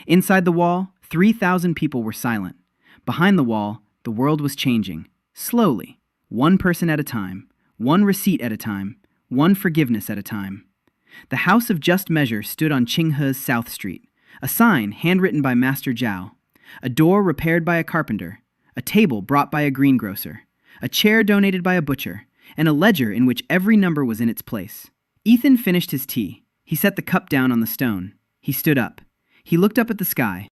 Inside the wall, 3,000 people were silent. Behind the wall, the world was changing, slowly, 1 person at a time, 1 receipt at a time, 1 forgiveness at a time. The House of Just Measure stood on Qinghe's South Street, a sign handwritten by Master Zhao, a door repaired by a carpenter, a table brought by a greengrocer, a chair donated by a butcher, and a ledger in which every number was in its place. Ethan finished his tea. He set the cup down on the stone. He stood up. He looked up at the sky.